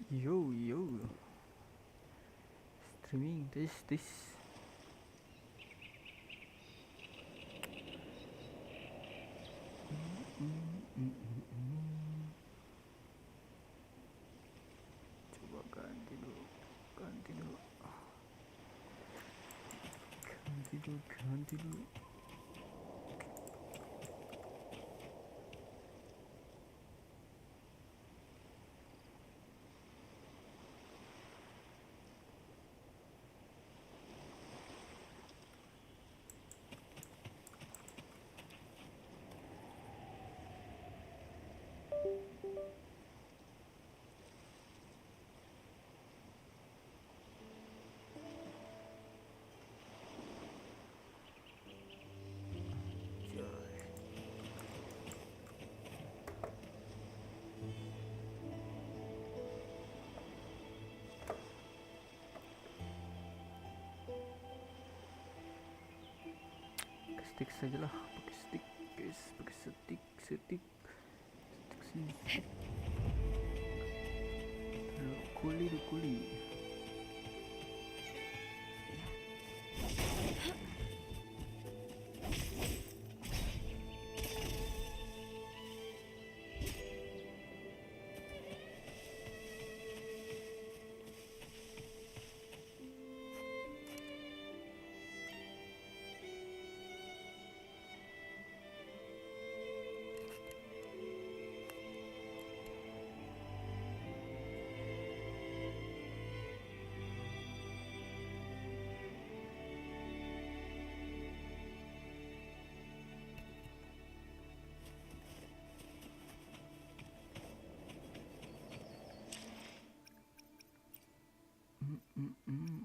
Yo yo, streaming this. Coba ganti dulu, ganti dulu, ganti dulu. Stick saja lah, pakai stick guys, pakai stick sini. Kuli.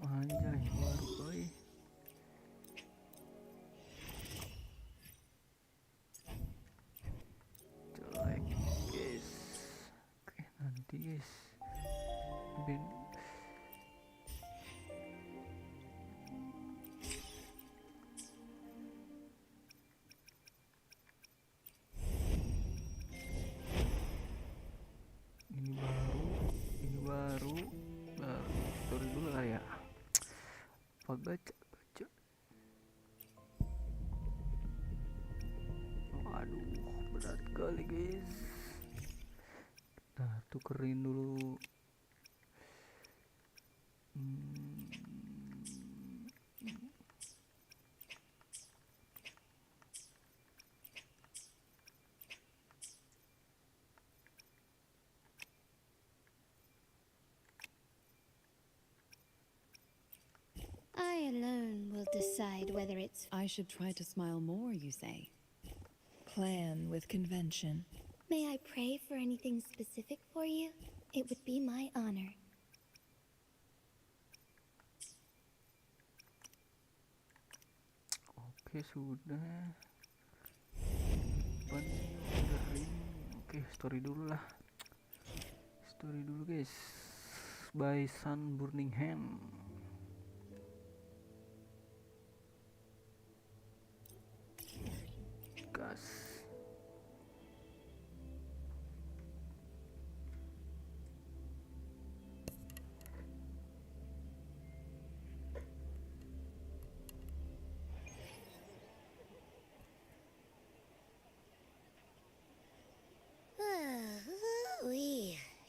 Anjay, baru boy. Jelek guys. Oke, nanti guys. Ini baru story dulu lah ya. Baca. Aduh, berat kali guys. Nah, tukerin dulu. I alone will decide whether it's... I should try to smile more, you say? Plan with convention. May I pray for anything specific for you? It would be my honor. Oke, sudah. Oke, story dulu lah. Story dulu guys. By Sun Burning Hand. Gas.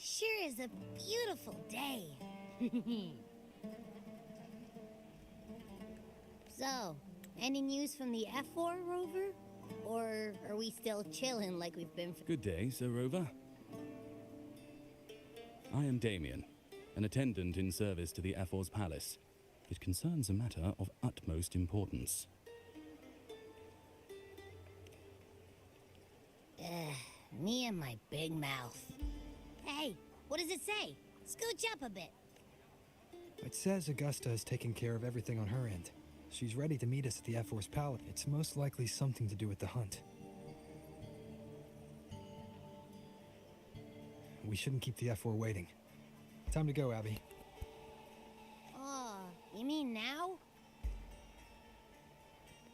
Sure is a beautiful day. So, any news from the F4 rover? Or are we still chilling like we've been for... Good day, Sir Rover. I am Damien, an attendant in service to the F4's palace. It concerns a matter of utmost importance. Me and my big mouth. Hey, what does it say? Scooch up a bit. It says Augusta has taken care of everything on her end. She's ready to meet us at the F4's palace. It's most likely something to do with the hunt. We shouldn't keep the F4 waiting. Time to go, Abby. Oh, you mean now?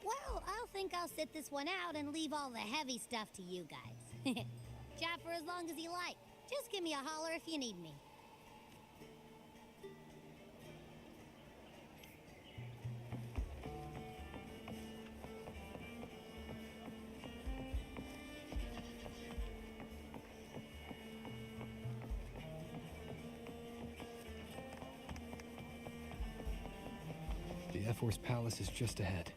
Well, I'll sit this one out and leave all the heavy stuff to you guys. Chat for as long as you like. Just give me a holler if you need me. F-Force Palace is just ahead.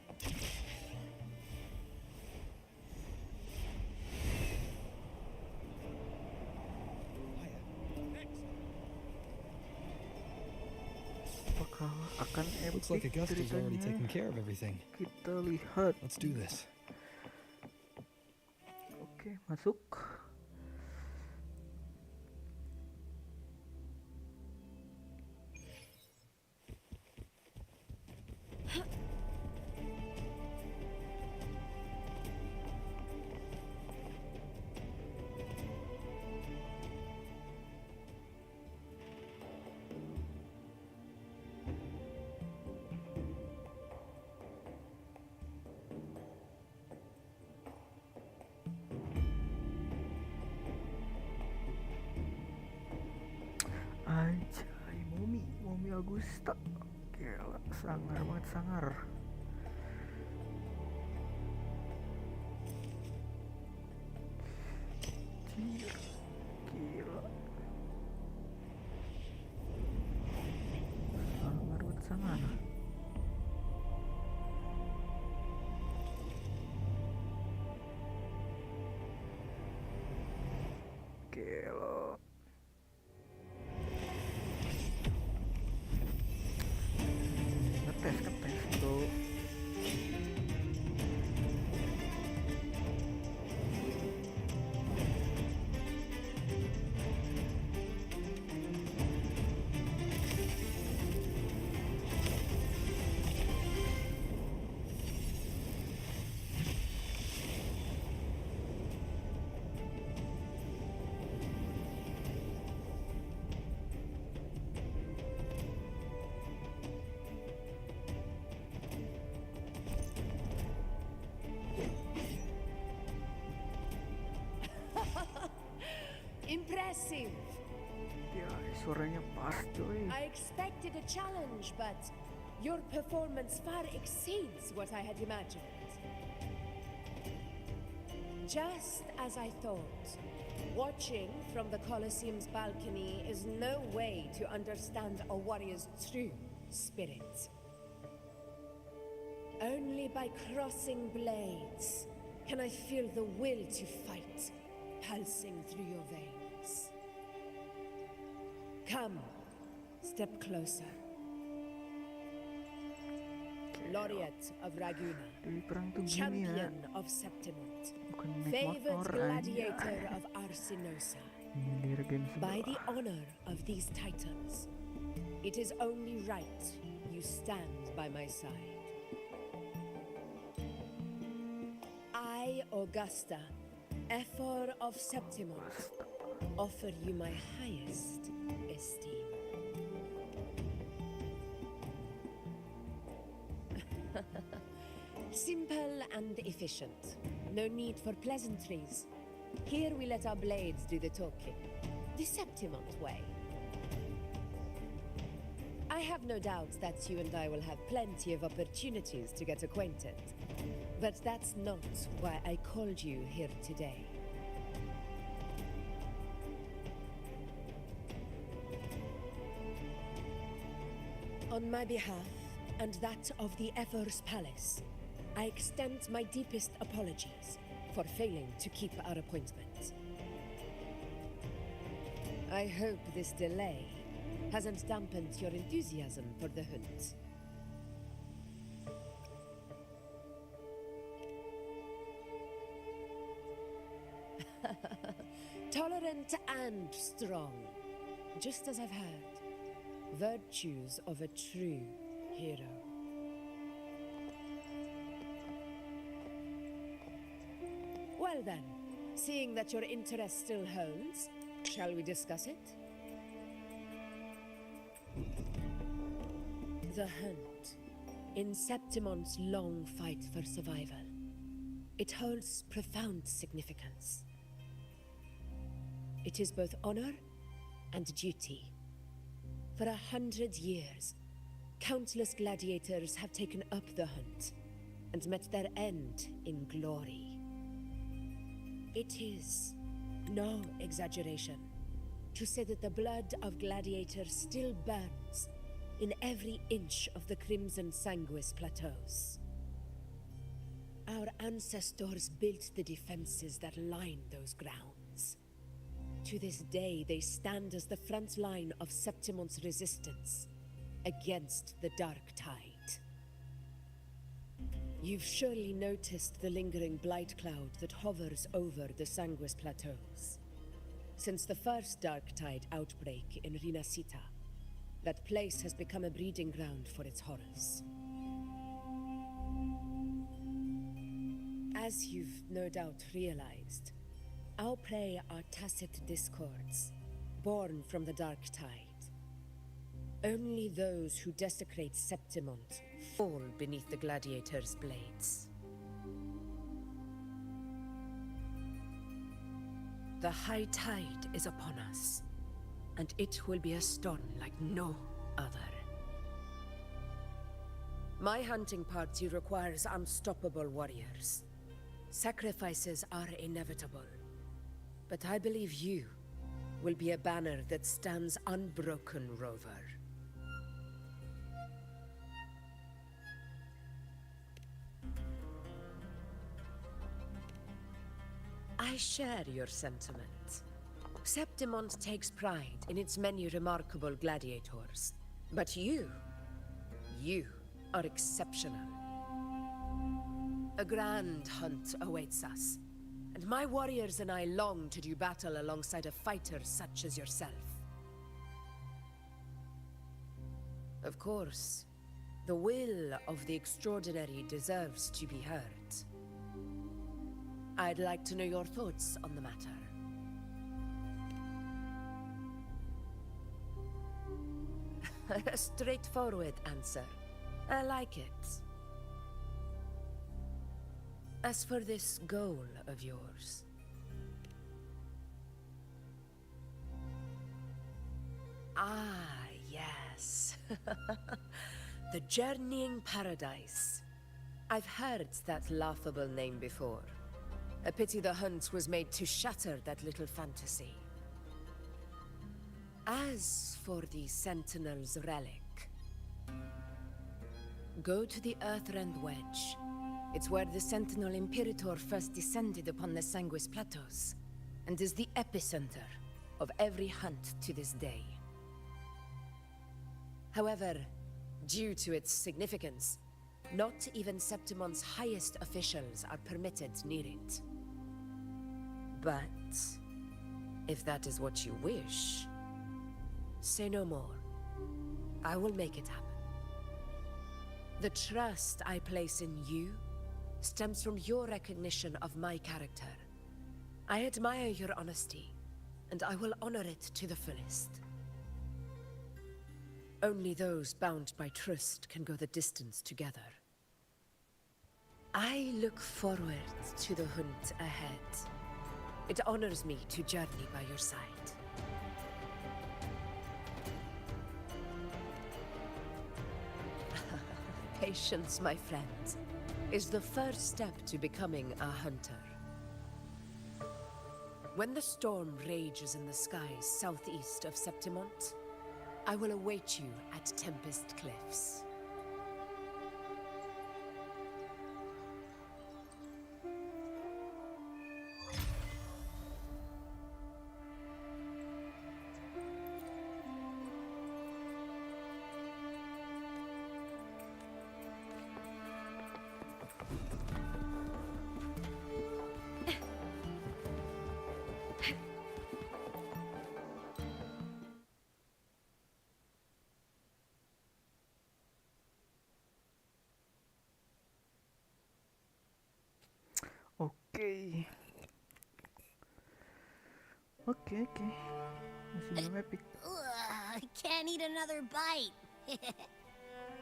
Apakah akan Looks like epic Augusta's already ceritanya? taken care of everything. Kita lihat. Let's do this. Oke, masuk. Anjay, Momi Agusta. Gila, sangar banget, sangar. Anjir, gila. Sangar banget, sangar. Gila. Ngetes tuh. Impressive. Ya, suaranya pas coy. I expected a challenge, but your performance far exceeds what I had imagined. Just as I thought, watching from the Colosseum's balcony is no way to understand a warrior's true spirit. Only by crossing blades can I feel the will to fight pulsing through your veins. Come, step closer. Laureate of Raguna, Di perang tuh gini ya, champion of Septimont, bukan naik favored motor gladiator anjay. of Arsinosa. Nyindir game By sebelah. the honor of these titans, it is only right you stand by my side. I, Augusta, Ephor of Septimont, offer you my highest esteem. Simple and efficient. No need for pleasantries. Here we let our blades do the talking. The Septimont way. I have no doubt that you and I will have plenty of opportunities to get acquainted. But that's not why I called you here today. On my behalf, and that of the Ephor's Palace, I extend my deepest apologies for failing to keep our appointment. I hope this delay hasn't dampened your enthusiasm for the hunt. Tolerant and strong, just as I've heard. Virtues of a true hero. Well then, seeing that your interest still holds, shall we discuss it? The hunt. In Septimont's long fight for survival, it holds profound significance. It is both honor and duty. For 100 years, countless gladiators have taken up the hunt and met their end in glory. It is no exaggeration to say that the blood of gladiators still burns in every inch of the Crimson Sanguis Plateaus. Our ancestors built the defenses that line those grounds. To this day, they stand as the front line of Septimon's resistance against the Dark Tide. You've surely noticed the lingering blight cloud that hovers over the Sanguis Plateaus. Since the first Dark Tide outbreak in Rinasita, that place has become a breeding ground for its horrors. As you've no doubt realized, our prey are tacit discords, born from the Dark Tide. Only those who desecrate Septimont fall beneath the gladiators' blades. The high tide is upon us, and it will be a storm like no other. My hunting party requires unstoppable warriors. Sacrifices are inevitable, but I believe you will be a banner that stands unbroken, Rover. I share your sentiment. Septimont takes pride in its many remarkable gladiators. But you are exceptional. A grand hunt awaits us, and my warriors and I long to do battle alongside a fighter such as yourself. Of course, the will of the extraordinary deserves to be heard. I'd like to know your thoughts on the matter. A straightforward answer. I like it. As for this goal of yours... Ah, yes. The Journeying Paradise. I've heard that laughable name before. A pity the hunt was made to shatter that little fantasy. As for the Sentinel's relic, go to the Earthrend Wedge. It's where the Sentinel Imperator first descended upon the Sanguis Plateaus, and is the epicenter of every hunt to this day. However, due to its significance, not even Septimon's highest officials are permitted near it. But if that is what you wish, say no more. I will make it happen. The trust I place in you stems from your recognition of my character. I admire your honesty, and I will honor it to the fullest. Only those bound by trust can go the distance together. I look forward to the hunt ahead. It honors me to journey by your side. Patience, my friend, is the first step to becoming a hunter. When the storm rages in the skies southeast of Septimont, I will await you at Tempest Cliffs. Okay. Masih belum epic. Ugh, I can't eat another bite.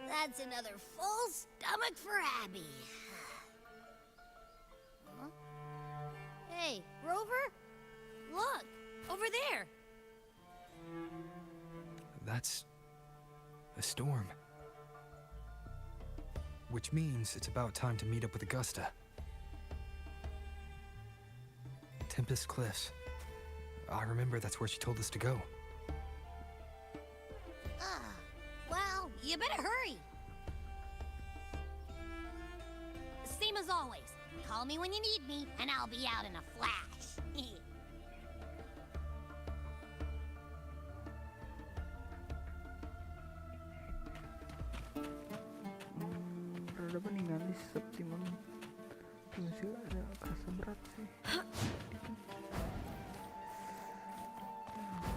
That's another full stomach for Abby. Huh? Hey, Rover? Look, over there. That's a storm. Which means it's about time to meet up with Augusta. Tempest Cliffs. I remember that's where she told us to go. Well, You better hurry. Same as always. Call me when you need me, and I'll be out in a flash. Rada meninggalis Septimon. Masih ada kerasa berat sih.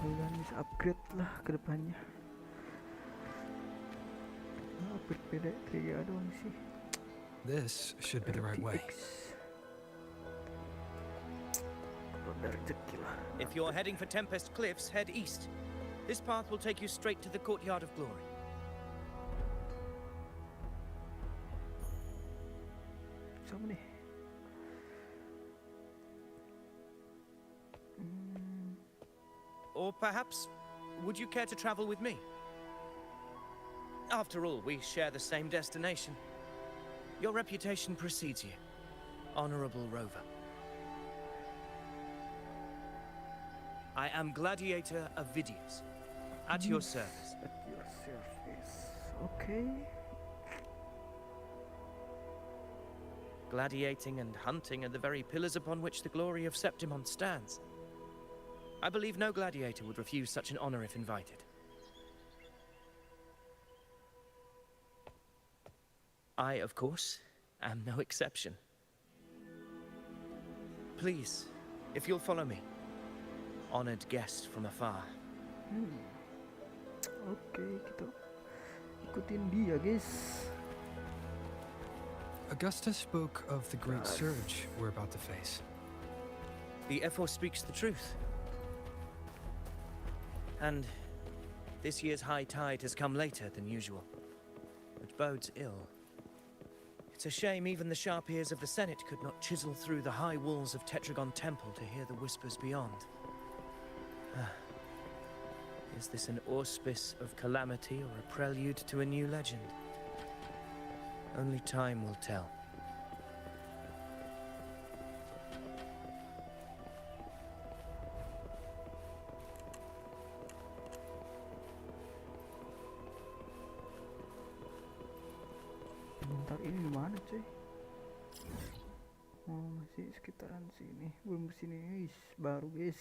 Mudah bisa upgrade lah ke depannya. Upgrade beda 3 doang sih. This should be the right way. If you're heading for Tempest Cliffs, head east. This path will take you straight to the Courtyard of Glory. Sama nih. Or perhaps, would you care to travel with me? After all, we share the same destination. Your reputation precedes you, Honorable Rover. I am Gladiator Avidius, at your service. At your service. Okay. Gladiating and hunting are the very pillars upon which the glory of Septimon stands. I believe no gladiator would refuse such an honor if invited. I, of course, am no exception. Please, if you'll follow me, honored guest from afar. Oke, kita ikutin dia, guys. Augusta spoke of the great surge we're about to face. The F4 speaks the truth. And this year's high tide has come later than usual, which bodes ill. It's a shame even the sharp ears of the Senate could not chisel through the high walls of Tetragon Temple to hear the whispers beyond. Is this an auspice of calamity or a prelude to a new legend? Only time will tell. Bentar, ini di mana, cuy? Oh, masih sekitaran sini. Belum kesini, guys. Baru, guys.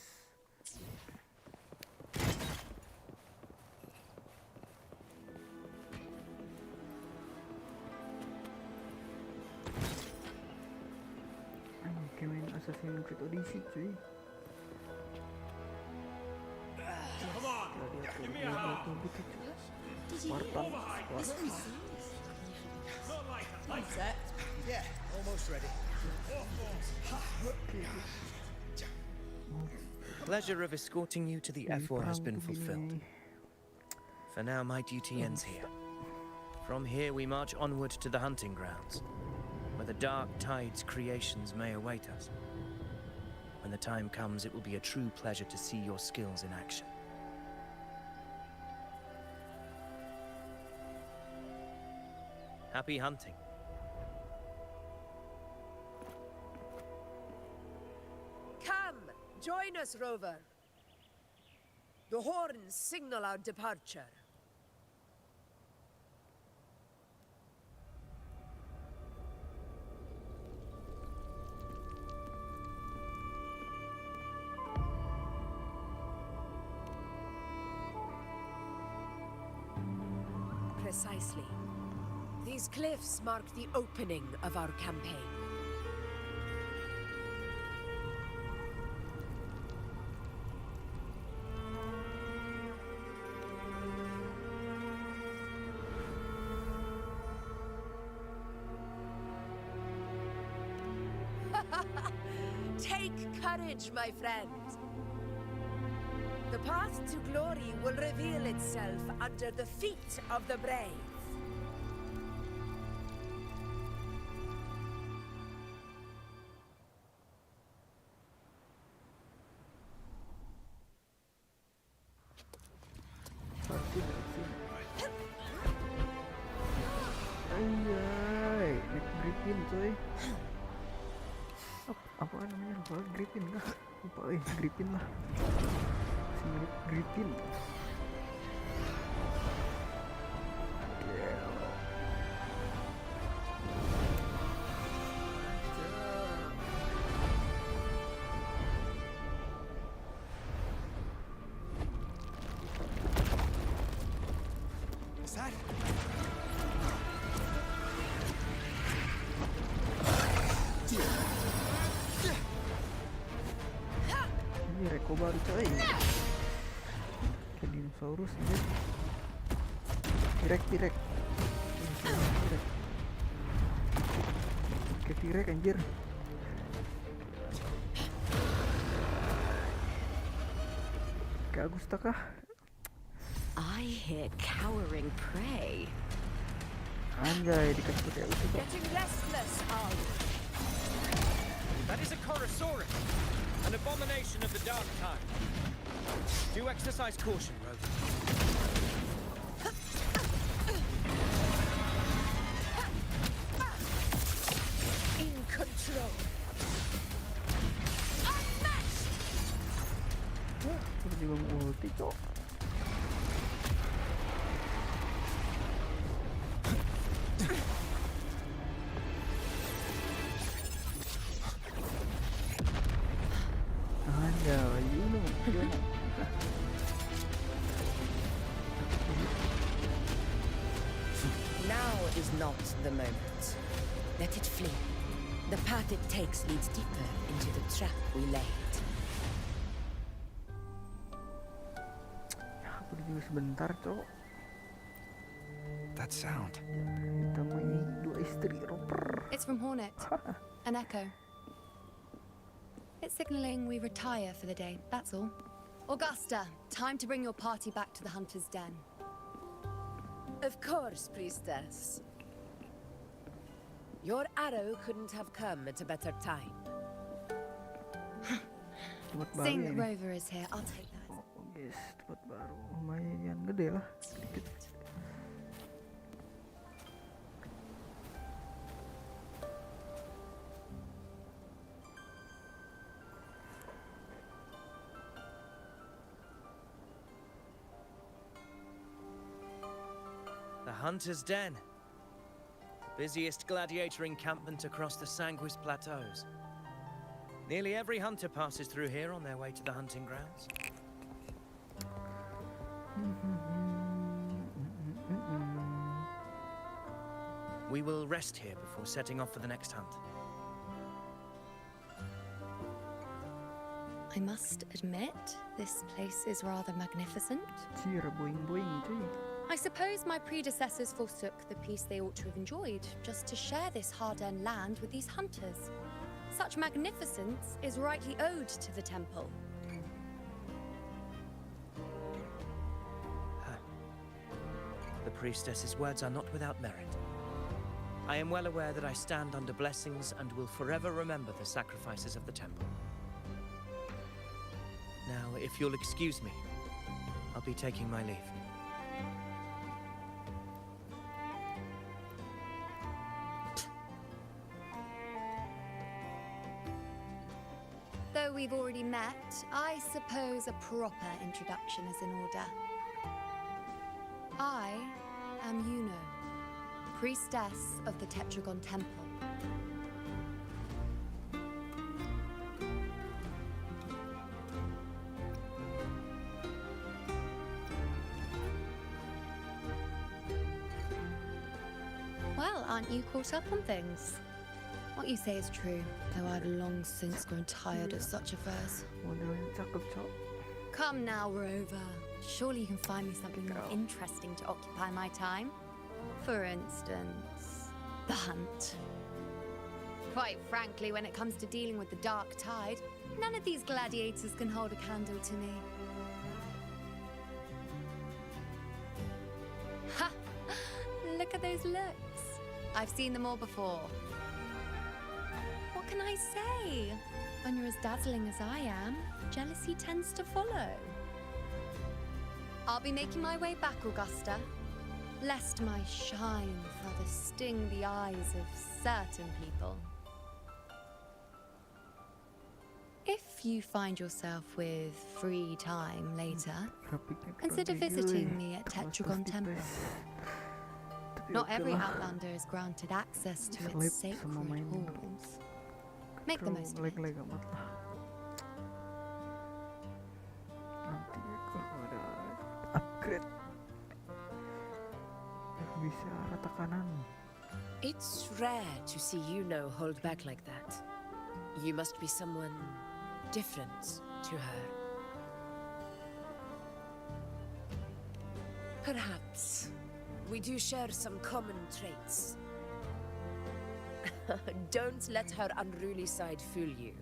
Kayak main Assassin's Creed Odyssey, cuy. Come on, give me a hand. Did you hear? This one's All set? Yeah, almost ready. Pleasure of escorting you to the F4 has been fulfilled. For now, my duty ends here. From here, we march onward to the hunting grounds, where the dark tide's creations may await us. When the time comes, it will be a true pleasure to see your skills in action. Happy hunting. Come, join us, Rover. The horns signal our departure. Precisely. These cliffs mark the opening of our campaign. Take courage, my friend. The path to glory will reveal itself under the feet of the brave. Anjay, naik Griffin, coy. Apa namanya? Lupa, Griffin kah? Lupa, Griffin lah. Mirip Griffin. Was that? Ini reko baru coy. Kayak dinosaurus anjir. Tirek. Kayak tirek anjir. Kak Agusta kah? I hear cowering prey. Anjay, dikasih pakai usus. Getting restless, are you? That is a Corsair, an abomination of the dark time. Do exercise caution, Rover. In control. Terus juga mau ulti cok. Anjay, you know. Now is not the moment. Let it flee. The path it takes leads deeper into the trap we laid. Aku juga sebentar cok. That sound. Ditemui dua istri Roper. It's from Hornet. An echo. It's signaling we retire for the day, that's all. Augusta, time to bring your party back to the Hunter's Den. Of course, priestess. Your arrow couldn't have come at a better time. Tempat baru Seeing ya that ini. Rover is here, I'll take that. Oh guys, tempat baru lumayan gede lah sedikit. The Hunter's Den. The busiest gladiator encampment across the Sanguis Plateaus. Nearly every hunter passes through here on their way to the hunting grounds. We will rest here before setting off for the next hunt. I must admit, this place is rather magnificent. Cira boing-boing cuy. I suppose my predecessors forsook the peace they ought to have enjoyed, just to share this hard-earned land with these hunters. Such magnificence is rightly owed to the temple. The priestess's words are not without merit. I am well aware that I stand under blessings and will forever remember the sacrifices of the temple. Now, if you'll excuse me, I'll be taking my leave. Though we've already met, I suppose a proper introduction is in order. I am Yuno, priestess of the Tetragon Temple. Well, aren't you caught up on things? What you say is true, though I've long since grown tired of such affairs. Modelnya cakep cok. Come now, Rover. Surely you can find me something more interesting to occupy my time. For instance, the hunt. Quite frankly, when it comes to dealing with the dark tide, none of these gladiators can hold a candle to me. Ha! Look at those looks. I've seen them all before. What can I say? When you're as dazzling as I am, jealousy tends to follow. I'll be making my way back, Augusta, lest my shine further sting the eyes of certain people. If you find yourself with free time later, consider visiting me at Tetragon Temple. Not every Outlander is granted access to its sacred halls. Make the most of it. Lag amat lah. Nanti kalau ada upgrade si arah tekanan. It's rare to see Yuno hold back like that. You must be someone different to her. Perhaps we do share some common traits. Don't let her unruly side fool you.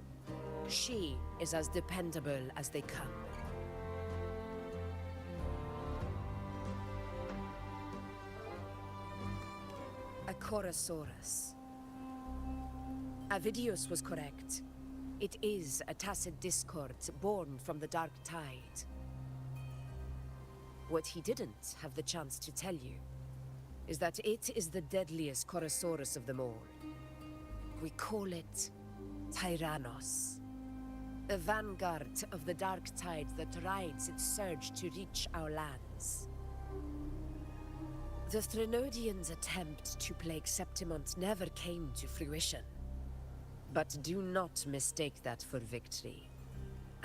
She is as dependable as they come. A Corsaurus. Avidius was correct. It is a tacit discord born from the Dark Tide. What he didn't have the chance to tell you is that it is the deadliest Corsaurus of them all. We call it Tyrannos. A vanguard of the Dark Tide that rides its surge to reach our lands. The Threnodians' attempt to plague Septimont never came to fruition. But do not mistake that for victory.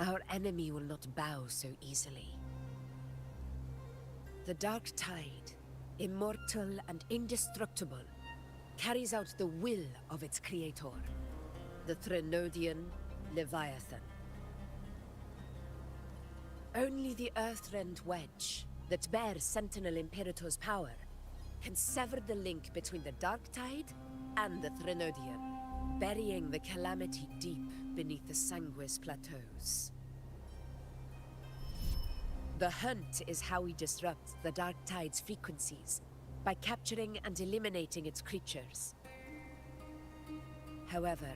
Our enemy will not bow so easily. The Dark Tide, immortal and indestructible, carries out the will of its creator, the Threnodian Leviathan. Only the Earthrend Wedge, that bears Sentinel Imperator's power, can sever the link between the Dark Tide and the Threnodian, burying the calamity deep beneath the Sanguis plateaus. The hunt is how we disrupt the Dark Tide's frequencies, by capturing and eliminating its creatures. However,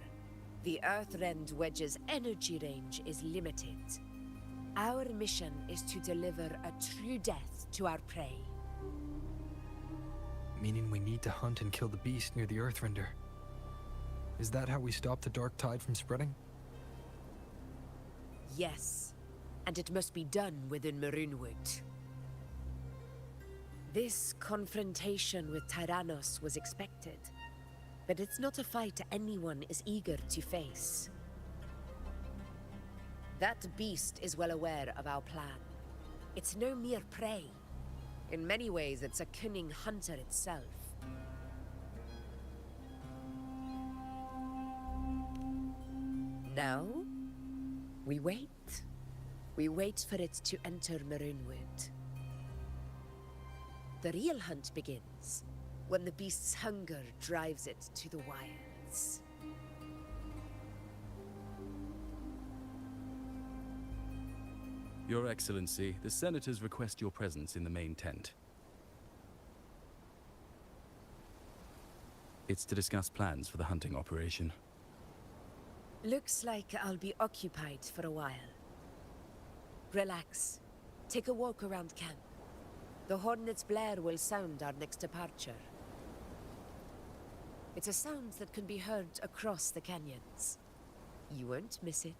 the Earthrend Wedge's energy range is limited. Our mission is to deliver a true death to our prey. Meaning we need to hunt and kill the beast near the Earthrender. Is that how we stop the Dark Tide from spreading? Yes, and it must be done within Maroonwood. This confrontation with Tyrannos was expected, but it's not a fight anyone is eager to face. That beast is well aware of our plan. It's no mere prey. In many ways, it's a cunning hunter itself. Now, we wait. We wait for it to enter Maroonwood. The real hunt begins when the beast's hunger drives it to the wilds. Your Excellency, the Senators request your presence in the main tent. It's to discuss plans for the hunting operation. Looks like I'll be occupied for a while. Relax. Take a walk around camp. The Hornet's blare will sound our next departure. It's a sound that can be heard across the canyons. You won't miss it.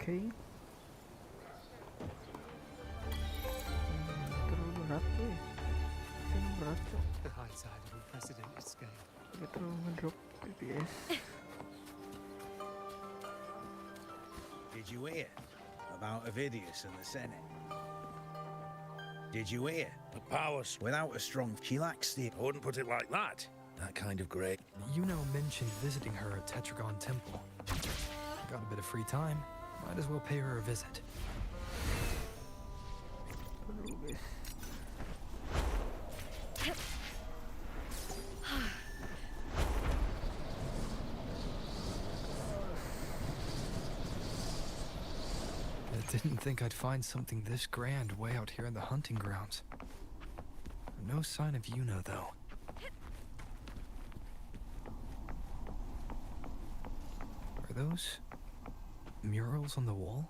Okay. Terlalu berat tuh ya. Sini berat tuh. The high side of unprecedented scale. Gak terlalu ngedrop FPS. Did you hear about Avidius and the Senate? Did you hear? The powers. Without a strong, she lacks the... I wouldn't put it like that. That kind of great. Yuno mentioned visiting her at Tetragon Temple. Got a bit of free time. Might as well pay her a visit. I didn't think I'd find something this grand way out here in the hunting grounds. No sign of Yuno, though. Are those murals on the wall?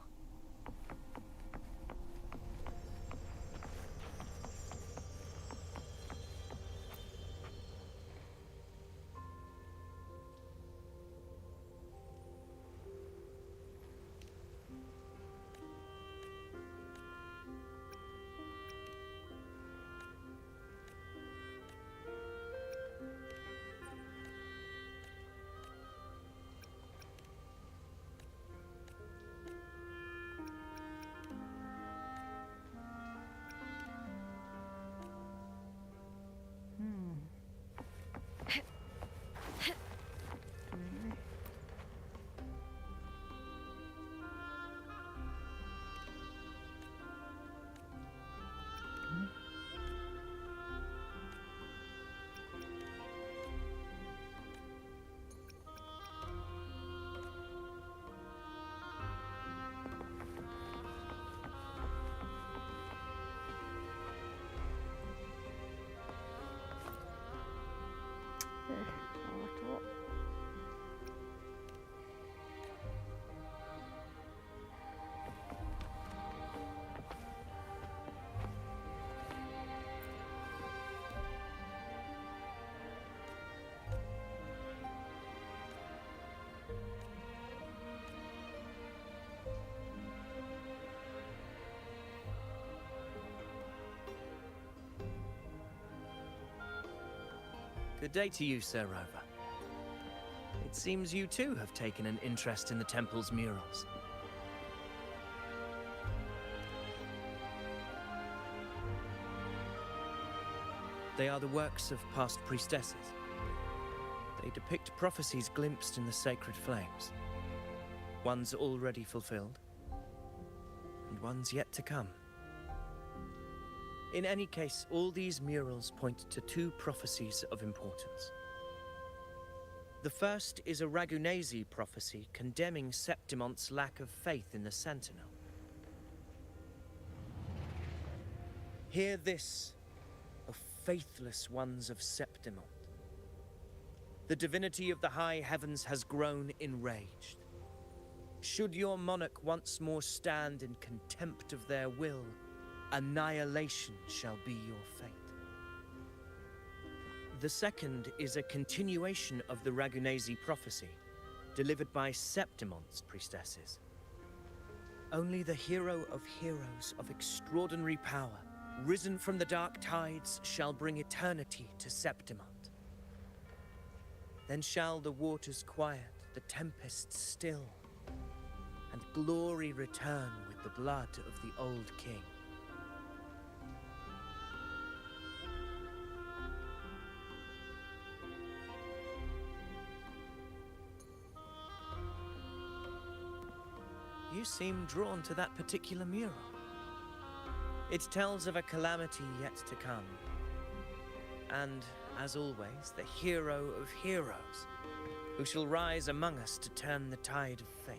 Salah cowok. Good day to you, Sir Rover. It seems you too have taken an interest in the temple's murals. They are the works of past priestesses. They depict prophecies glimpsed in the sacred flames. Ones already fulfilled, and ones yet to come. In any case, all these murals point to two prophecies of importance. The first is a Ragunesi prophecy condemning Septimon's lack of faith in the Sentinel. Hear this, O faithless ones of Septimont. The divinity of the high heavens has grown enraged. Should your monarch once more stand in contempt of their will, annihilation shall be your fate. The second is a continuation of the Ragunesi prophecy, delivered by Septimon's priestesses. Only the hero of heroes of extraordinary power, risen from the dark tides, shall bring eternity to Septimont. Then shall the waters quiet, the tempests still, and glory return with the blood of the old king. You seem drawn to that particular mural. It tells of a calamity yet to come. And, as always, the hero of heroes, who shall rise among us to turn the tide of fate.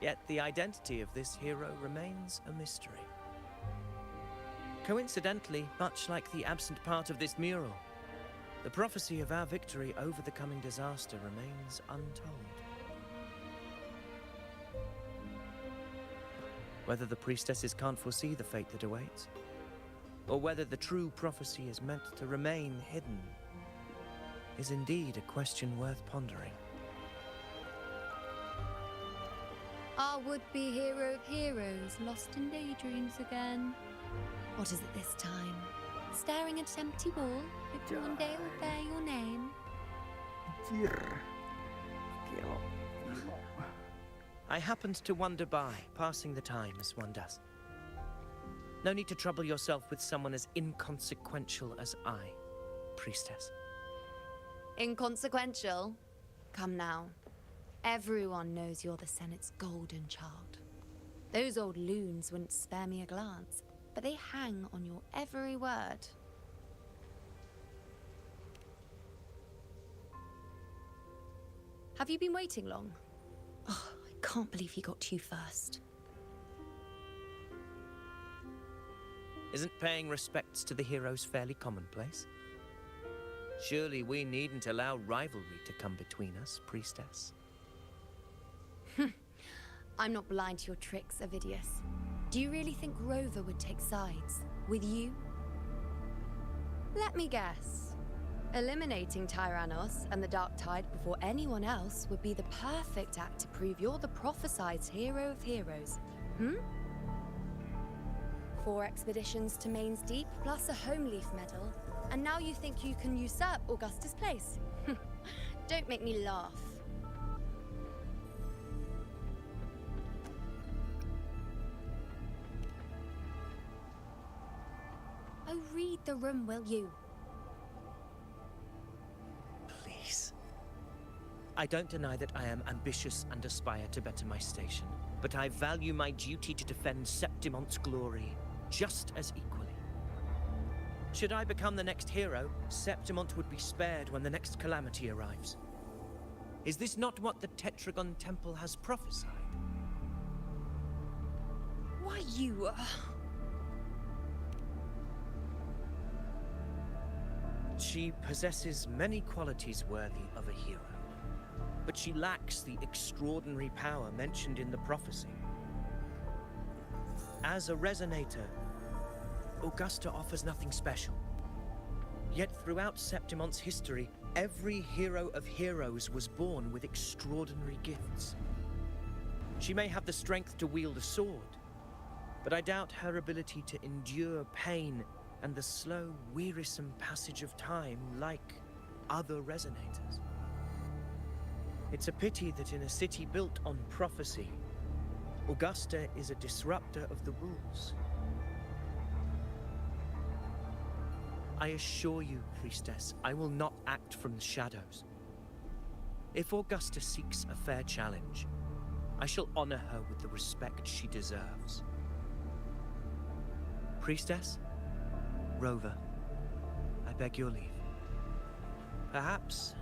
Yet the identity of this hero remains a mystery. Coincidentally, much like the absent part of this mural, the prophecy of our victory over the coming disaster remains untold. Whether the priestesses can't foresee the fate that awaits, or whether the true prophecy is meant to remain hidden, is indeed a question worth pondering. Our would-be hero of heroes lost in daydreams again. What is it this time? Staring at an empty wall, hoping one day will bear your name? I happened to wander by, passing the time as one does. No need to trouble yourself with someone as inconsequential as I, priestess. Inconsequential? Come now. Everyone knows you're the Senate's golden child. Those old loons wouldn't spare me a glance, but they hang on your every word. Have you been waiting long? Oh, I can't believe he got to you first. Isn't paying respects to the heroes fairly commonplace? Surely we needn't allow rivalry to come between us, priestess. I'm not blind to your tricks, Avidius. Do you really think Rover would take sides with you? Let me guess. Eliminating Tyrannos and the Dark Tide before anyone else would be the perfect act to prove you're the prophesied hero of heroes. 4 expeditions to Main's Deep, plus a Home Leaf medal, and now you think you can usurp Augustus' place? Don't make me laugh. Oh, read the room, will you? Please. I don't deny that I am ambitious and aspire to better my station, but I value my duty to defend Septimon's glory just as equally. Should I become the next hero, Septimont would be spared when the next calamity arrives. Is this not what the Tetragon Temple has prophesied? Why, you... She possesses many qualities worthy of a hero, but she lacks the extraordinary power mentioned in the prophecy. As a resonator, Augusta offers nothing special. Yet throughout Septimon's history, every hero of heroes was born with extraordinary gifts. She may have the strength to wield a sword, but I doubt her ability to endure pain and the slow, wearisome passage of time like other resonators. It's a pity that in a city built on prophecy, Augusta is a disruptor of the rules. I assure you, Priestess, I will not act from the shadows. If Augusta seeks a fair challenge, I shall honor her with the respect she deserves. Priestess, Rover, I beg your leave. Perhaps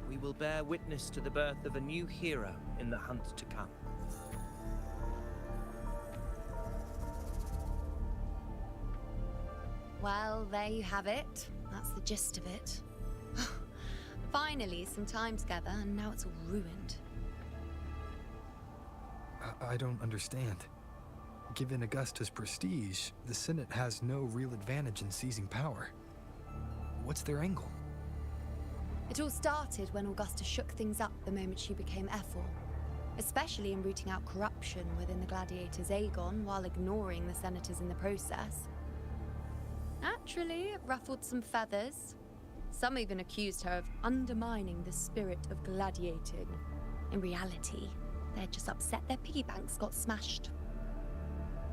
we will bear witness to the birth of a new hero in the hunt to come. Well, there you have it. That's the gist of it. Finally, some time together, and now it's all ruined. I don't understand. Given Augusta's prestige, the Senate has no real advantage in seizing power. What's their angle? It all started when Augusta shook things up the moment she became Ephor, especially in rooting out corruption within the gladiators' Aegon while ignoring the senators in the process. Naturally, it ruffled some feathers. Some even accused her of undermining the spirit of gladiating. In reality, they're just upset their piggy banks got smashed.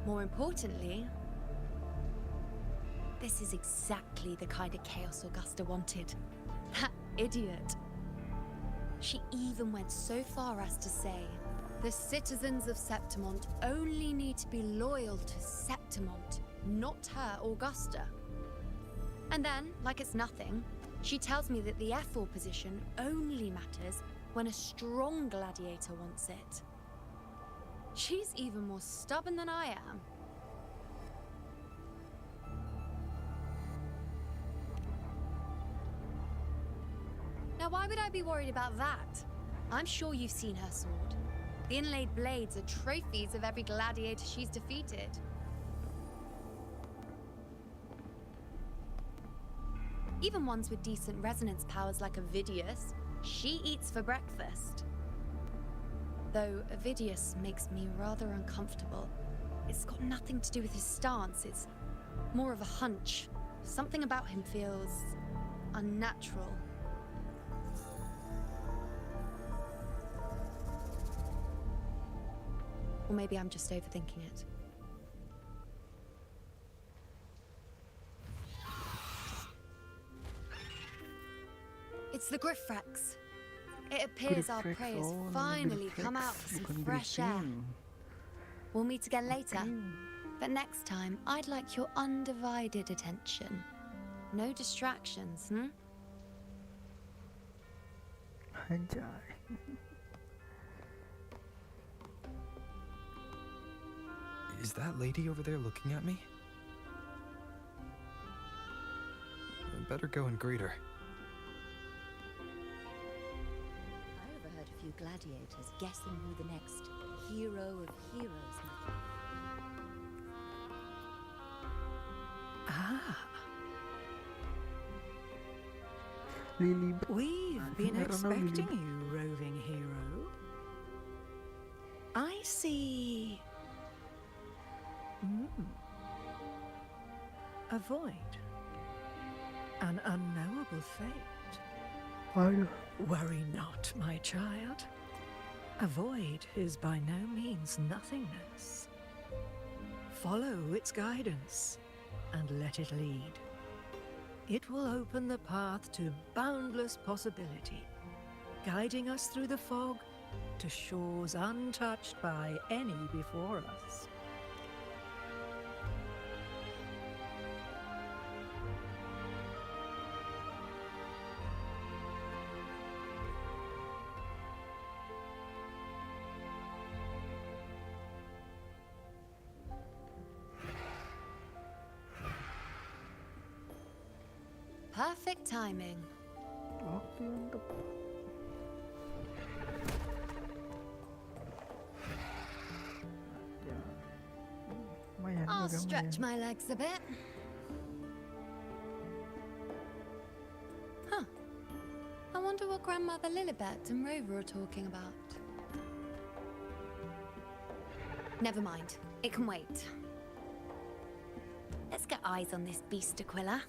More importantly, this is exactly the kind of chaos Augusta wanted. That idiot. She even went so far as to say, the citizens of Septimont only need to be loyal to Septimont, not her, Augusta. And then, like it's nothing, she tells me that the Ephor position only matters when a strong gladiator wants it. She's even more stubborn than I am. Now, why would I be worried about that? I'm sure you've seen her sword. The inlaid blades are trophies of every gladiator she's defeated. Even ones with decent resonance powers like Avidius, she eats for breakfast. Though Avidius makes me rather uncomfortable. It's got nothing to do with his stance, it's more of a hunch. Something about him feels unnatural. Or maybe I'm just overthinking it. It's the Griffrex. It appears our prey has finally come out for some fresh air. We'll meet again later. But next time, I'd like your undivided attention. No distractions, Is that lady over there looking at me? I better go and greet her. I overheard a few gladiators guessing who the next hero of heroes might be. Ah. We've been expecting you, roving hero. I see. A void. An unknowable fate. Worry not, my child. A void is by no means nothingness. Follow its guidance and let it lead. It will open the path to boundless possibility, guiding us through the fog to shores untouched by any before us. Perfect timing. Waktu yang tepat. Ya. Lumayan I'll juga, stretch lumayan. my legs a bit. Huh. I wonder what Grandmother Lilibet and Rover are talking about. Never mind. It can wait. Let's get eyes on this beast, Aquila.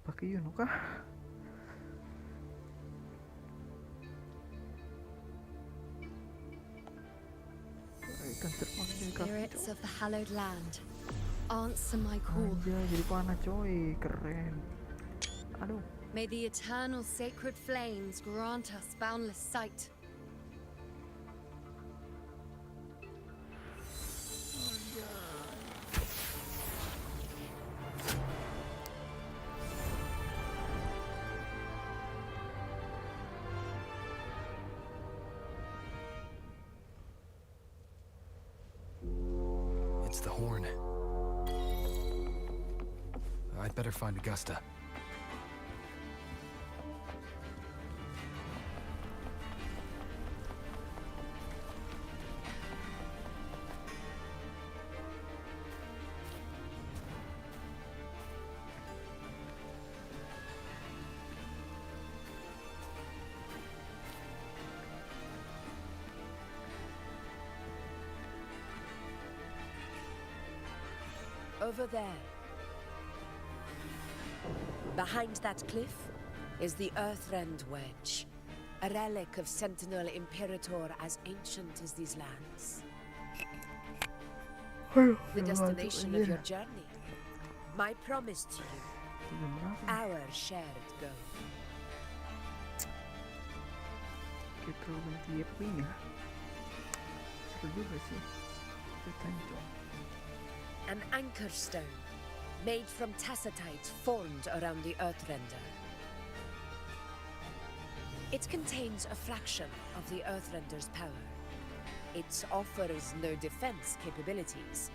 Pakai yun kah? Ikan terbang dari kaki. Spirits of the hallowed land, answer my call. Anjay, jadi panah coy, keren. Aduh. May the eternal sacred flames grant us boundless sight. It's the horn. I'd better find Augusta. Over there. Behind that cliff is the Earthrend Wedge, a relic of Sentinel Imperator as ancient as these lands. The destination of your journey. My promise to you. Our shared goal. Kita berhenti ya. Seru juga sih. Kita An anchor stone, made from tacitite formed around the Earthrender. It contains a fraction of the Earthrender's power. It offers no defense capabilities,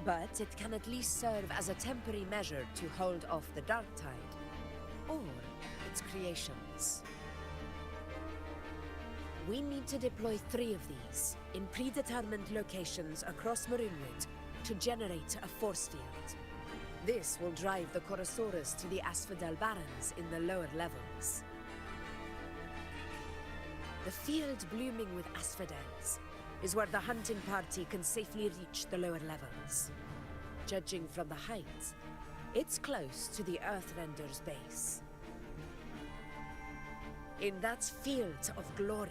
but it can at least serve as a temporary measure to hold off the dark tide, or its creations. We need to deploy 3 of these in predetermined locations across Maroonwood to generate a force field. This will drive the Corsair's to the Asphodel Barrens in the lower levels. The field blooming with asphodels is where the hunting party can safely reach the lower levels. Judging from the height, it's close to the Earthrender's base. In that field of glory,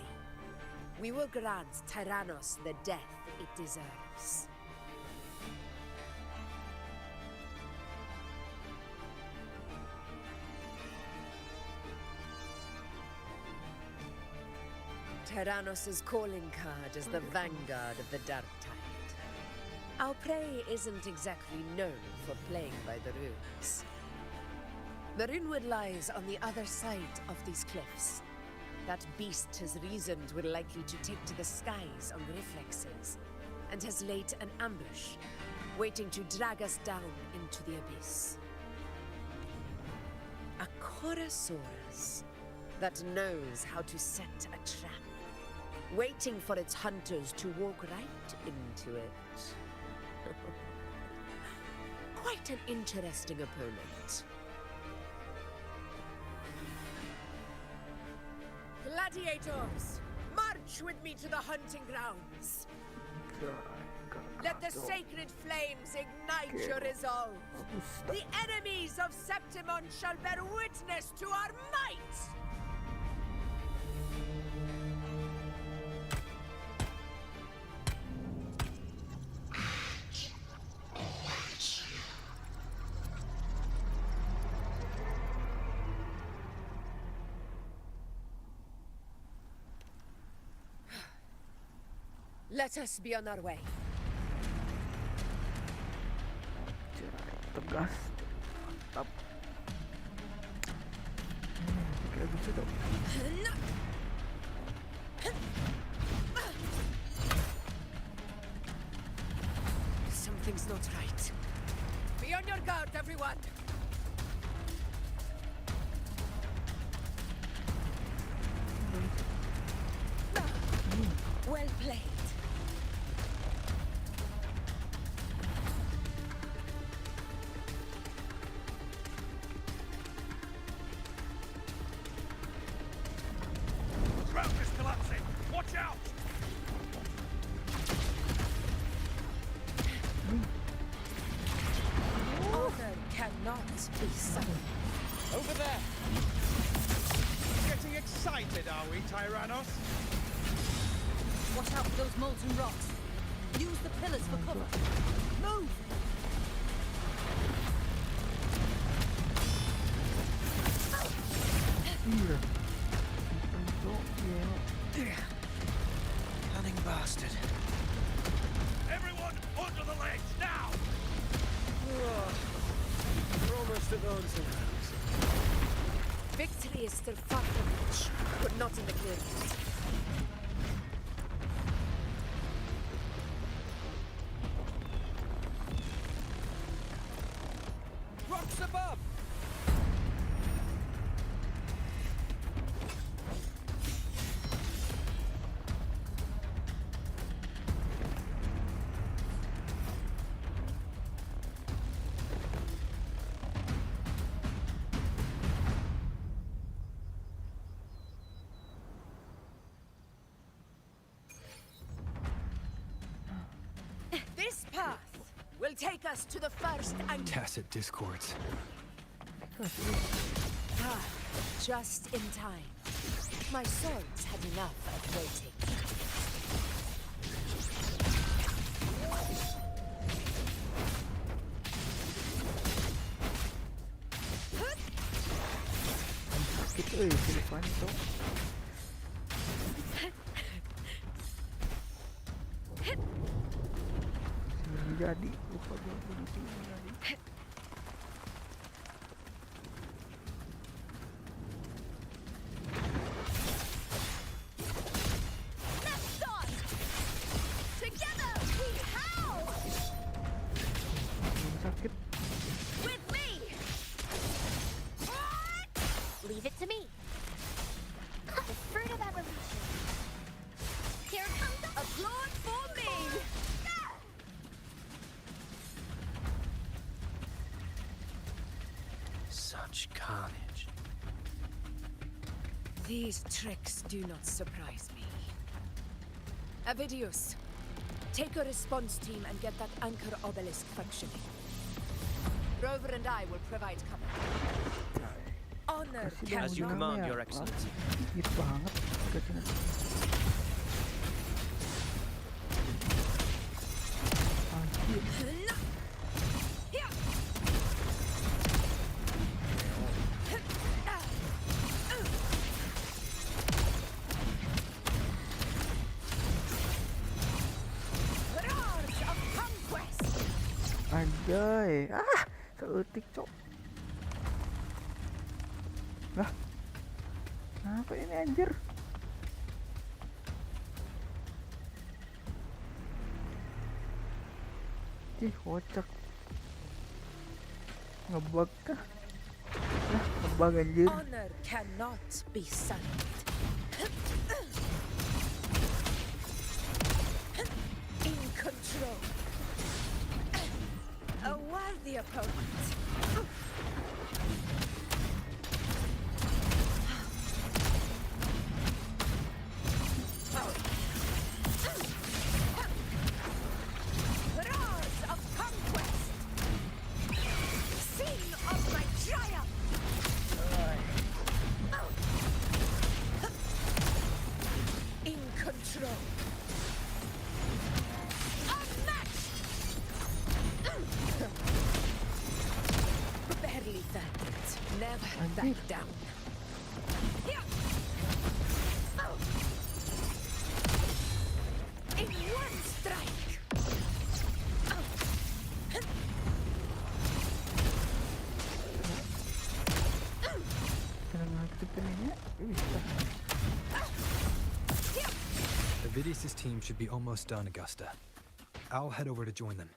we will grant Tyrannos the death it deserves. Tyrannos' calling card is the vanguard of the Dark Tide. Our prey isn't exactly known for playing by the rules. Maroonwood lies on the other side of these cliffs. That beast has reasoned we're likely to take to the skies on reflexes, and has laid an ambush, waiting to drag us down into the abyss. A Corsair that knows how to set a trap, waiting for its hunters to walk right into it. Quite an interesting opponent. Gladiators, march with me to the hunting grounds. Let the sacred flames ignite your resolve. The enemies of Septimon shall bear witness to our might! Let us be on our way. Tegas. Mantap. Kayak bisa dong. Something's not right. Be on your guard, everyone! Well played. Ground is collapsing! Watch out! Honor cannot be summoned. Over there! Getting excited, are we, Tyrannos? Watch out for those molten rocks. Use the pillars for cover. Move! Cunning bastard. Everyone, onto the ledge, now! We're almost at the hunting grounds. Victory is still far from reach, but not in the clear yet. Rocks above! This path will take us to the first anchor. Tacit discords. Ah, just in time. My swords had enough of waiting. Sakit euy, Silvan itu. Jadi lupa gue begitu jadi. Sakit. With me! Leave it to me. The fruit of evolution. Here comes the applaud for me! Such carnage. These tricks do not surprise me. Avidius, take a response team and get that anchor obelisk functioning. Rover and I will provide cover. Honor As you command, Your Excellency. Sakit banget katanya. Anjay, seetik cok. Lah, kenapa ini anjir? Ih, kocak. Ngebug kah? Lah, ngebug anjir. Honor cannot be sullied. In control. A worthy opponent. Roars of conquest. Scene of my triumph. In control. Barely that. Never back down. In Vidius' team should be almost done, Augusta. I'll head over to join them.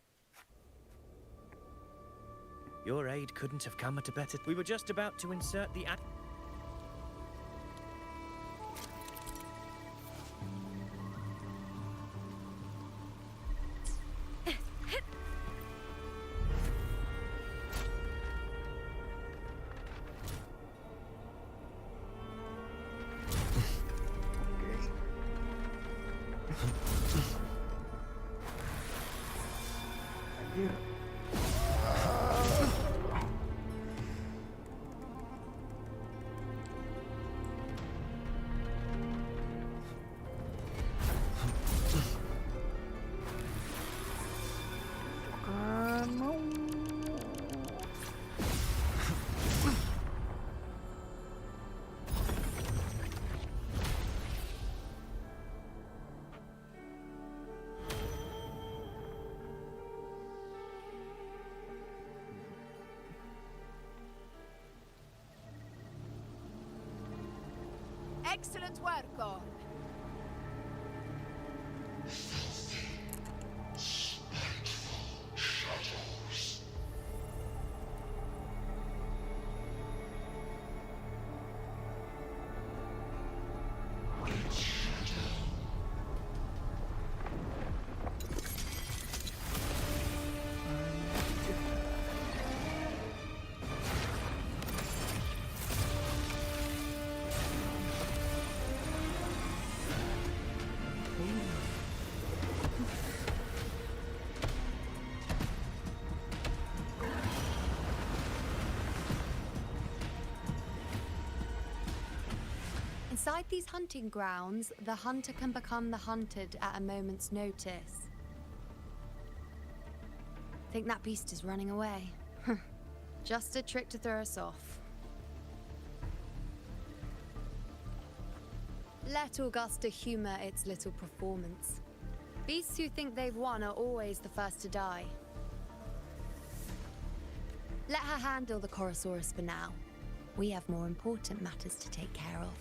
Your aid couldn't have come at a better... We were just about to insert the... Excellent work, Gorn. Inside these hunting grounds, the hunter can become the hunted at a moment's notice. Think that beast is running away? Just a trick to throw us off. Let Augusta humor its little performance. Beasts who think they've won are always the first to die. Let her handle the Corsair for now. We have more important matters to take care of.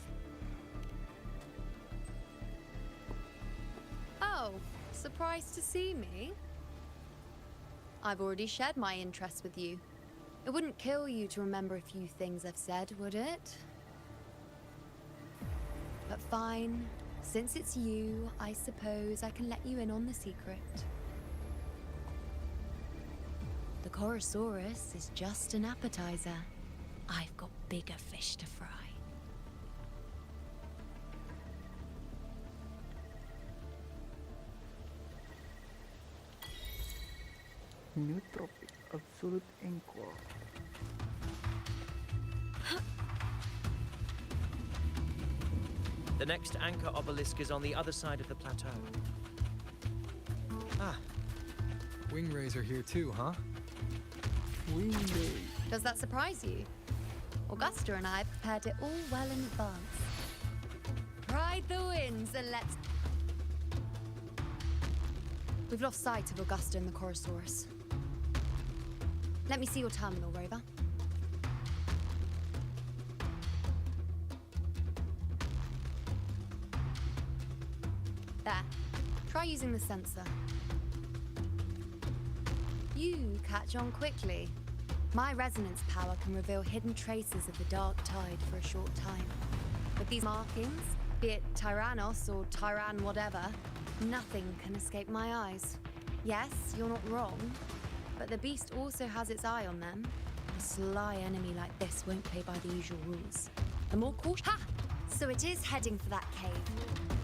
Oh, surprised to see me? I've already shared my interest with you. It wouldn't kill you to remember a few things I've said, would it? But fine. Since it's you, I suppose I can let you in on the secret. The Corsair is just an appetizer. I've got bigger fish to fry. New topic, absolute anchor. The next anchor obelisk is on the other side of the plateau. Ah. Wingrays are here too, huh? Wingrays. Does that surprise you? Augusta and I prepared it all well in advance. Ride the winds and let's... We've lost sight of Augusta and the Corsair. Let me see your terminal, Rover. There. Try using the sensor. You catch on quickly. My resonance power can reveal hidden traces of the Dark Tide for a short time. With these markings, be it Tyrannos or Tyran whatever, nothing can escape my eyes. Yes, you're not wrong, but the beast also has its eye on them. A sly enemy like this won't play by the usual rules. The more cautious... Ha! So it is heading for that cave.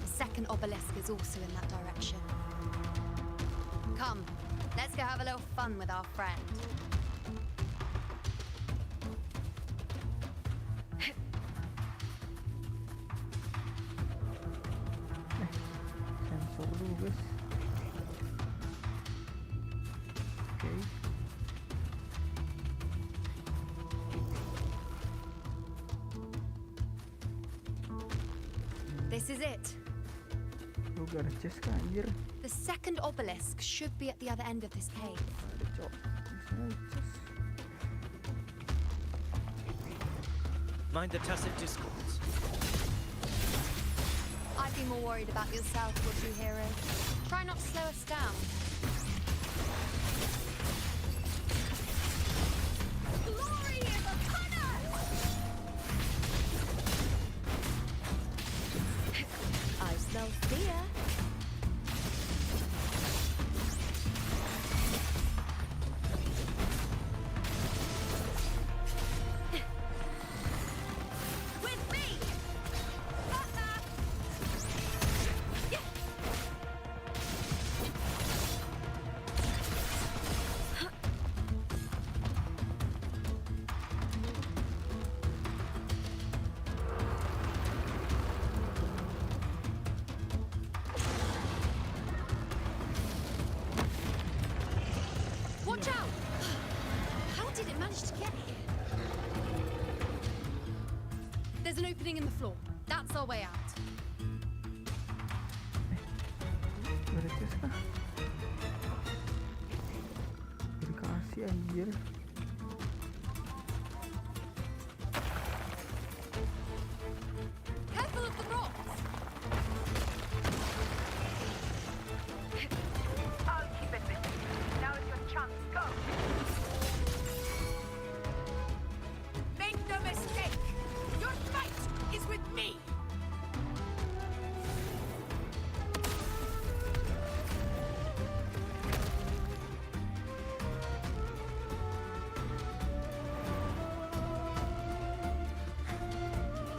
The second obelisk is also in that direction. Come, let's go have a little fun with our friend. Sensor dulu guys. Oke. This is it. Lu gak ada chest kan anjir. The second obelisk should be at the other end of this cave. Ada cok. Misalnya chest. Mind the tacit discords. I've been more worried about yourself, would you, hero? Try not to slow us down. Glory is upon us! I smell fear. With me! Watch out! How did it manage to get here? There's an opening in the floor. That's our way out. Beres kah? Dikasih anjir. Careful of the rocks! I'll keep it busy. Now is your chance. Go. Make no mistake. Your fight is with me.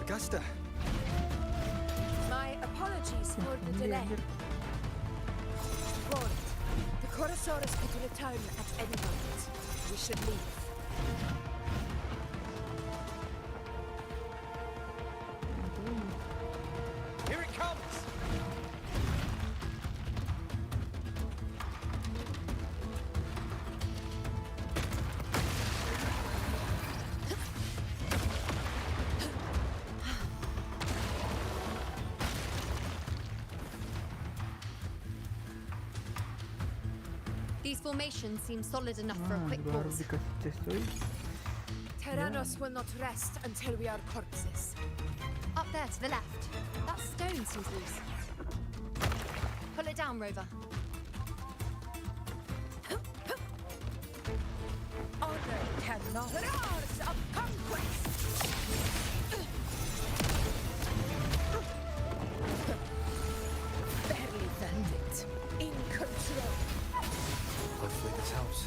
Augusta! My apologies for the delay. Ward, the Corsair could return at any moment. We should leave. Here it comes! These formations seem solid enough for a quick Baru pause. dikasih chest coy. Tyrannos will not rest until we are corpses. Up there to the left. That stone seems loose. Pull it down, Rover. Honor cannot. Roars of conquest! Barely felt it. In control. Hopefully this helps.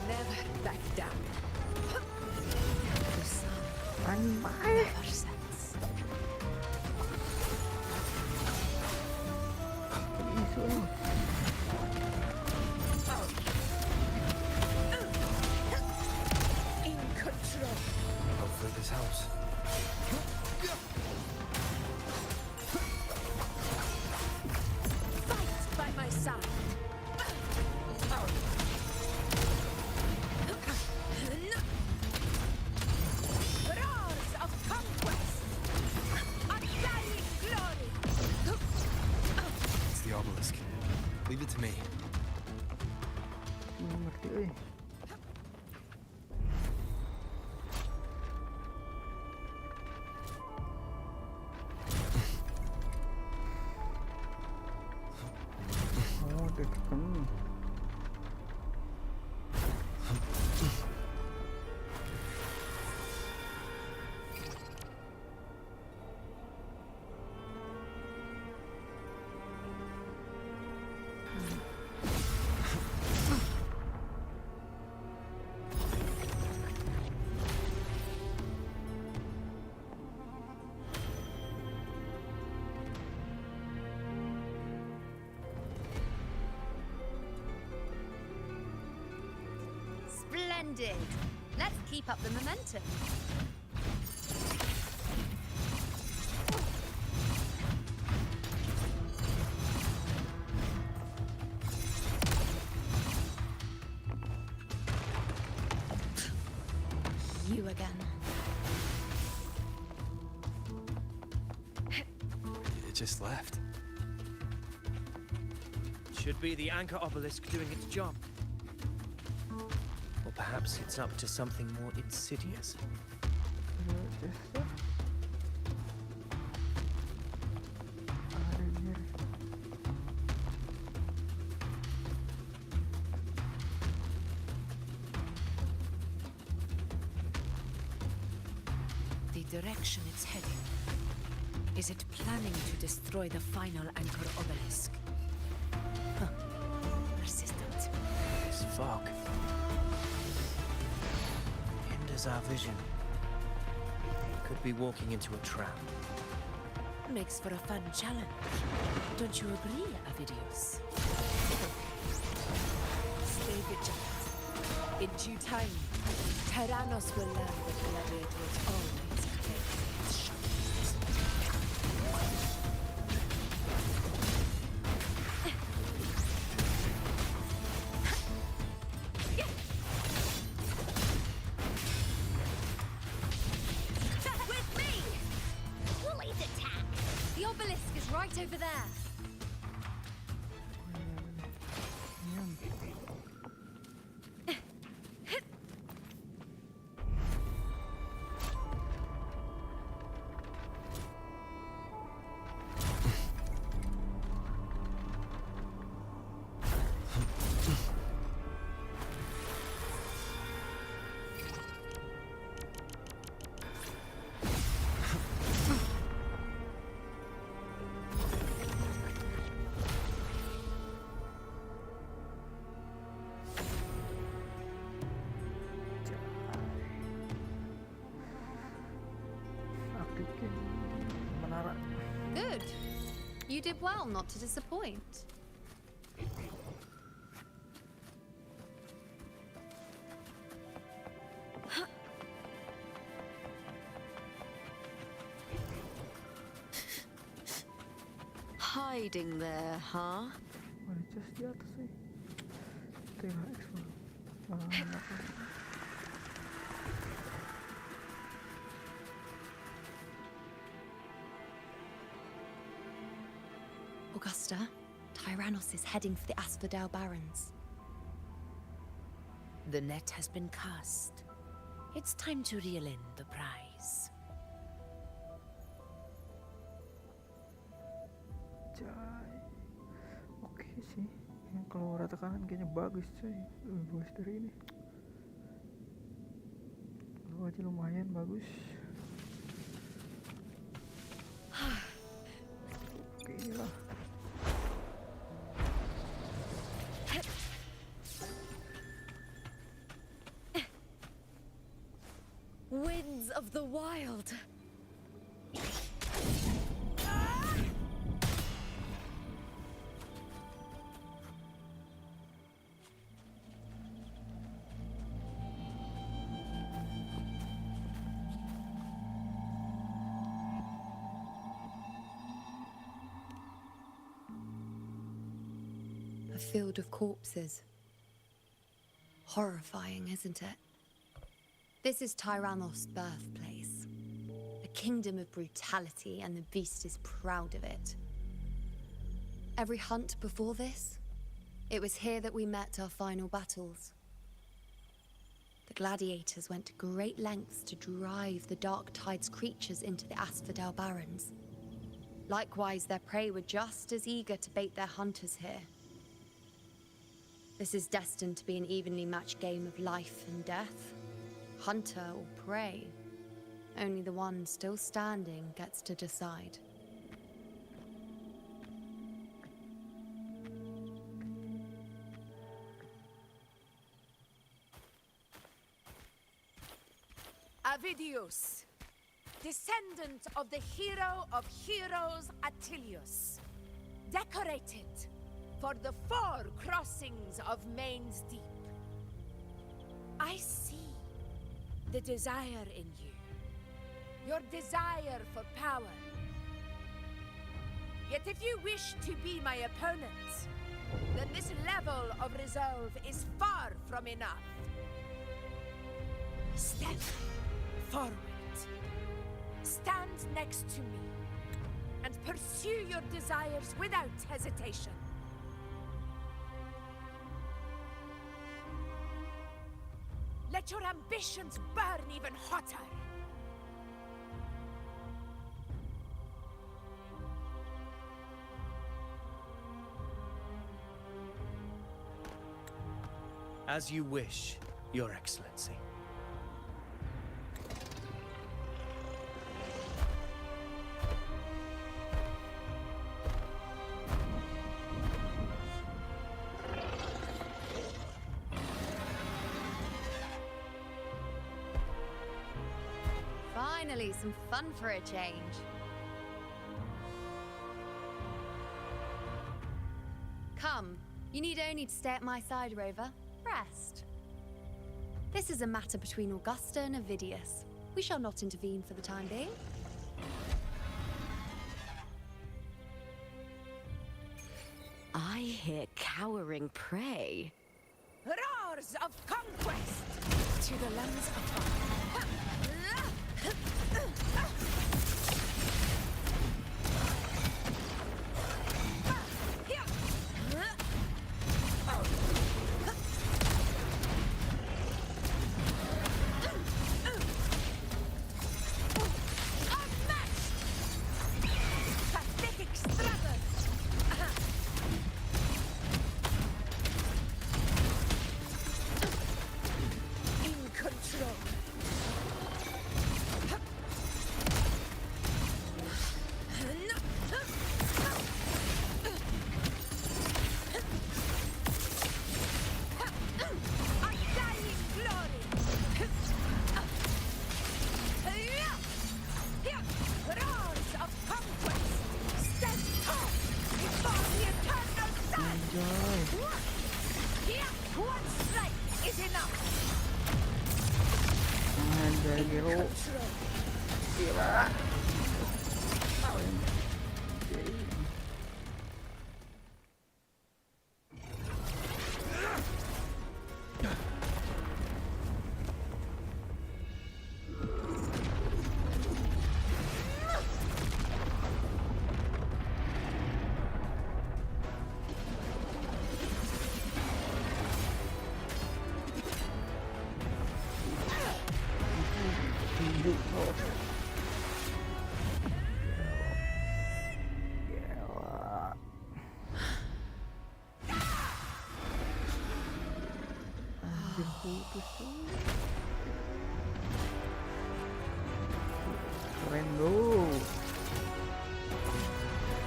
Never back down. The sun Anjay. never sets. Isu ni. In control. Hopefully this helps. Fight by my side. Roars of conquest. Undying glory. It's the obelisk. Leave it to me. Ngerti euy. Oh, dia tekan ni. Splendid! Let's keep up the momentum. You again. It just left. Should be the anchor obelisk doing its job. Or perhaps it's up to something more insidious. direction it's heading. Is it planning to destroy the final anchor obelisk? Huh. Persistent. This fog hinders our vision. Could be walking into a trap. Makes for a fun challenge. Don't you agree, Avidius? Stay vigilant. In due time, Tyrannos will learn that gladiators always claim its sharpness. With me! We'll lead the attack! The obelisk is right over there. Aktifkan menara. Good. You did well not to disappoint. Hiding there, huh? Mana just di atas nih. Tengah explore. Apa? Augusta, Tyrannos is heading for the Asphodel Barrens. The net has been cast. It's time to reel in the prize. Cai. Oke sih. Yang keluar tekanan kayaknya bagus coy. Lebih bagus dari ini. Lu aja lumayan bagus. Oke inilah. Winds of the wild. A field of corpses. Horrifying, isn't it? This is Tyrannos' birthplace. A kingdom of brutality, and the beast is proud of it. Every hunt before this, it was here that we met our final battles. The gladiators went to great lengths to drive the Dark Tide's creatures into the Asphodel Barrens. Likewise, their prey were just as eager to bait their hunters here. This is destined to be an evenly matched game of life and death. Hunter or prey. Only the one still standing gets to decide. Avidius, descendant of the hero of heroes Attilius, decorated for the 4 crossings of Main's Deep. I see the desire in you, your desire for power. Yet if you wish to be my opponent, then this level of resolve is far from enough. Step forward. Stand next to me and pursue your desires without hesitation. Let your ambitions burn even hotter. As you wish, Your Excellency. Finally, some fun for a change. Come, you need only to stay at my side, Rover. Rest. This is a matter between Augusta and Avidius. We shall not intervene for the time being. I hear cowering prey. Roars of conquest to the lands of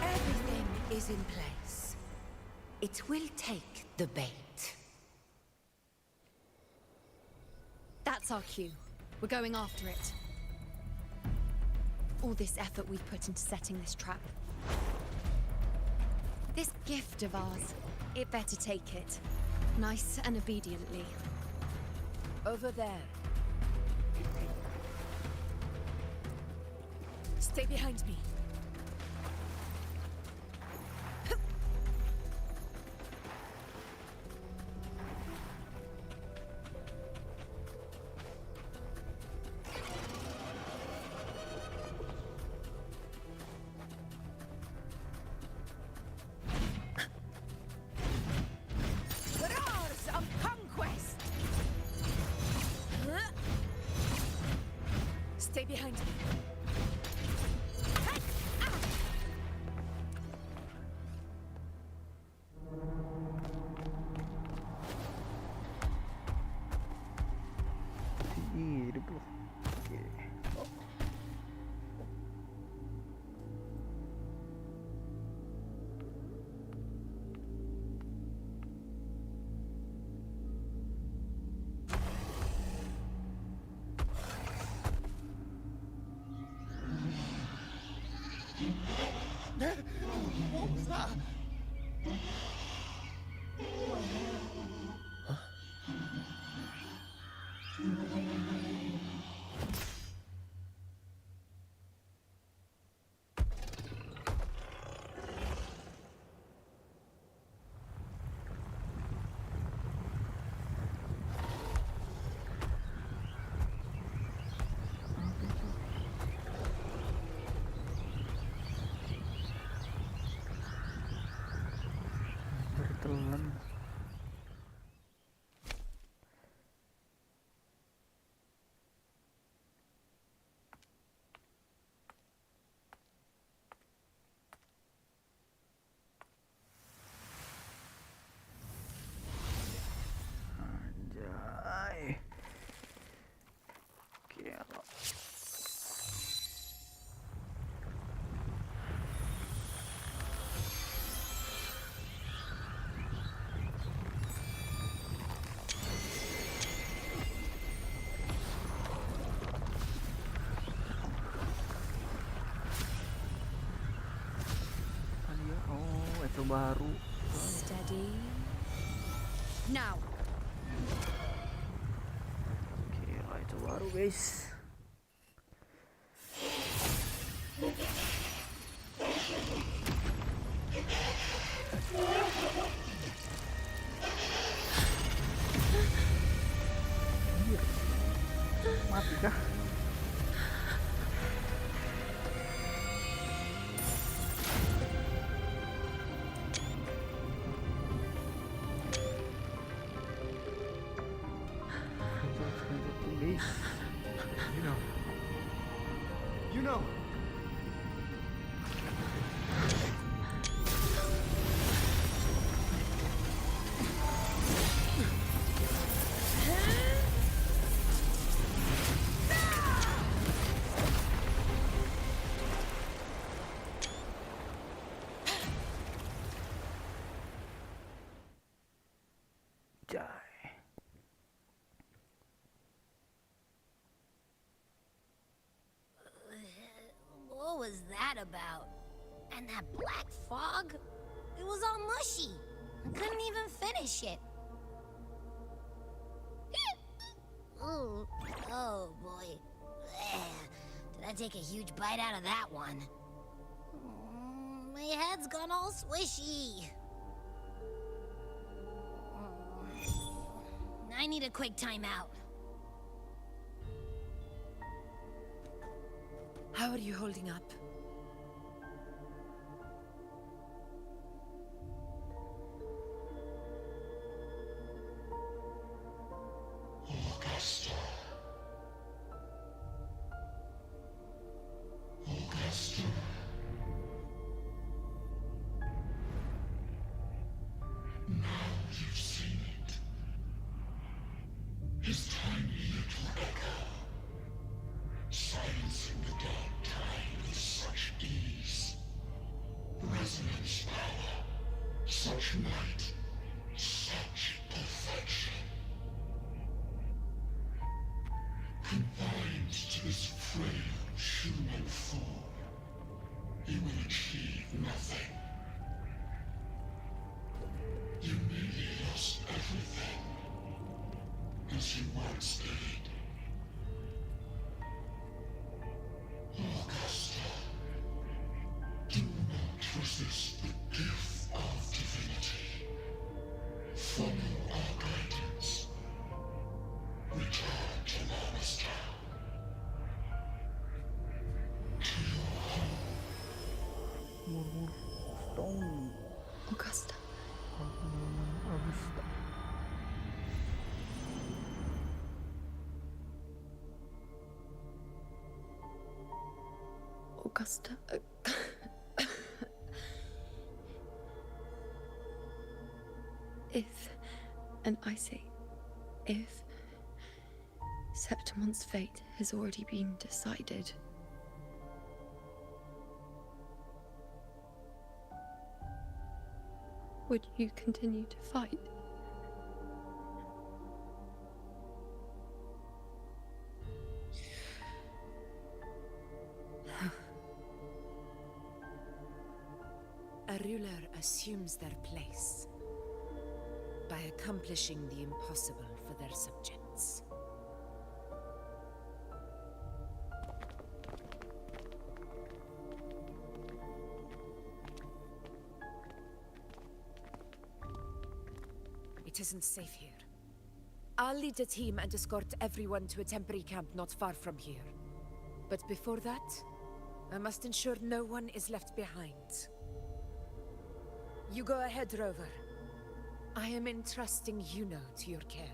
Everything is in place. It will take the bait. That's our cue. We're going after it. All this effort we put into setting this trap. This gift of ours, it better take it. Nice and obediently. over there. Stay behind me. Stay behind me. What was that? Item baru. Steady. Now. Oke, item baru guys. Mati kah? You know. What was that about? And that black fog? It was all mushy. I couldn't even finish it. Ooh, oh boy. Did I take a huge bite out of that one? My head's gone all swishy. I need a quick timeout. How are you holding up? Augusta. Augusta. Now you've seen it. His tiny little echo, silencing the dark tide with such ease. Resonance power, such might, such perfection. Confined to this frail human form, he will achieve nothing. You nearly lost everything, as you once did. Augusta, do not resist the gift of divinity. Follow our guidance. Return to Lannister. To your home. Stone. Augusta. Augusta. Augusta. If, and I say, if Septimon's fate has already been decided, would you continue to fight? A ruler assumes their place by accomplishing the impossible for their subjects. It isn't safe here. I'll lead a team and escort everyone to a temporary camp not far from here. But before that, I must ensure no one is left behind. You go ahead, Rover. I am entrusting Yuno to your care.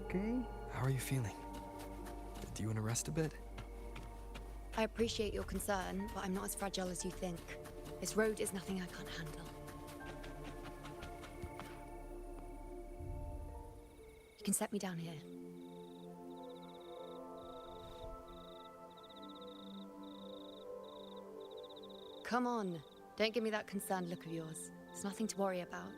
Okay. How are you feeling? Do you want to rest a bit? I appreciate your concern, but I'm not as fragile as you think. This road is nothing I can't handle. You can set me down here. Come on. Don't give me that concerned look of yours. There's nothing to worry about.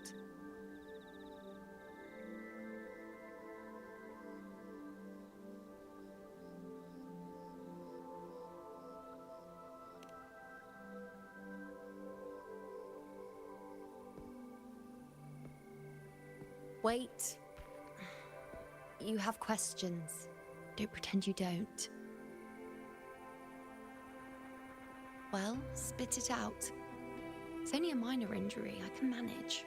Wait. You have questions. Don't pretend you don't. Well, spit it out. It's only a minor injury. I can manage.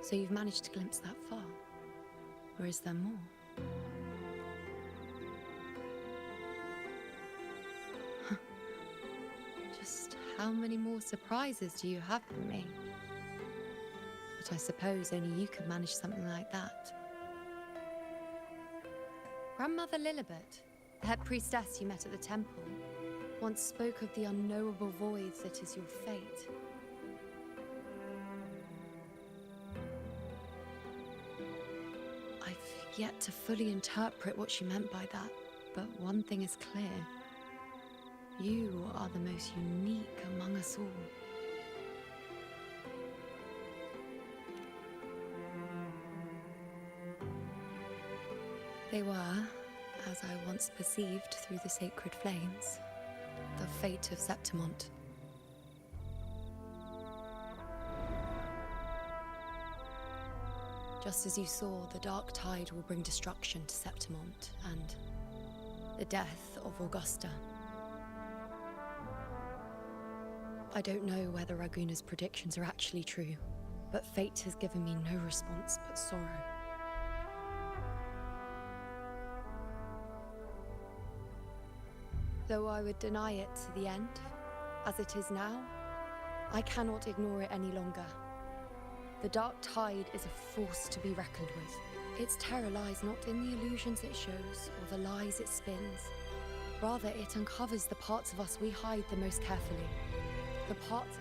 So you've managed to glimpse that far? Or is there more? Just how many more surprises do you have for me? But I suppose only you could manage something like that. Grandmother Lilibet, the head priestess you met at the temple, once spoke of the unknowable void that is your fate. I've yet to fully interpret what she meant by that, but one thing is clear. You are the most unique among us all. They were, as I once perceived through the sacred flames, the fate of Septimont. Just as you saw, the dark tide will bring destruction to Septimont and the death of Augusta. I don't know whether Raguna's predictions are actually true, but fate has given me no response but sorrow. Though I would deny it to the end, as it is now, I cannot ignore it any longer. The dark tide is a force to be reckoned with. Its terror lies not in the illusions it shows or the lies it spins. Rather, it uncovers the parts of us we hide the most carefully. The parts...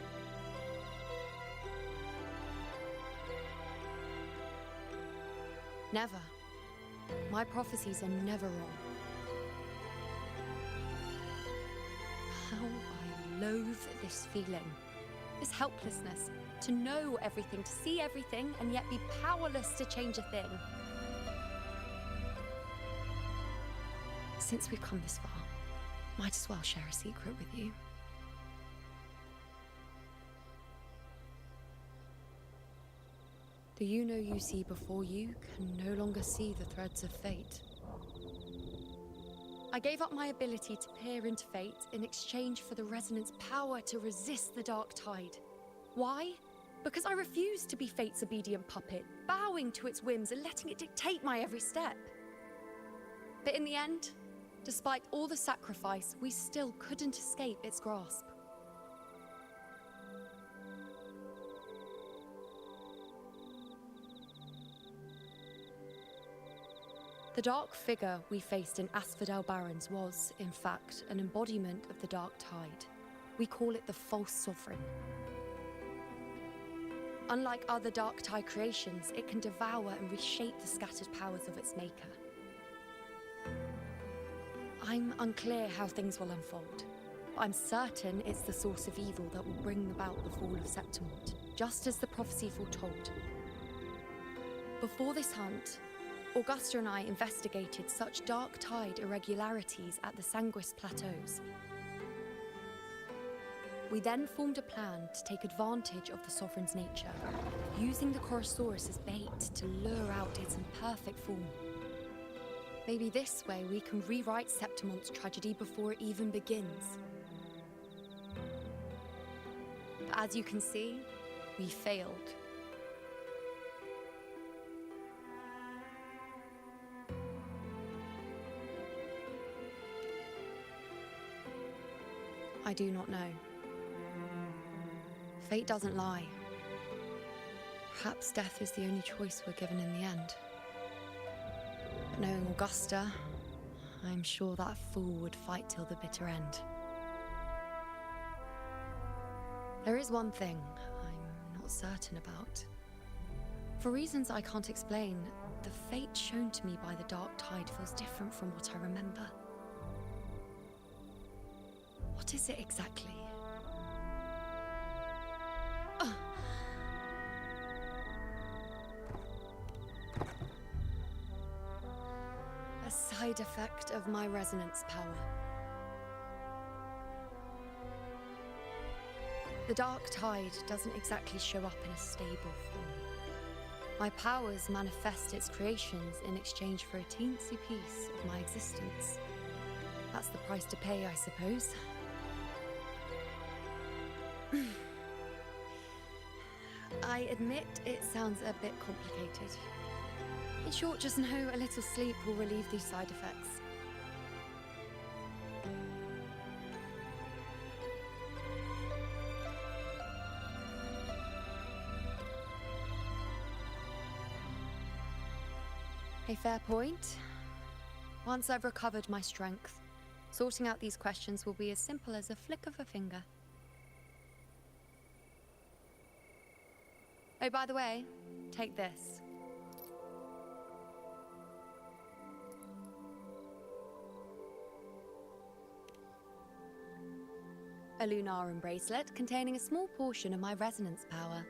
Never. My prophecies are never wrong. How I loathe this feeling. This helplessness. To know everything, to see everything, and yet be powerless to change a thing. Since we've come this far, might as well share a secret with you. The you see before you can no longer see the threads of fate. I gave up my ability to peer into fate in exchange for the resonance power to resist the dark tide. Why? Because I refused to be fate's obedient puppet, bowing to its whims and letting it dictate my every step. But in the end, despite all the sacrifice, we still couldn't escape its grasp. The dark figure we faced in Asphodel Barrens was, in fact, an embodiment of the dark tide. We call it the false sovereign. Unlike other dark tide creations, it can devour and reshape the scattered powers of its maker. I'm unclear how things will unfold, but I'm certain it's the source of evil that will bring about the fall of Septimont, just as the prophecy foretold. Before this hunt, Augusta and I investigated such dark tide irregularities at the Sanguis Plateaus. We then formed a plan to take advantage of the Sovereign's nature, using the Corsair as bait to lure out its imperfect form. Maybe this way we can rewrite Septimont's tragedy before it even begins. But as you can see, we failed. I do not know. Fate doesn't lie. Perhaps death is the only choice we're given in the end. But knowing Augusta, I'm sure that fool would fight till the bitter end. There is one thing I'm not certain about. For reasons I can't explain, the fate shown to me by the dark tide feels different from what I remember. What is it exactly? A side effect of my resonance power. The dark tide doesn't exactly show up in a stable form. My powers manifest its creations in exchange for a teensy piece of my existence. That's the price to pay, I suppose. I admit it sounds a bit complicated. In short, just know a little sleep will relieve these side effects. A fair point. Once I've recovered my strength, sorting out these questions will be as simple as a flick of a finger. Oh, by the way, take this. A Lunarum bracelet containing a small portion of my resonance power.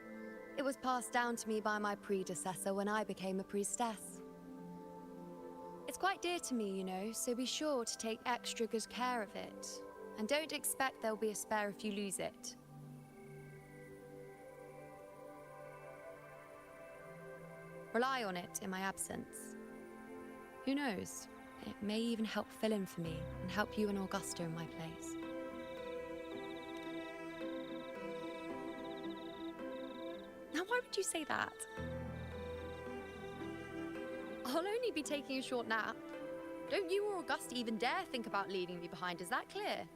It was passed down to me by my predecessor when I became a priestess. It's quite dear to me, you know, so be sure to take extra good care of it. And don't expect there'll be a spare if you lose it. Rely on it in my absence. Who knows? It may even help fill in for me and help you and Augusta in my place. Now, why would you say that? I'll only be taking a short nap. Don't you or Augusta even dare think about leaving me behind, is that clear?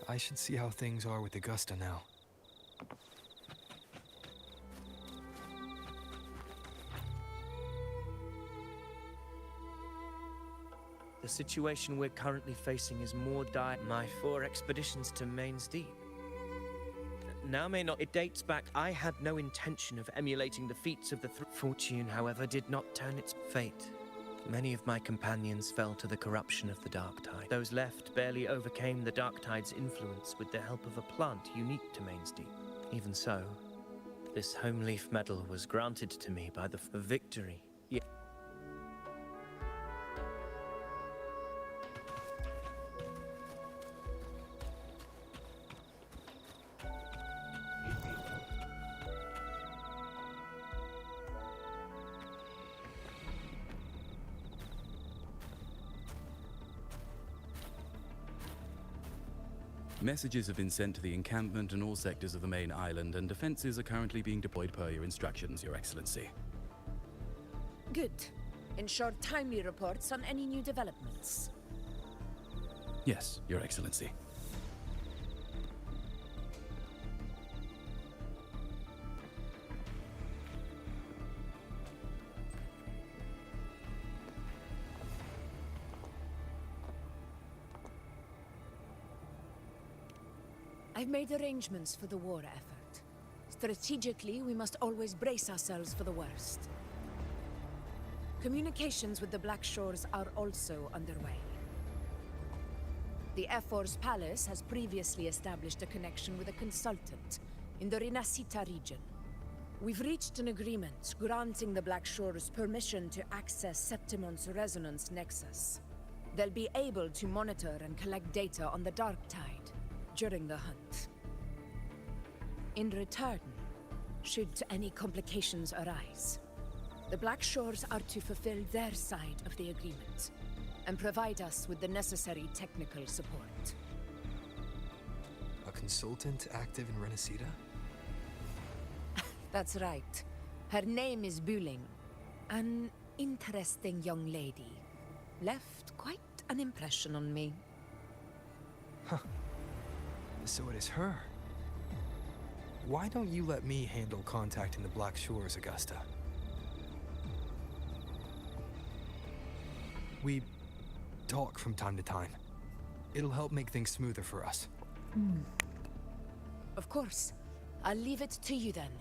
I should see how things are with Augusta now. The situation we're currently facing is more dire. My 4 expeditions to Main's Deep. Now may not. It dates back. I had no intention of emulating the feats of the Fortune, however, did not turn its fate. Many of my companions fell to the corruption of the Dark Tide. Those left barely overcame the Dark Tide's influence with the help of a plant unique to Main's Deep. Even so, this home leaf medal was granted to me by the victory. Messages have been sent to the encampment and all sectors of the main island, and defenses are currently being deployed per your instructions, Your Excellency. Good. Ensure timely reports on any new developments. Yes, Your Excellency. I've made arrangements for the war effort. Strategically, we must always brace ourselves for the worst. Communications with the Black Shores are also underway. The F4's palace has previously established a connection with a consultant in the Rinascita region. We've reached an agreement granting the Black Shores permission to access Septimon's resonance nexus. They'll be able to monitor and collect data on the Dark Tide during the hunt. In return, should any complications arise, the Black Shores are to fulfill their side of the agreement and provide us with the necessary technical support. A consultant active in Rinascita? That's right. Her name is Wuthering. An interesting young lady. Left quite an impression on me. Huh. So it is her. Why don't you let me handle contacting the Black Shores, Augusta? We talk from time to time. It'll help make things smoother for us. Of course. I'll leave it to you then.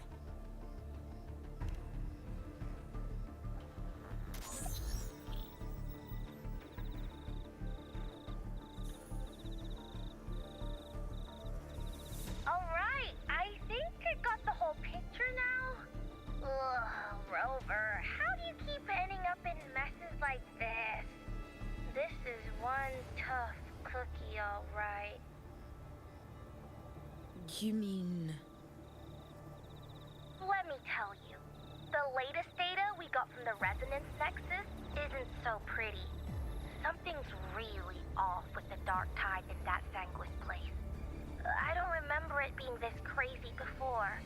right? You mean... Let me tell you. The latest data we got from the resonance nexus isn't so pretty. Something's really off with the dark tide in that Sanguis place. I don't remember it being this crazy before.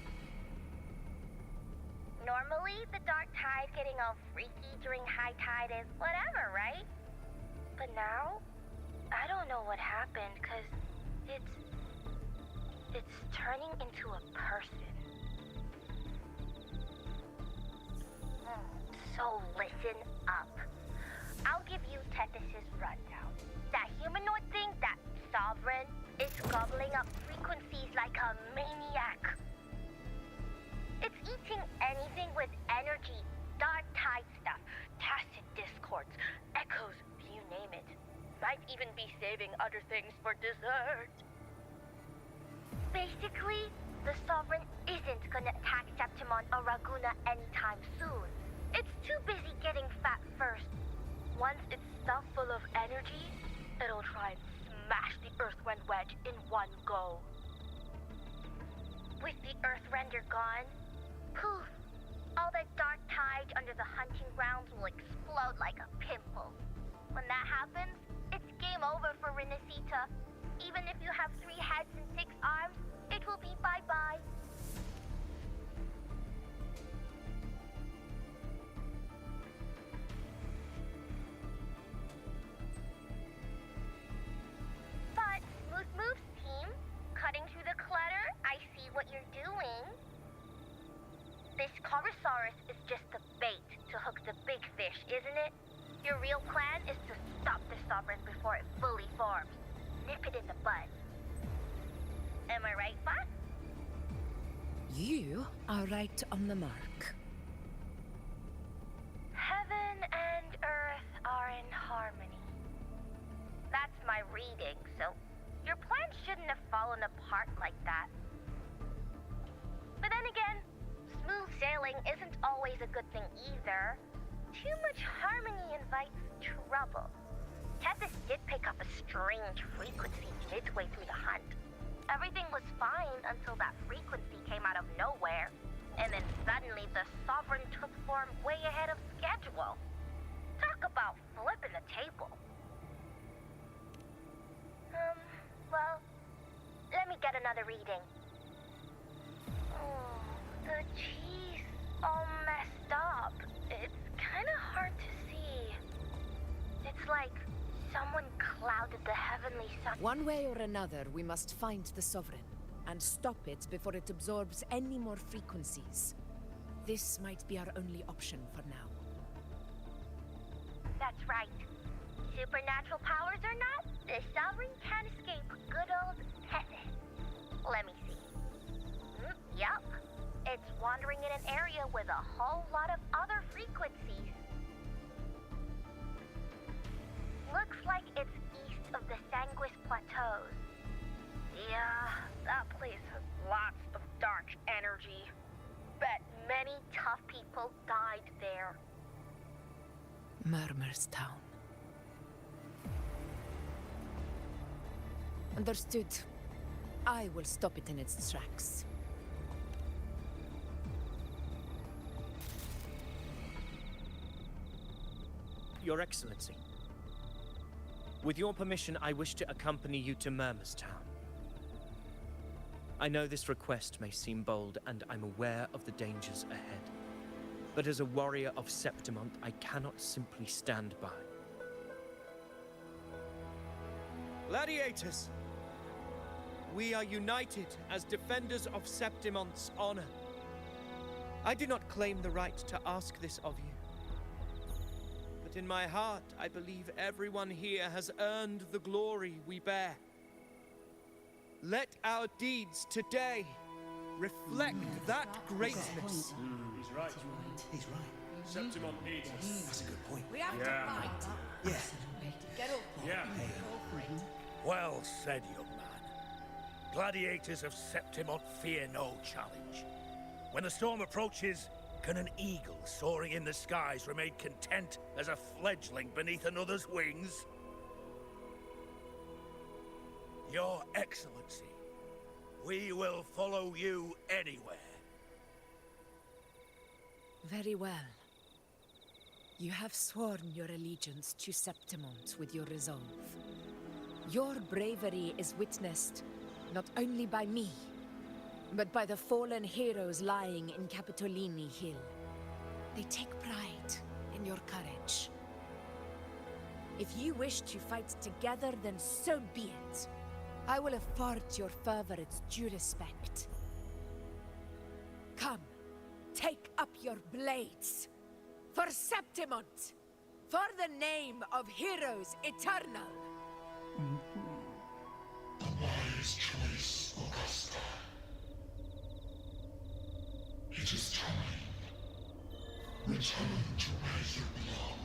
Normally, the dark tide getting all freaky during high tide is whatever, right? But now, I don't know what happened, cause it's turning into a person. So listen up. I'll give you Tethys' rundown. That humanoid thing, that sovereign, is gobbling up frequencies like a maniac. It's eating anything with energy, dark tide stuff, tacit discords, echoes, you name it. Might even be saving other things for dessert. Basically, the Sovereign isn't gonna attack Septimon or Raguna anytime soon. It's too busy getting fat first. Once it's stuffed full of energy, it'll try and smash the Earthrend wedge in one go. With the Earthrender gone, poof, all the dark tide under the hunting grounds will explode like a pimple. When that happens, it's game over for Renacita. Even if you have 3 heads and 6 arms, it will be bye-bye. But, Smooth Moves team, cutting through the clutter, I see what you're doing. This Corsair is just the bait to hook the big fish, isn't it? Your real plan is to stop the Sovereign before it fully forms. Nip it in the bud. Am I right, Bot? You are right on the mark. Heaven and Earth are in harmony. That's my reading, so your plan shouldn't have fallen apart like that. But then again, smooth sailing isn't always a good thing either. Too much harmony invites trouble. Tethys did pick up a strange frequency midway through the hunt. Everything was fine until that frequency came out of nowhere, and then suddenly the Sovereign took form way ahead of schedule. Talk about flipping the table. Well, let me get another reading. Oh, the cheese all messed up. It's kind of hard to see. It's like someone clouded the heavenly sun. One way or another, we must find the Sovereign and stop it before it absorbs any more frequencies. This might be our only option for now. That's right. Supernatural powers or not, the Sovereign can't escape good old Tethys. Let me see. Yup. It's wandering in an area with a whole lot of other frequencies. Looks like it's east of the Sanguis Plateaus. Yeah, that place has lots of dark energy. Bet many tough people died there. Murmur's Town. Understood. I will stop it in its tracks. Your Excellency. With your permission, I wish to accompany you to Murmur's Town. I know this request may seem bold, and I'm aware of the dangers ahead. But as a warrior of Septimont, I cannot simply stand by. Gladiators! We are united as defenders of Septimont's honor. I do not claim the right to ask this of you. But in my heart, I believe everyone here has earned the glory we bear. Let our deeds today reflect that greatness. He's right. He's right. Septimont needs us. That's a good point. We have to fight. Yeah. Get up. Yeah. Well said, young man. Gladiators of Septimont fear no challenge. When the storm approaches, can an eagle soaring in the skies remain content as a fledgling beneath another's wings? Your Excellency, we will follow you anywhere. Very well. You have sworn your allegiance to Septimont with your resolve. Your bravery is witnessed not only by me, but by the fallen heroes lying in Capitolini Hill. They take pride in your courage. If you wish to fight together, then so be it. I will afford your fervor its due respect. Come, take up your blades. For Septimont! For the name of heroes eternal! A wise choice, Augusta. It is time. Return to where you belong.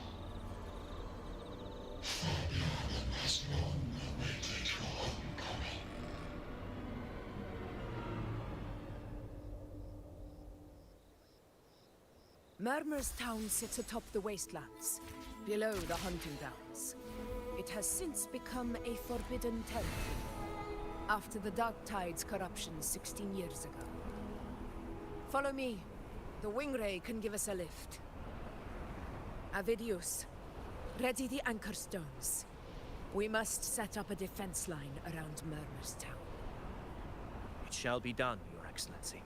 Fabian has long awaited your homecoming. Murmur's town sits atop the wastelands, below the hunting grounds. It has since become a forbidden territory, after the Dark Tide's corruption 16 years ago. Follow me. The Wingray can give us a lift. Avidius, ready the anchor stones. We must set up a defense line around Murmur's town. It shall be done, Your Excellency.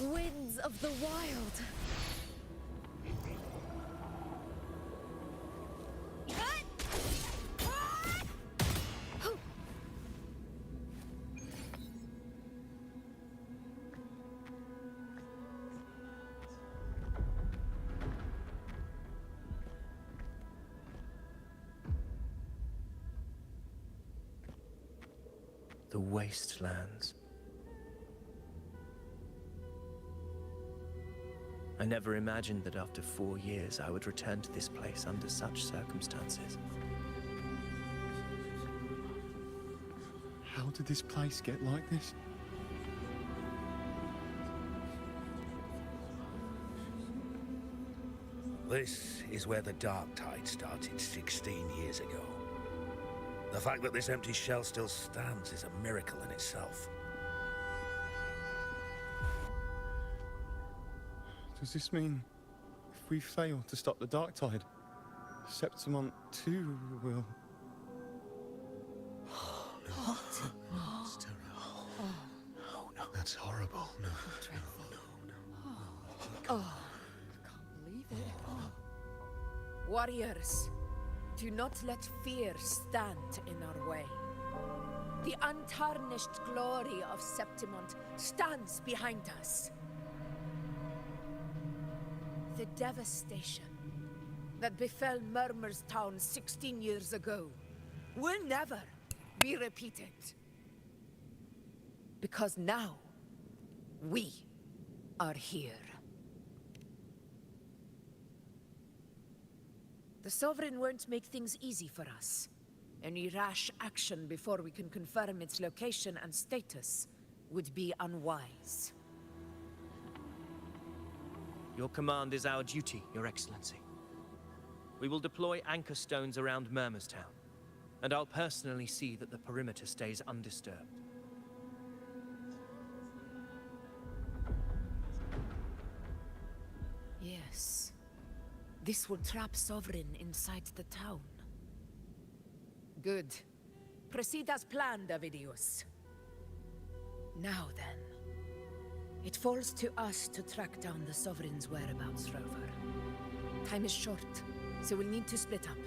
Winds of the wild. The wastelands. I never imagined that after 4 years I would return to this place under such circumstances. How did this place get like this? This is where the Dark Tide started 16 years ago. The fact that this empty shell still stands is a miracle in itself. Does this mean if we fail to stop the Dark Tide, Septimont too will... What? It's terrible. No, that's horrible. No. Oh, I can't believe it. Warriors, do not let fear stand in our way. The untarnished glory of Septimont stands behind us. The devastation that befell Murmur's town 16 years ago will never be repeated. Because now, we are here. The Sovereign won't make things easy for us. Any rash action before we can confirm its location and status would be unwise. Your command is our duty, Your Excellency. We will deploy anchor stones around Murmur's town, and I'll personally see that the perimeter stays undisturbed. Yes. This will trap Sovereign inside the town. Good. Proceed as planned, Avidius. Now then. It falls to us to track down the Sovereign's whereabouts, Rover. Time is short, so we'll need to split up.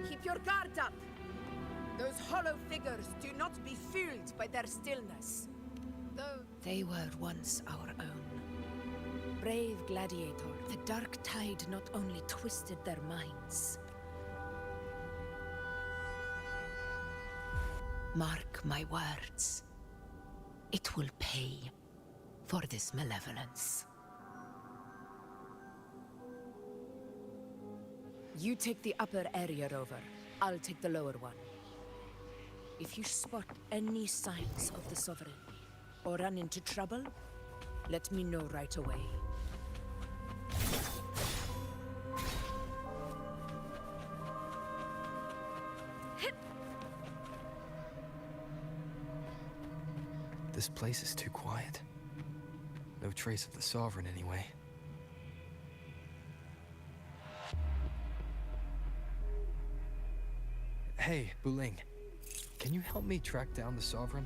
Keep your guard up! Those hollow figures do not be fooled by their stillness. Though they were once our own. Brave gladiator, the Dark Tide not only twisted their minds. Mark my words. It will pay for this malevolence. You take the upper area, Rover. I'll take the lower one. If you spot any signs of the Sovereign, or run into trouble, let me know right away. This place is too quiet. No trace of the Sovereign anyway. Hey, Buling. Can you help me track down the Sovereign?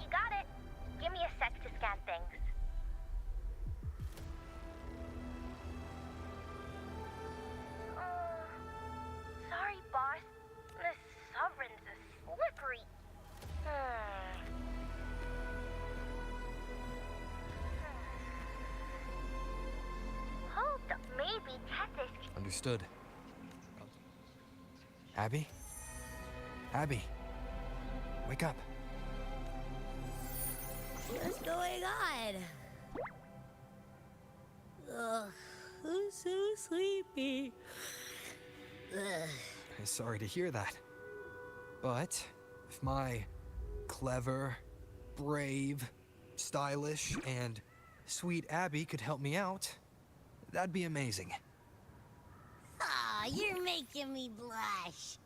You got it. Give me a sec to scan things. Sorry, boss. The Sovereign's a slippery. Hold up, maybe Tethys. Understood. Abby? Abby, wake up. What's going on? Ugh, I'm so sleepy. Ugh. I'm sorry to hear that. But if my clever, brave, stylish, and sweet Abby could help me out, that'd be amazing. Aw, you're making me blush.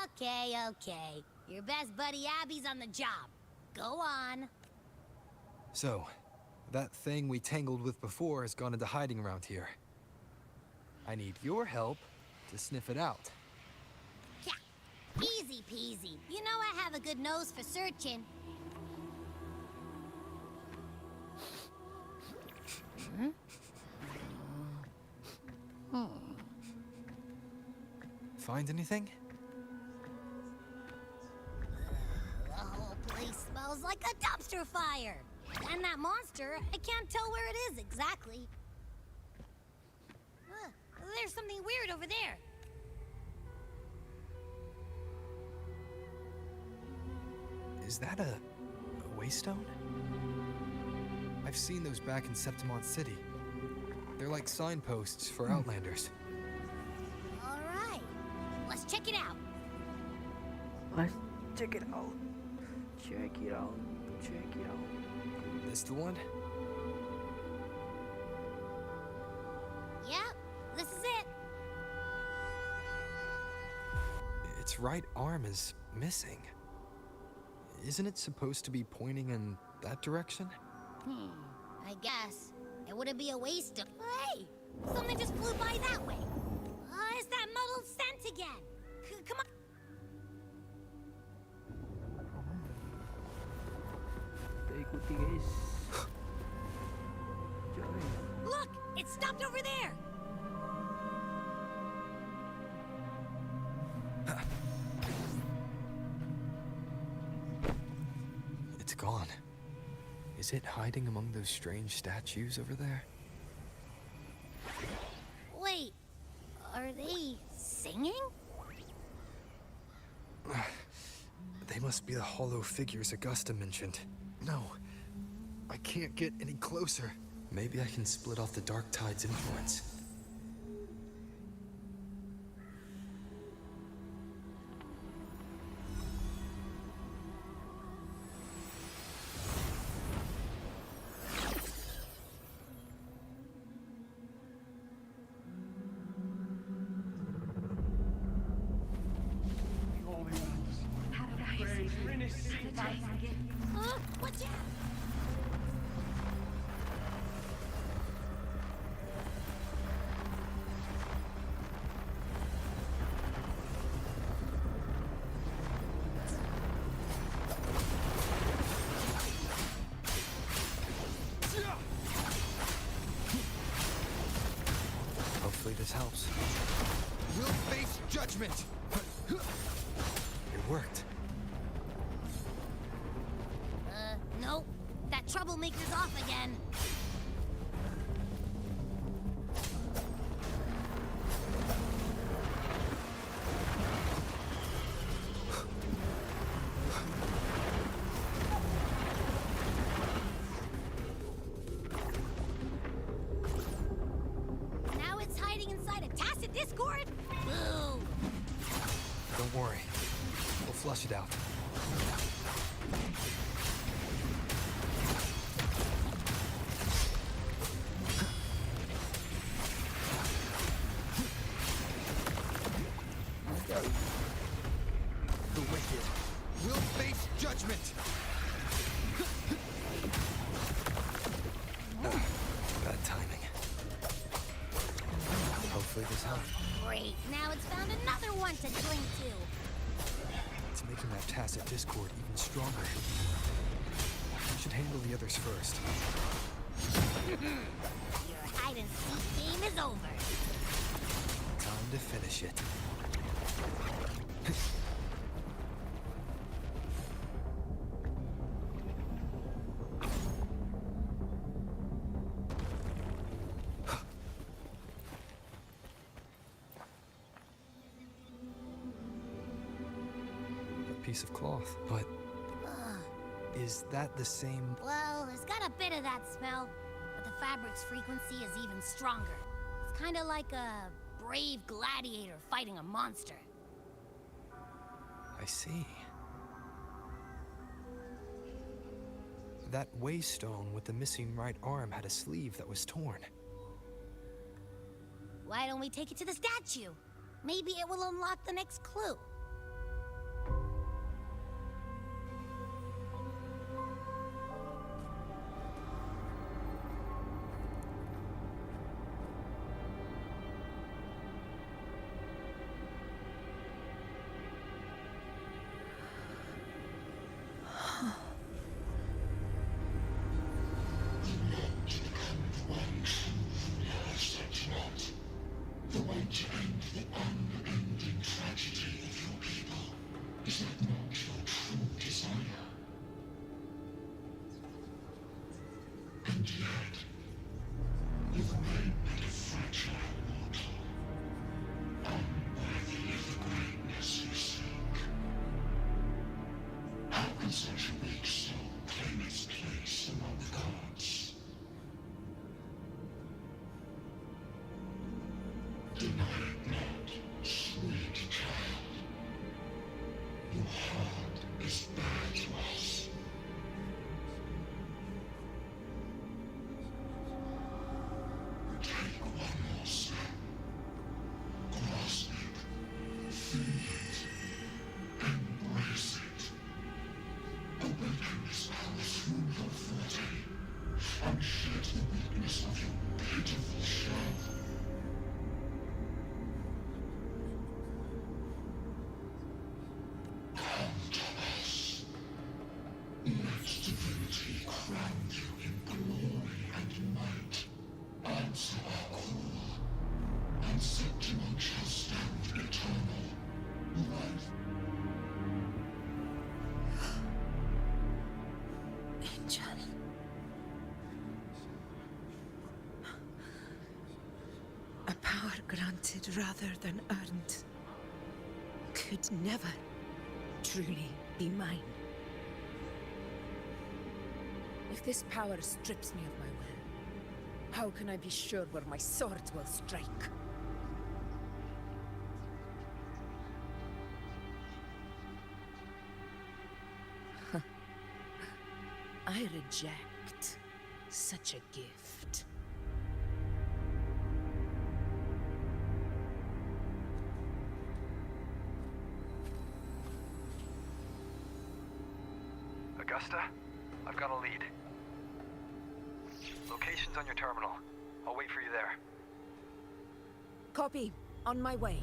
Okay. Your best buddy Abby's on the job. Go on. So, that thing we tangled with before has gone into hiding around here. I need your help to sniff it out. Yeah, easy peasy. You know I have a good nose for searching. Find anything? The whole place smells like a dumpster fire. And that monster, I can't tell where it is exactly. There's something weird over there. Is that a waystone? I've seen those back in Septimont City. They're like signposts for Outlanders. All right, let's check it out. Let's check it out. Check it out. Check it out. This the one? Yep, this is it. Its right arm is missing. Isn't it supposed to be pointing in that direction? I guess. It wouldn't be a waste of... Hey! Something just flew by that way. It's that muddled scent again. Come on. Ikuti guys. Look! It stopped over there! It's gone. Is it hiding among those strange statues over there? Wait, are they singing? They must be the hollow figures Augusta mentioned. No, I can't get any closer. Maybe I can split off the Dark Tide's influence. Watch out! Hopefully this helps. We'll face judgment! It worked. Nope. That troublemaker's off again. Now it's hiding inside a tacit discord? Boo! Don't worry. We'll flush it out. Great, now it's found another one to cling to. It's making that tacit discord even stronger. We should handle the others first. Your hide-and-seek game is over. Time to finish it. Piece of cloth, but is that the same? Well, it's got a bit of that smell, but the fabric's frequency is even stronger. It's kind of like a brave gladiator fighting a monster. I see. That waystone with the missing right arm had a sleeve that was torn. Why don't we take it to the statue? Maybe it will unlock the next clue. The way to end the unending tragedy of your people. Is that not your true desire? And yet, you remain but a fragile mortal, unworthy of the greatness you seek. How can such a weak soul claim its place among the gods? Deny it not, sweet child. Your heart is bare to us. Take one more step. Grasp it. Feel it. Embrace it. Awaken this power through your forte, and shed the weakness of your pitiful shell. Crown you in glory and might. Answer our call, and Septimon shall stand eternal. Life. Angel. A power granted rather than earned could never truly be mine. If this power strips me of my will, how can I be sure where my sword will strike? I reject such a gift. Augusta, I've got a lead. Location's on your terminal. I'll wait for you there. Copy. On my way.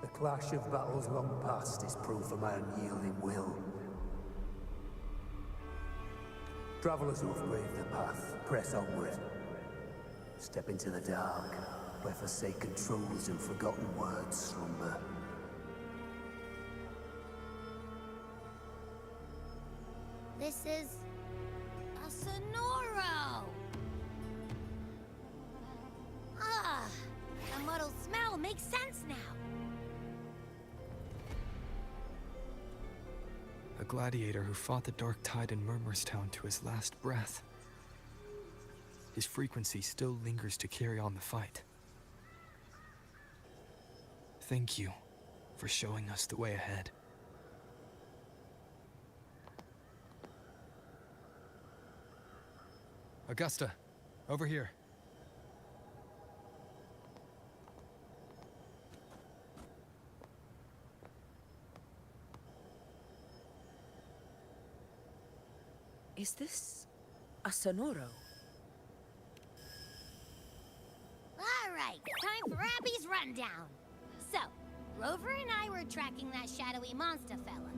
The clash of battles long past is proof of my unyielding will. Travelers who have braved the path, press onward. Step into the dark, where forsaken truths and forgotten words slumber. This is a Sonoro! Ah, the muddled smell makes sense now. A gladiator who fought the dark tide in Murmurstown to his last breath. His frequency still lingers to carry on the fight. Thank you for showing us the way ahead. Augusta, over here. Is this a Sonoro? All right, time for Abby's rundown. So, Rover and I were tracking that shadowy monster fella.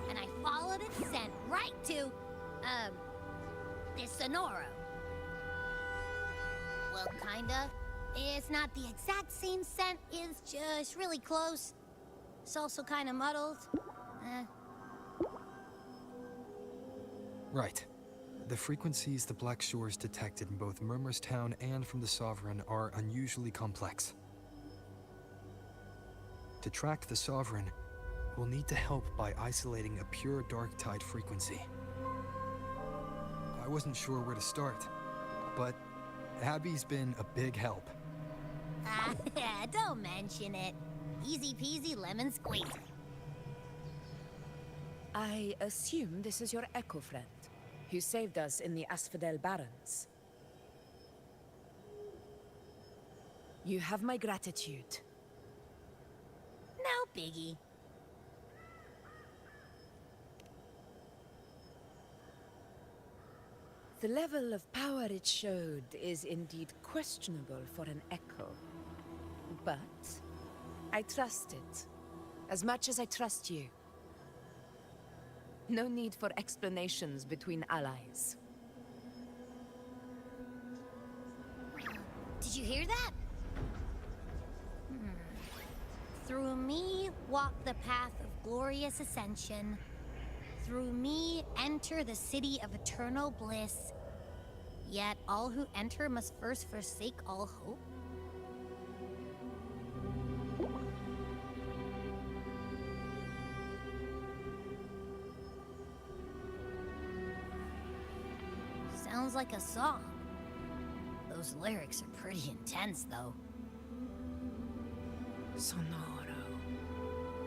And I followed its scent right to, this Sonoro. Well, kinda. It's not the exact same scent, it's just really close. It's also kinda muddled. Right. The frequencies the Black Shores detected in both Murmurstown and from the Sovereign are unusually complex. To track the Sovereign, we'll need to help by isolating a pure dark tide frequency. I wasn't sure where to start, but Abby's been a big help. Don't mention it. Easy peasy lemon squeezy. I assume this is your Echo friend, who saved us in the Asphodel Barrens. You have my gratitude. No biggie. The level of power it showed is indeed questionable for an Echo. But I trust it, as much as I trust you. No need for explanations between allies. Did you hear that? Through me walk the path of glorious ascension. Through me enter the city of eternal bliss. Yet all who enter must first forsake all hope. Sounds like a song. Those lyrics are pretty intense, though. Sonoro,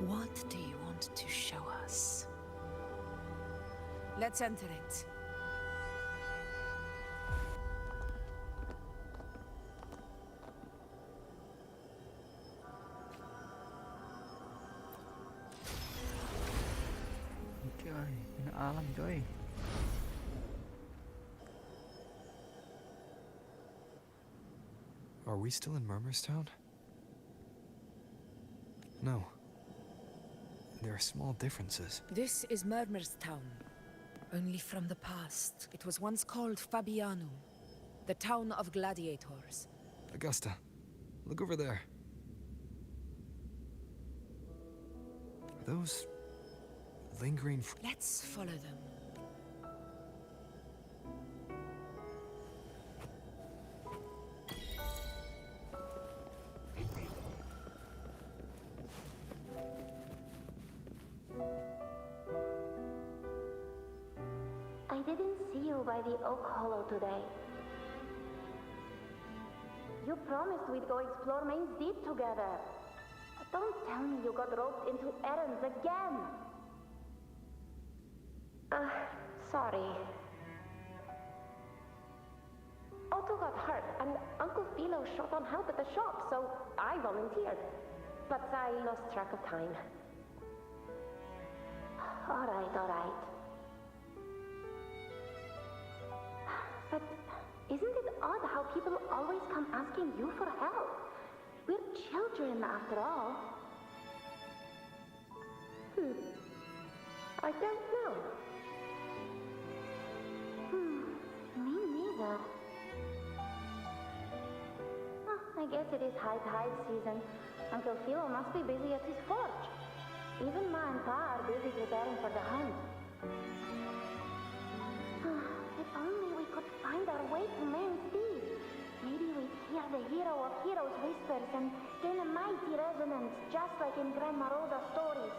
what do you want to show us? Let's enter it. Coy, pinaalam coy. Are we still in Murmurstown? No. There are small differences. This is Murmurstown. Only from the past. It was once called Fabianum, the town of gladiators. Augusta, look over there. Are those lingering... Let's follow them. I didn't see you by the Oak Hollow today. You promised we'd go explore Main's Deep together. Don't tell me you got roped into errands again. Sorry. Otto got hurt, and Uncle Philo shot on help at the shop, so I volunteered. But I lost track of time. All right. But isn't it odd how people always come asking you for help? We're children, after all. I don't know. Me neither. I guess it is high tide season. Uncle Philo must be busy at his forge. Even Ma and Pa are busy preparing for the hunt. If only we could find our way to Main's Deep. Maybe we'd hear the hero of heroes whispers and gain a mighty resonance, just like in Grandma Rhoda's stories.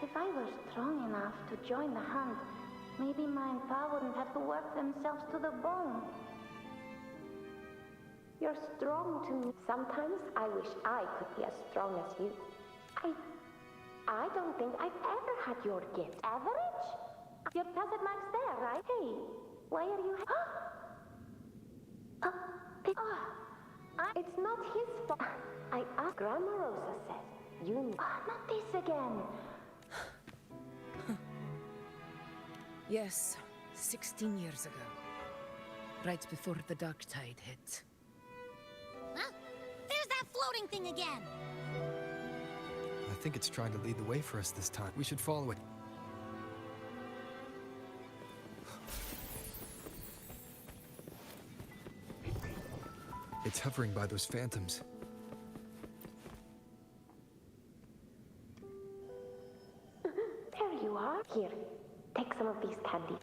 If I were strong enough to join the hunt, maybe Ma and Pa wouldn't have to work themselves to the bone. You're strong to me. Sometimes I wish I could be as strong as you. I don't think I've ever had your gift. Average? Your present marks there, right? Hey, why are you... it's not his fault. I asked Grandma Rosa said, you... not this again. Yes, 16 years ago. Right before the dark tide hit. Huh? There's that floating thing again! I think it's trying to lead the way for us this time. We should follow it. It's hovering by those phantoms. There you are. Here, take some of these candies.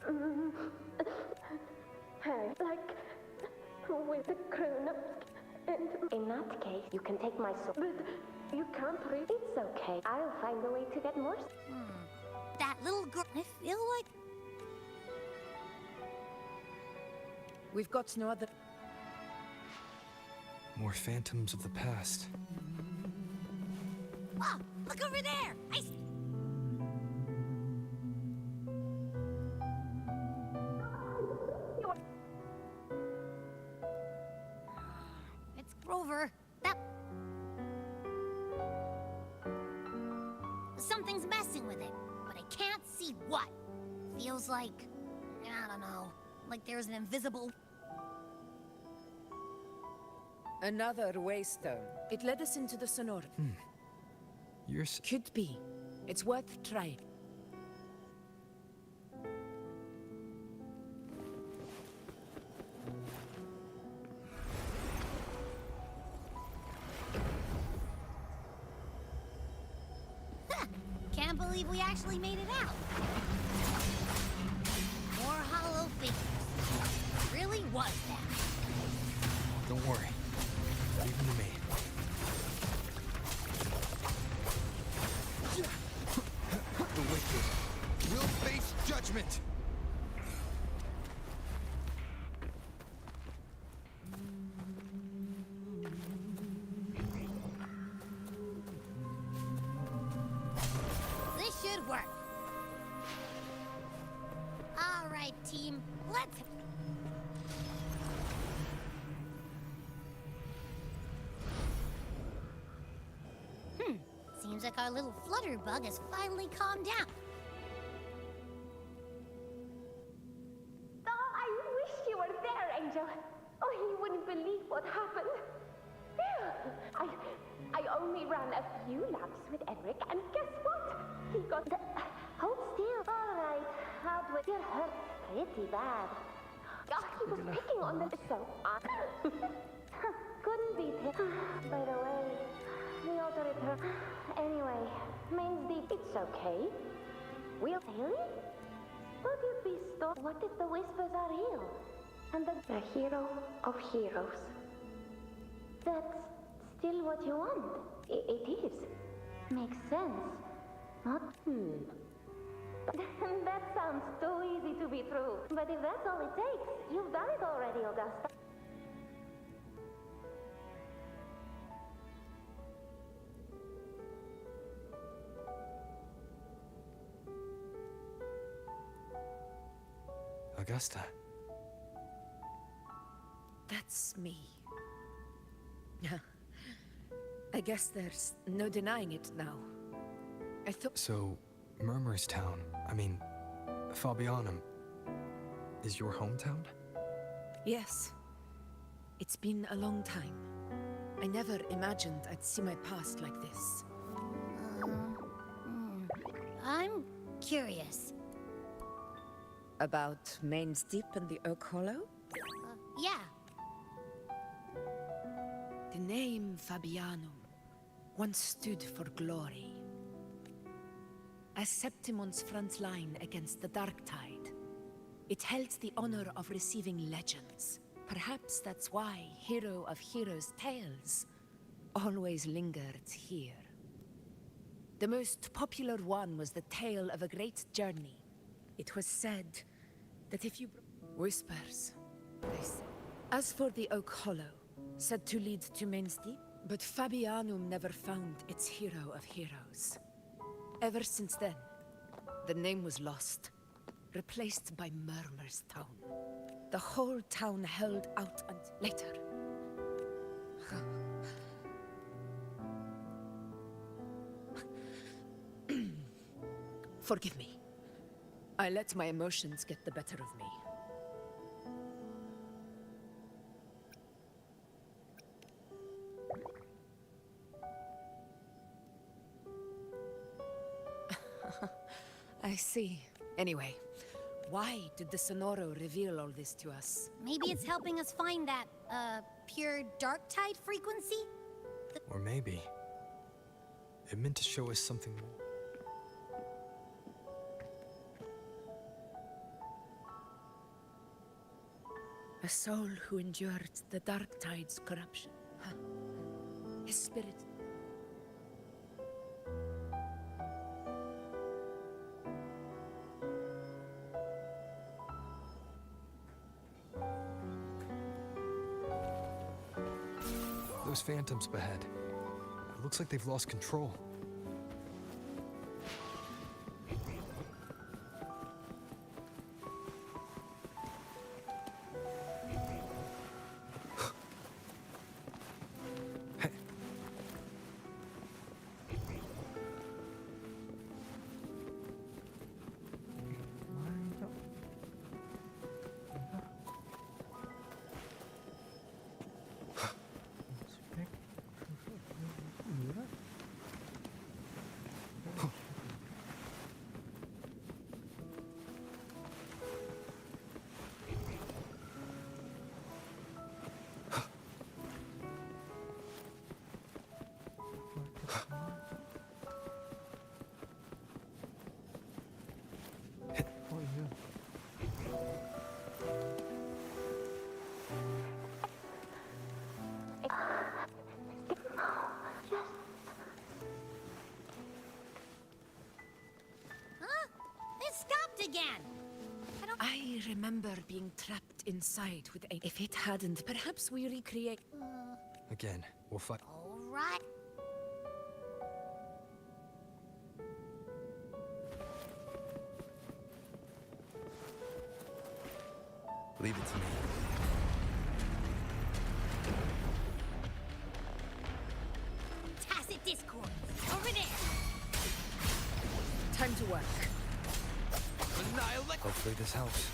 Hey, like with the grown-ups. And in that case, you can take my soul. But you can't read. It's okay. I'll find a way to get more. That little girl. I feel like we've got no other. More phantoms of the past. Oh, look over there! It's Grover. That... Something's messing with it, but I can't see what. Feels like... I don't know. Like there's an invisible... Another waystone. It led us into the Sonora. Could be. It's worth trying. Can't believe we actually made it out. More hollow figures. Really was that. Don't worry. Leave them to me. The wicked will face judgment! This should work. All right, team. Let's... Seems like our little flutter bug has finally calmed down. Oh, I wish you were there, Angel. Oh, you wouldn't believe what happened. I only ran a few laps with Eric, and guess what? He got the... Hold still. All right, out with... You're hurt pretty bad. Oh, he was picking on the... So... couldn't beat him. By the way, the auto-return... Anyway, Main's deep. It's okay. We'll... Really? Thought you'd be stopped. What if the whispers are real? And the hero of heroes. That's still what you want. It is. Makes sense. Not... That sounds too easy to be true. But if that's all it takes, you've done it already, Augusta. Augusta. That's me. I guess there's no denying it now. I thought... So, Murmur's town, I mean, Fabianum, is your hometown? Yes. It's been a long time. I never imagined I'd see my past like this. I'm curious. About Main's Deep and the Oak Hollow? Yeah. The name Fabianum once stood for glory. As Septimon's front line against the Dark Tide, it held the honor of receiving legends. Perhaps that's why Hero of Heroes' tales always lingered here. The most popular one was the tale of a great journey. It was said that if you... Whispers. As for the Oak Hollow, said to lead to Main's Deep, but Fabianum never found its hero of heroes. Ever since then, the name was lost, replaced by Murmur's Town. The whole town held out until later. Forgive me. I let my emotions get the better of me. I see. Anyway, why did the Sonoro reveal all this to us? Maybe it's helping us find that, pure dark tide frequency? Or maybe it meant to show us something more. A soul who endured the dark tide's corruption. Huh. His spirit. Those phantoms ahead. It looks like they've lost control. Again. I remember being trapped inside with a... If it hadn't, perhaps we recreate... Again, we'll fight. All right. Leave it to me. Tacit discord. Over there. Time to work. Annihilate! Hopefully this helps.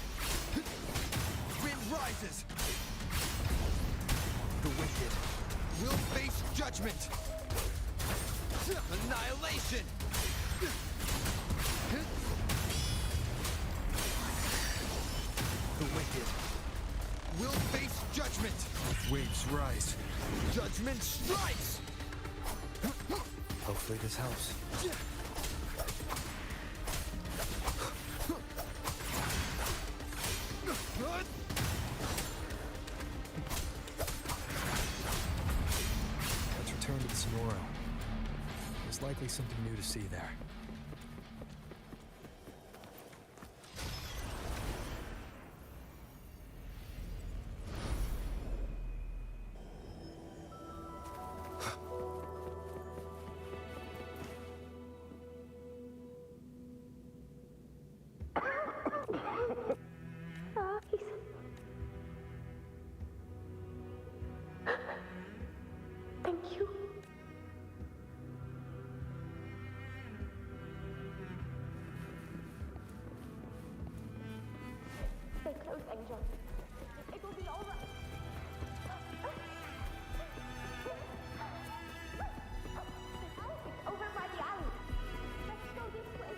Wind rises! The wicked will face judgment! Annihilation! The wicked will face judgment! Waves rise. Judgment strikes! Hopefully this helps. Let's return to the Sonoro. There's likely something new to see there. Thank you. Stay close, Angel. It will be over. It's over by the alley. Let's go this way.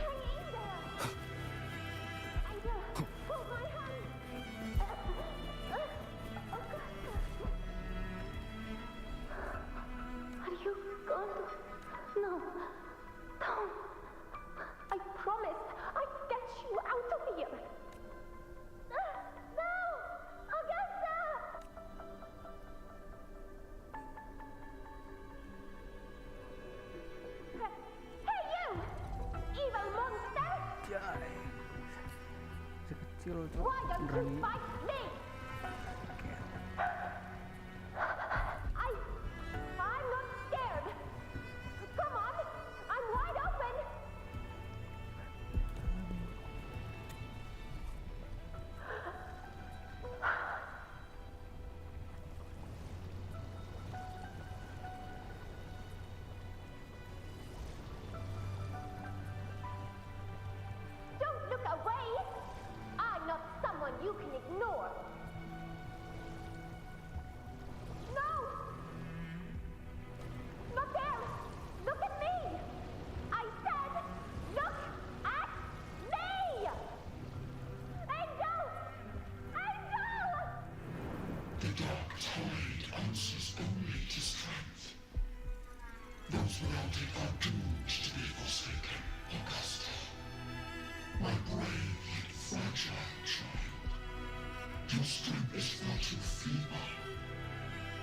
Hang in there. Angel, hold my hand. Are you going to... No. Don't. I promised I'd get you out of here. No! Augusta! Hey, you! Evil monster! Sekecil tuh Why don't berani. you fight me? I'm not scared. Come on, I'm wide open. around it are doomed to be forsaken, Augusta. My brave yet fragile child. Your strength is far too feeble.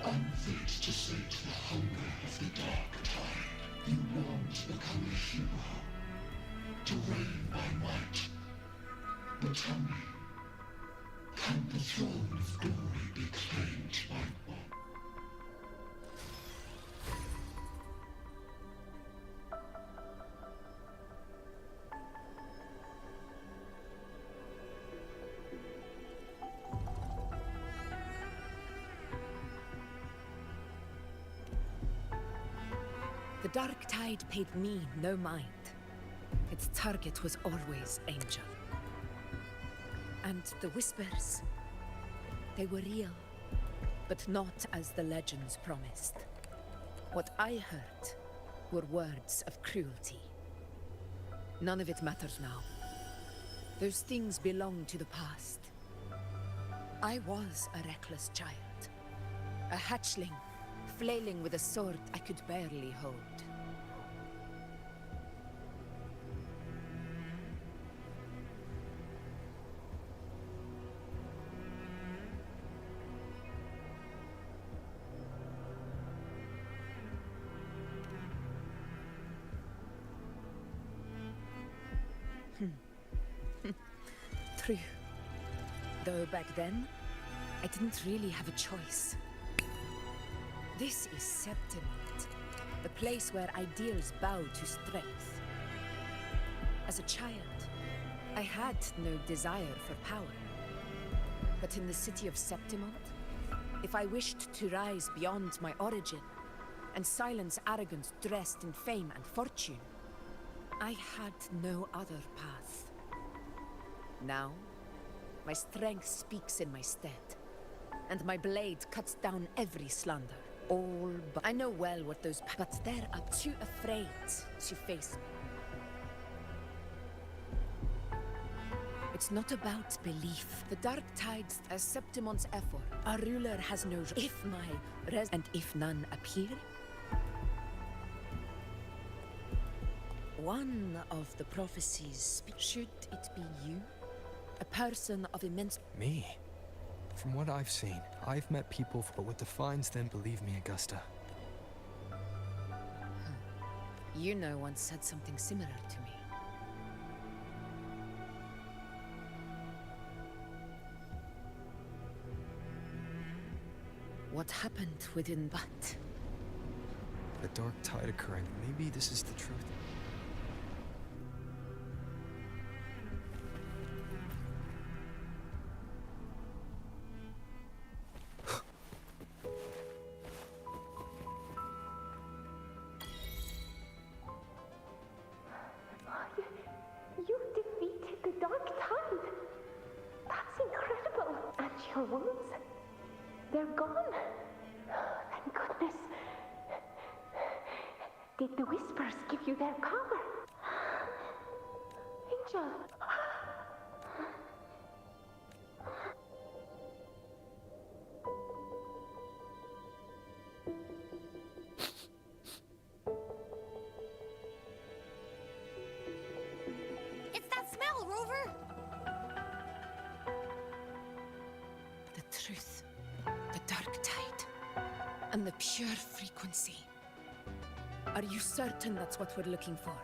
Unfit to sate the hunger of the dark tide. You long to become a hero, to reign by might. But tell me, can the throne of glory be claimed by one? The Dark Tide paid me no mind. Its target was always Angel. And the whispers, they were real, but not as the legends promised. What I heard were words of cruelty. None of it matters now. Those things belong to the past. I was a reckless child, a hatchling, flailing with a sword I could barely hold. True. Though back then, I didn't really have a choice. This is Septimont, the place where ideals bow to strength. As a child, I had no desire for power. But in the city of Septimont, if I wished to rise beyond my origin and silence arrogance dressed in fame and fortune, I had no other path. Now, my strength speaks in my stead, and my blade cuts down every slander. All but I know well what those but they're up too afraid to face me. It's not about belief. The Dark Tides as Septimon's effort. Our ruler has no if my and if none appear. One of the prophecies, should it be you? A person of immense... Me? From what I've seen, I've met people, but what defines them, believe me, Augusta. You know once said something similar to me. What happened within but? The dark tide occurring. Maybe this is the truth. You defeated the Dark Tide. That's incredible. And your wounds, they're gone. Thank goodness. Did the Whispers give you their power? Angel. It's that smell, Rover! The truth, the Dark Tide, and the pure frequency. Are you certain that's what we're looking for?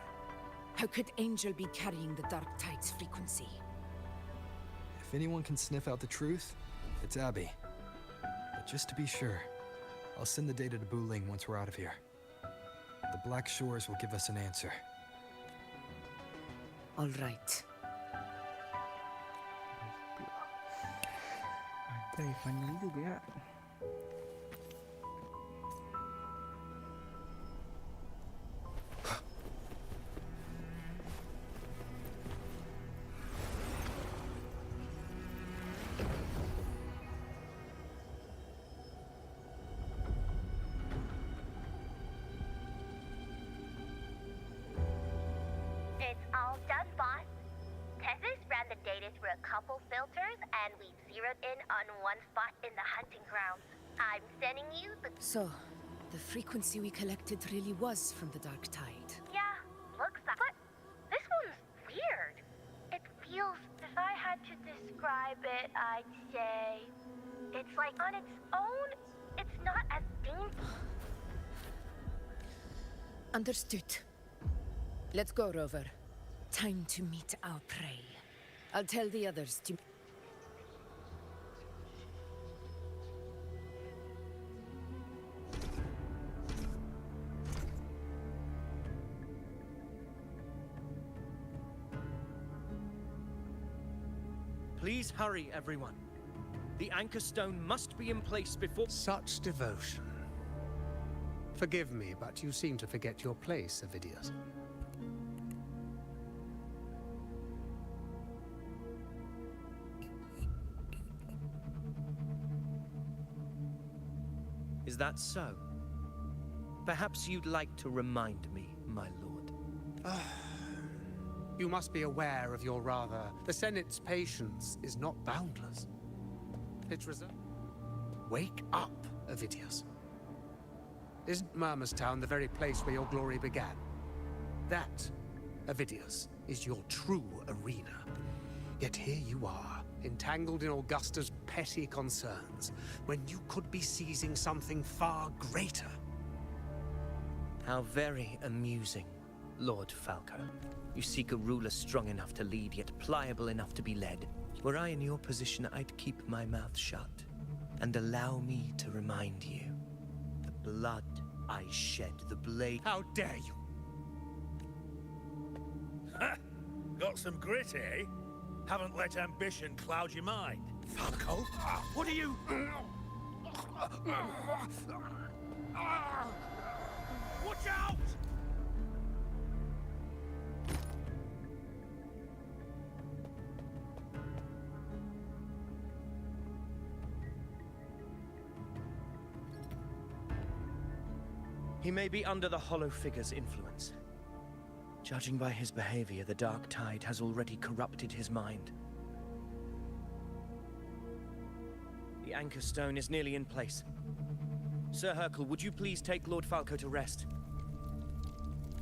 How could Angel be carrying the Dark Tide's frequency? If anyone can sniff out the truth, it's Abby. But just to be sure, I'll send the data to Wuthering once we're out of here. The Black Shores will give us an answer. All right. Anjay, panjang juga ya. It's all done, boss. Tethys ran the data through a couple filters, and we've zeroed in on one spot in the hunting grounds. I'm sending you the... So, The frequency we collected really was from the Dark Tide. Yeah, looks like. But this one's weird. It feels, if I had to describe it, I'd say it's like on its own, it's not as dangerous. Understood. Let's go, Rover. Time to meet our prey. I'll tell the others to... Please hurry, everyone. The anchor stone must be in place before... Such devotion. Forgive me, but you seem to forget your place, Avidius. Is that so? Perhaps you'd like to remind me, my lord. You must be aware of your rather... The Senate's patience is not boundless. It's reserved. Wake up, Avidius. Isn't Murmustown the very place where your glory began? That, Avidius, is your true arena. Yet here you are, entangled in Augusta's petty concerns, when you could be seizing something far greater. How very amusing, Lord Falco. You seek a ruler strong enough to lead, yet pliable enough to be led. Were I in your position, I'd keep my mouth shut and allow me to remind you. The blood I shed, the blade... How dare you! Ha! Got some grit, eh? Haven't let ambition cloud your mind. Falco, what are you... Watch out! He may be under the Hollow Figure's influence. Judging by his behavior, the Dark Tide has already corrupted his mind. The anchor stone is nearly in place. Sir Hercule, would you please take Lord Falco to rest?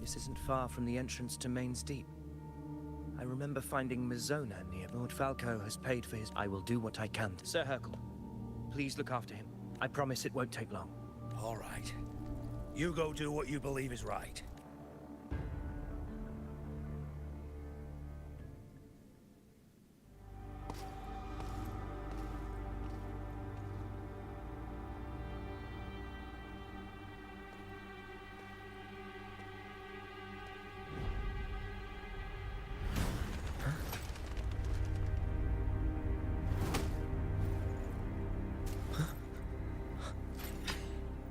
This isn't far from the entrance to Main's Deep. I remember finding Mizona near. Lord Falco has paid for his... I will do what I can. Sir Hercule, please look after him. I promise it won't take long. All right. You go do what you believe is right.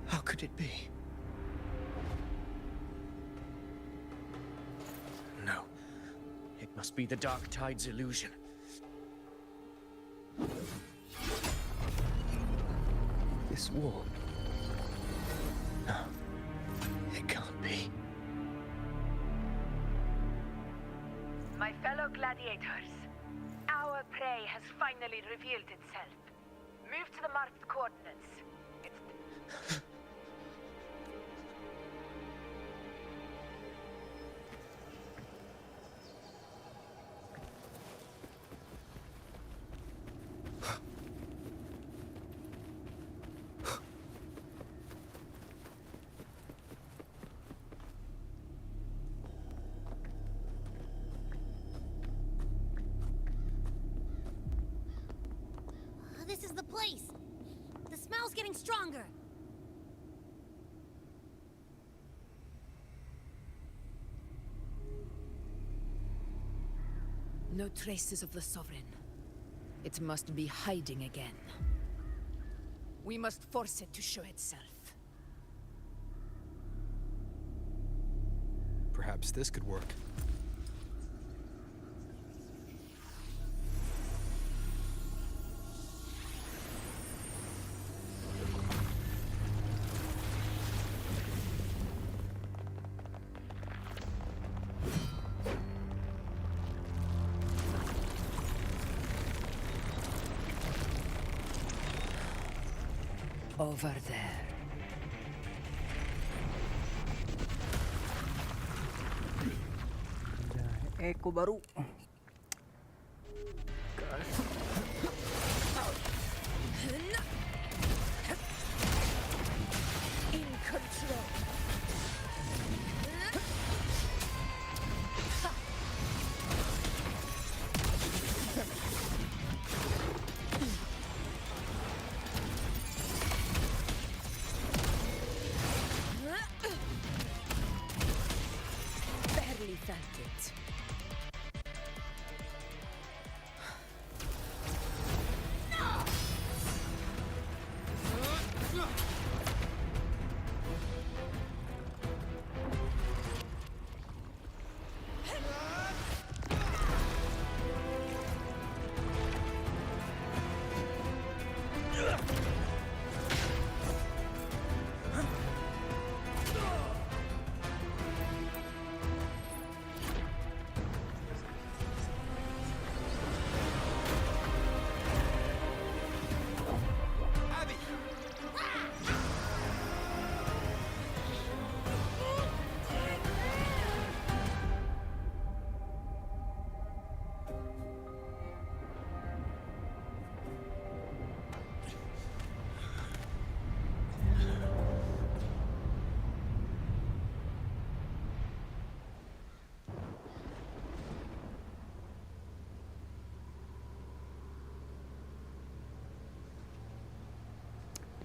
How could it be? No. It must be the Dark Tide's illusion. This wall... No. It can't be. My fellow gladiators, our prey has finally revealed itself. Move to the marked coordinates. It's... This is the place. The smell's getting stronger. No traces of the Sovereign. It must be hiding again. We must force it to show itself. Perhaps this could work. Over there. Eko baru. In control. Barely felt it.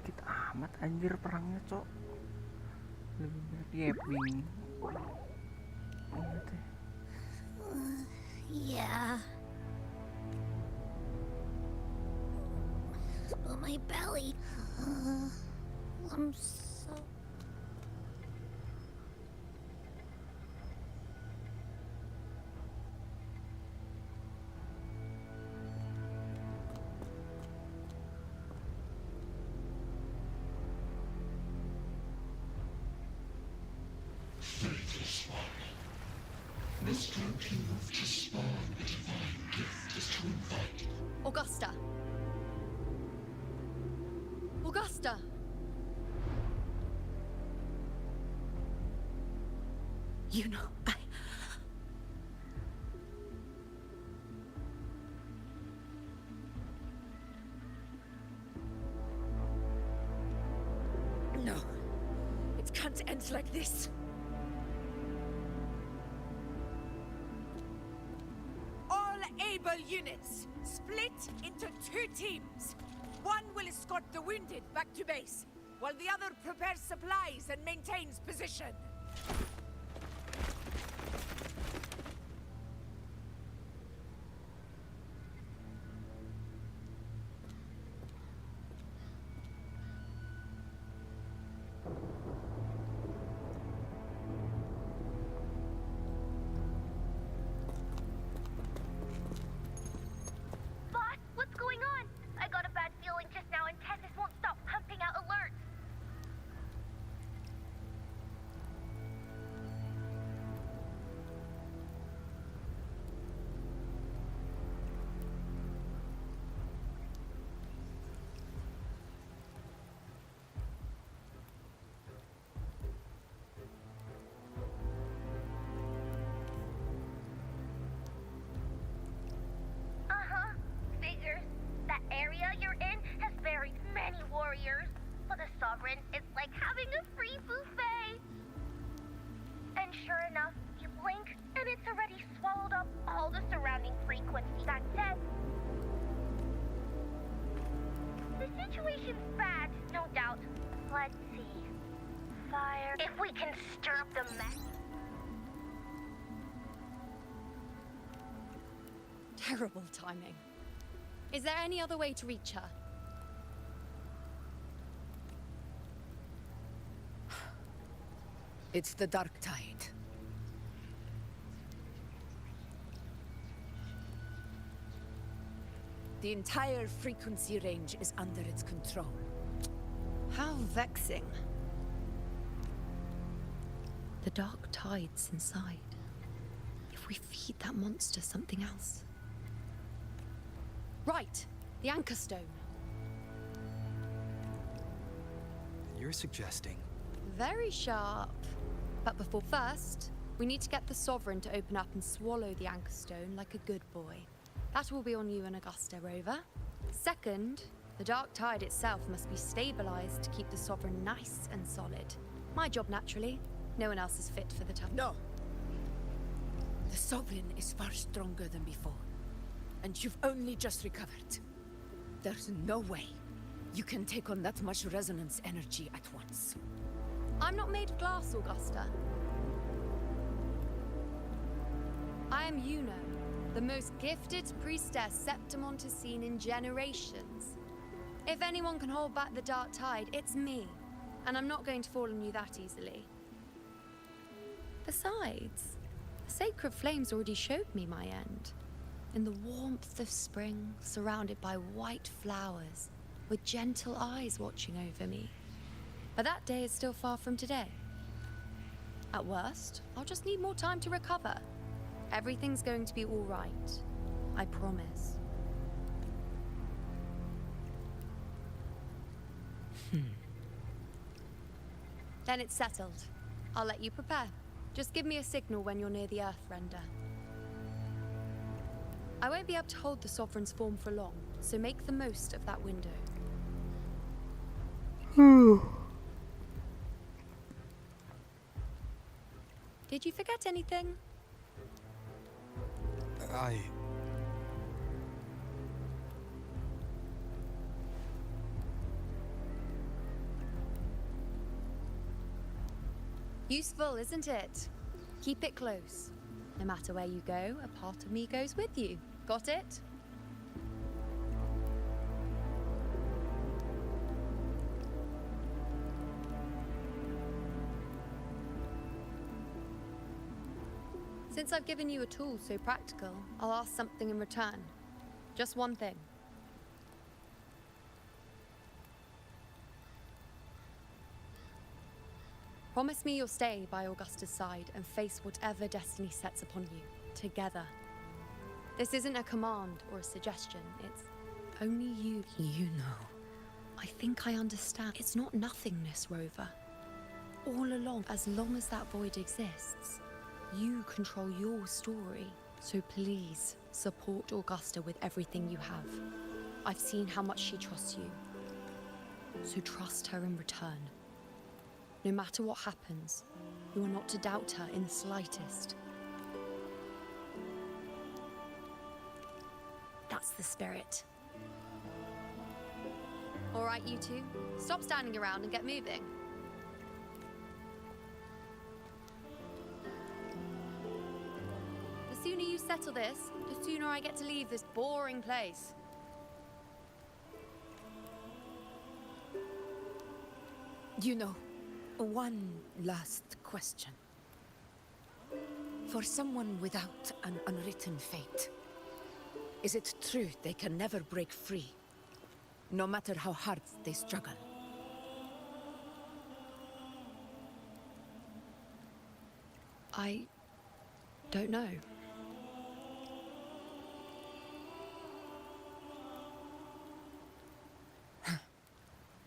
Dikit amat anjir perangnya, cok. Lebih banyak yapping. Iya teh. Yeah. But my belly. I'm so. Fate is one. Must prove to spawn a divine gift is to invite. Augusta. Augusta. You know, No. It can't end like this. All able units, split into 2 teams. One will escort the wounded back to base, while the other prepares supplies and maintains position. Boss, what's going on? I got a bad feeling just now and Tessus won't stop pumping out alerts. Uh-huh. Figures. That area you're in has very many warriors. For the Sovereign, it's like having a free buffet. And sure enough, you blink, and it's already swallowed up all the surrounding frequency. That said, the situation's bad, no doubt. Let's see. Fire. If we can stir up the mess. Terrible timing. Is there any other way to reach her? It's the dark tide. The entire frequency range is under its control. How vexing. The dark tide's inside. If we feed that monster something else. Right, the anchor stone. You're suggesting. Very sharp. But before first, We need to get the Sovereign to open up and swallow the Anchor Stone like a good boy. That will be on you and Augusta, Rover. Second, the Dark Tide itself must be stabilized to keep the Sovereign nice and solid. My job, naturally. No one else is fit for the task. No! The Sovereign is far stronger than before. And you've only just recovered. There's no way you can take on that much resonance energy at once. I'm not made of glass, Augusta. I am Yuno, the most gifted priestess Septimont has seen in generations. If anyone can hold back the Dark Tide, it's me. And I'm not going to fall on you that easily. Besides, the sacred flames already showed me my end. In the warmth of spring, surrounded by white flowers, with gentle eyes watching over me. But that day is still far from today. At worst, I'll just need more time to recover. Everything's going to be all right. I promise. Then it's settled. I'll let you prepare. Just give me a signal when you're near the Earth Render. I won't be able to hold the Sovereign's form for long, so make the most of that window. Did you forget anything? Useful, isn't it? Keep it close. No matter where you go, a part of me goes with you. Got it? Since I've given you a tool so practical, I'll ask something in return. Just one thing. Promise me you'll stay by Augusta's side and face whatever destiny sets upon you, together. This isn't a command or a suggestion, it's only you. You know. I think I understand. It's not nothingness, Rover. All along, as long as that void exists, you control your story. So please, support Augusta with everything you have. I've seen how much she trusts you. So trust her in return. No matter what happens, you are not to doubt her in the slightest. That's the spirit. All right, you two. Stop standing around and get moving. The sooner you settle this, the sooner I get to leave this boring place. You know, one last question. For someone without an unwritten fate, is it true they can never break free, no matter how hard they struggle? I don't know.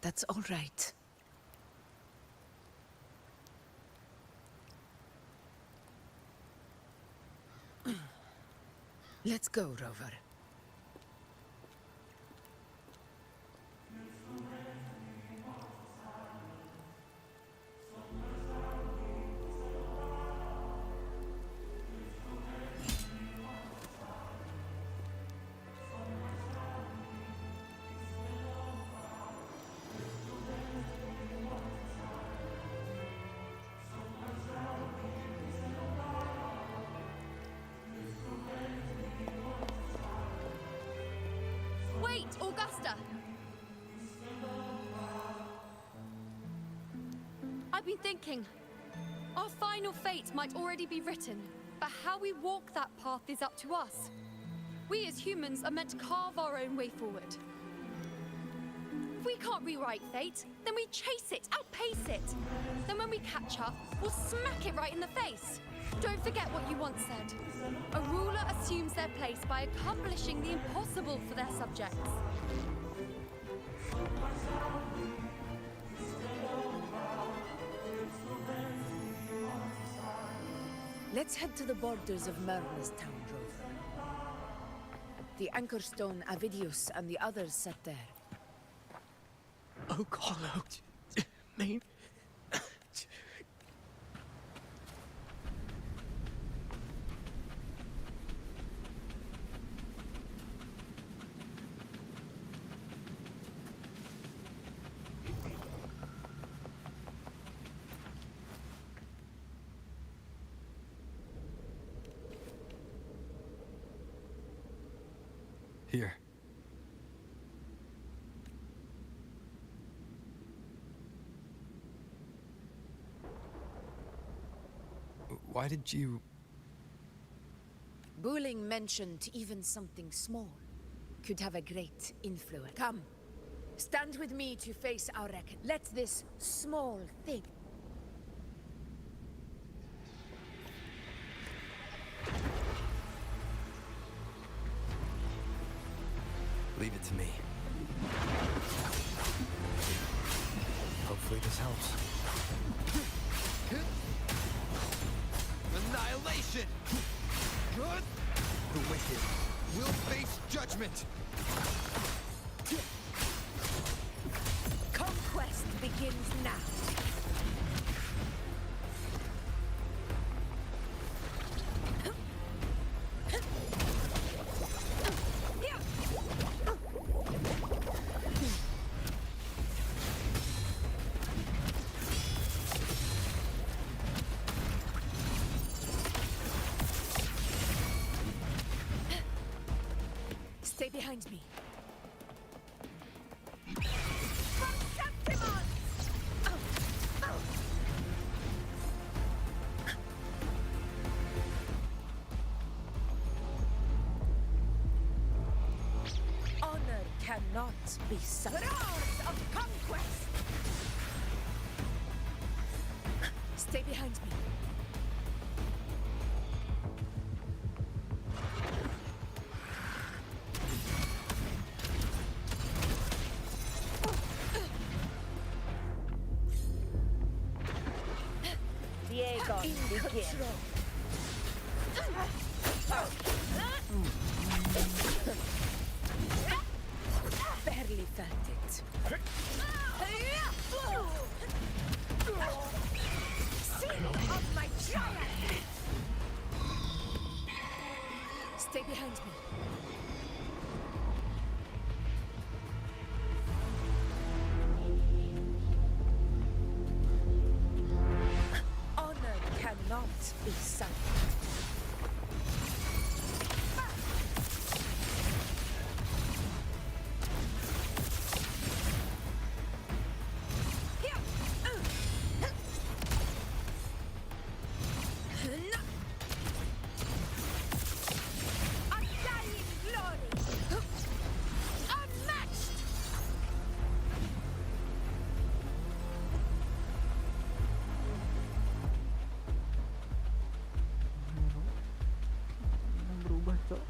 That's all right. Let's go, Rover. Wait, Augusta! I've been thinking. Our final fate might already be written, but how we walk that path is up to us. We as humans are meant to carve our own way forward. If we can't rewrite fate, then we chase it, outpace it. Then when we catch up, we'll smack it right in the face. Don't forget what you once said. A ruler assumes their place by accomplishing the impossible for their subjects. Let's head to the borders of Myrna's town, Rover. The anchor stone Avidius and the others set there. Oh, Carlo. Mean. Here. Why did you... Bulling mentioned even something small could have a great influence. Come, stand with me to face our reckon. Let this small thing... Leave it to me. Hopefully this helps. Annihilation! Good! The wicked will face judgment! Conquest begins now. Stay behind me. Honor cannot be suffered. Of conquest. Stay behind me. Barely felt it. Seal of my giant! Stay behind me. Honor cannot be sunk. Berubah, Cok.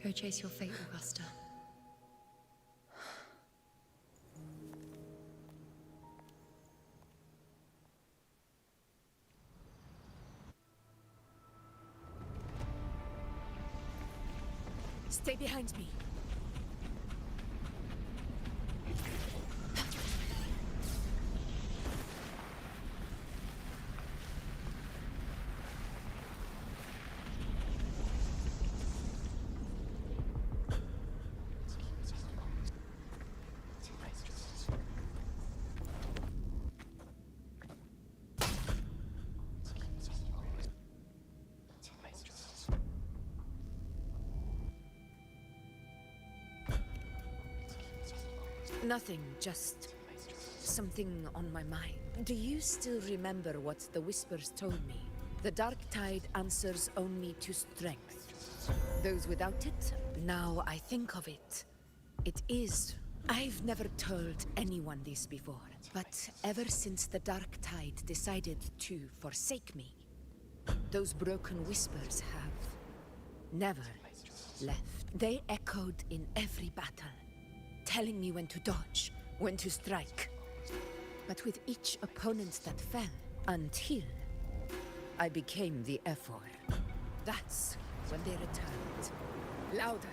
Go chase your fate, Augusta. Stay behind me. Nothing, just something on my mind. Do you still remember what the Whispers told me? The Dark Tide answers only to strength. Those without it, now I think of it, it is. I've never told anyone this before, but ever since the Dark Tide decided to forsake me, those broken Whispers have never left. They echoed in every battle, telling me when to dodge, when to strike. But with each opponent that fell, until I became the Ephor, that's when they returned. Louder,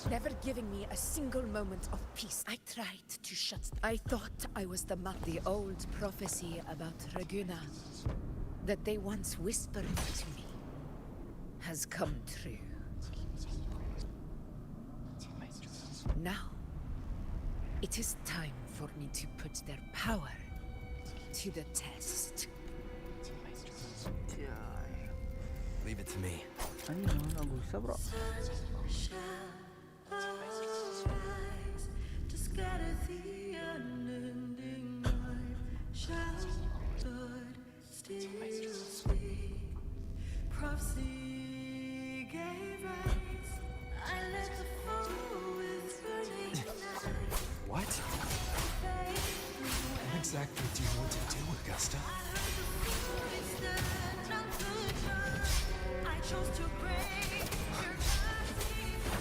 never giving me a single moment of peace. I tried to shut. I thought I was the old prophecy about Raguna that they once whispered to me has come true. Now, it is time for me to put their power to the test. Leave it to me. Nggak bisa, bro. What? What exactly do you want to do, Augusta?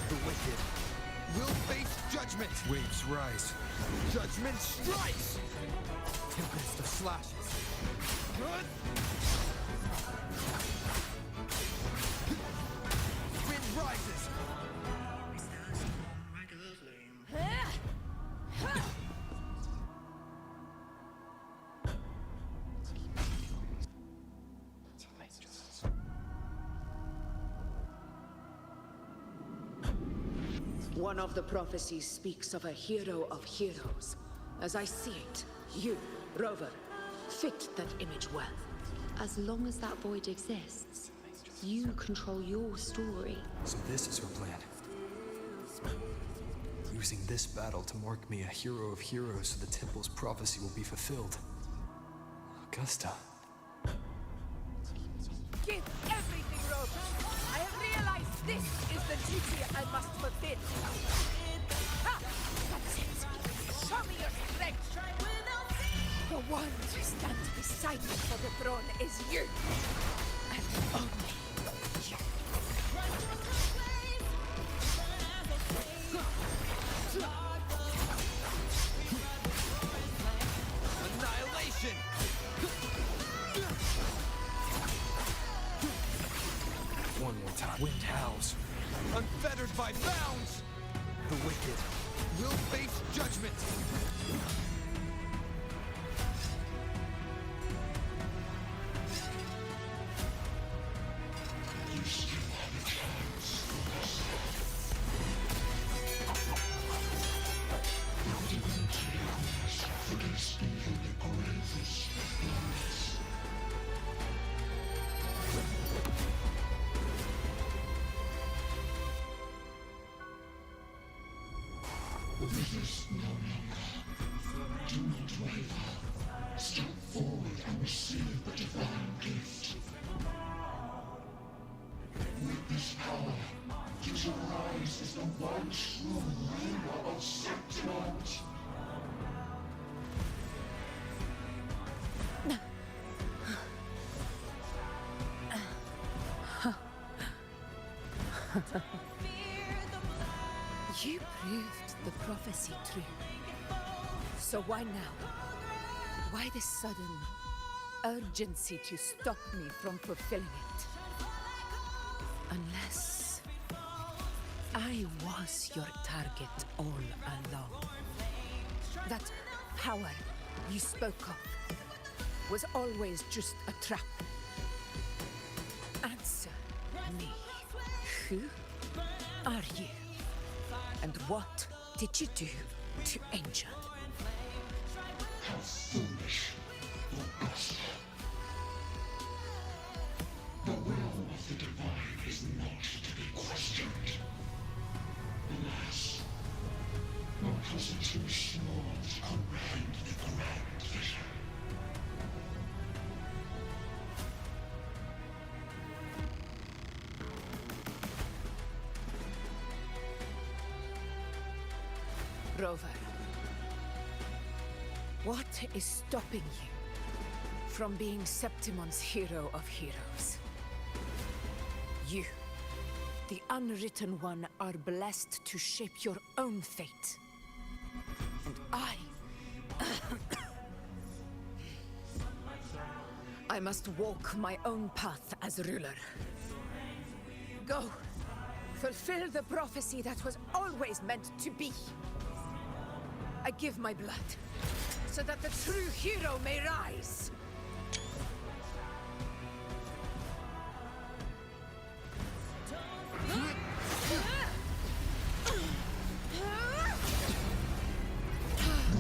The wicked will face judgment. Waves rise. Judgment strikes. Tempest of slashes. Wind rises. One of the prophecies speaks of a hero of heroes. As I see it, you, Rover, fit that image well. As long as that void exists, you control your story. So this is her plan. Using this battle to mark me a hero of heroes so the temple's prophecy will be fulfilled. Augusta. Give everything, Rover. I have realized this is the duty I must fulfill. Ha! That's it. Show me your strength. The one to stand beside me for the throne is you. And only you. Annihilation! One more time. Wind howls. Unfettered by bounds! The wicked will face judgment! You still have a chance. Your divinity comes against even the gravest odds. Resist no longer. Do not waver. Step forward and receive the divine gift. With this power, you shall rise as the one true ruler of Septimont. You proved the prophecy true. So why now? Why this sudden urgency to stop me from fulfilling it? Unless I was your target all along. That power you spoke of was always just a trap. Answer me. Who are you? And what did you do to Angel? How foolish, Augusta. The will of the divine is not to be questioned. Alas, my cousin too small Rover. What is stopping you from being Septimon's hero of heroes? You, the Unwritten One, are blessed to shape your own fate. And I must walk my own path as ruler. Go, fulfill the prophecy that was always meant to be. I give my blood, so that the true hero may rise.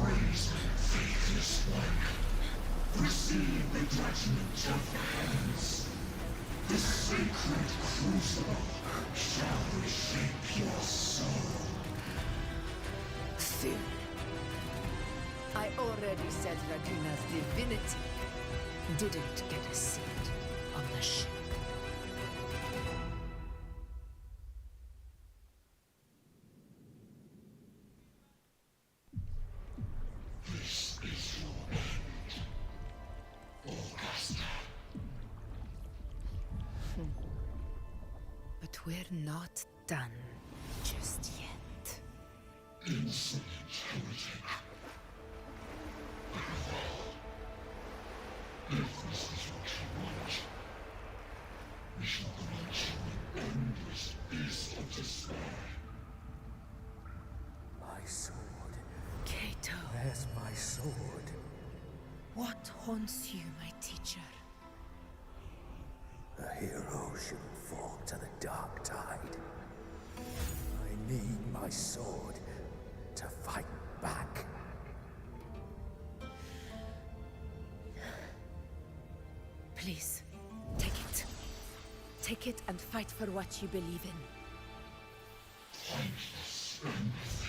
Raise faithless one. Receive the judgment of the hands. The sacred crucible shall reshape your soul. Soon. I already said Raguna's divinity didn't get a seat on the ship. This is your end, Augusta. But we're not done just yet. Insolent heretic. If this is what you want, we shall grant you an endless peace of despair. My sword. Cato. Where's my sword? What haunts you, my teacher? A hero shouldn't fall to the dark tide. I need my sword to fight back. Please, take it. Take it and fight for what you believe in. Thankless empathy.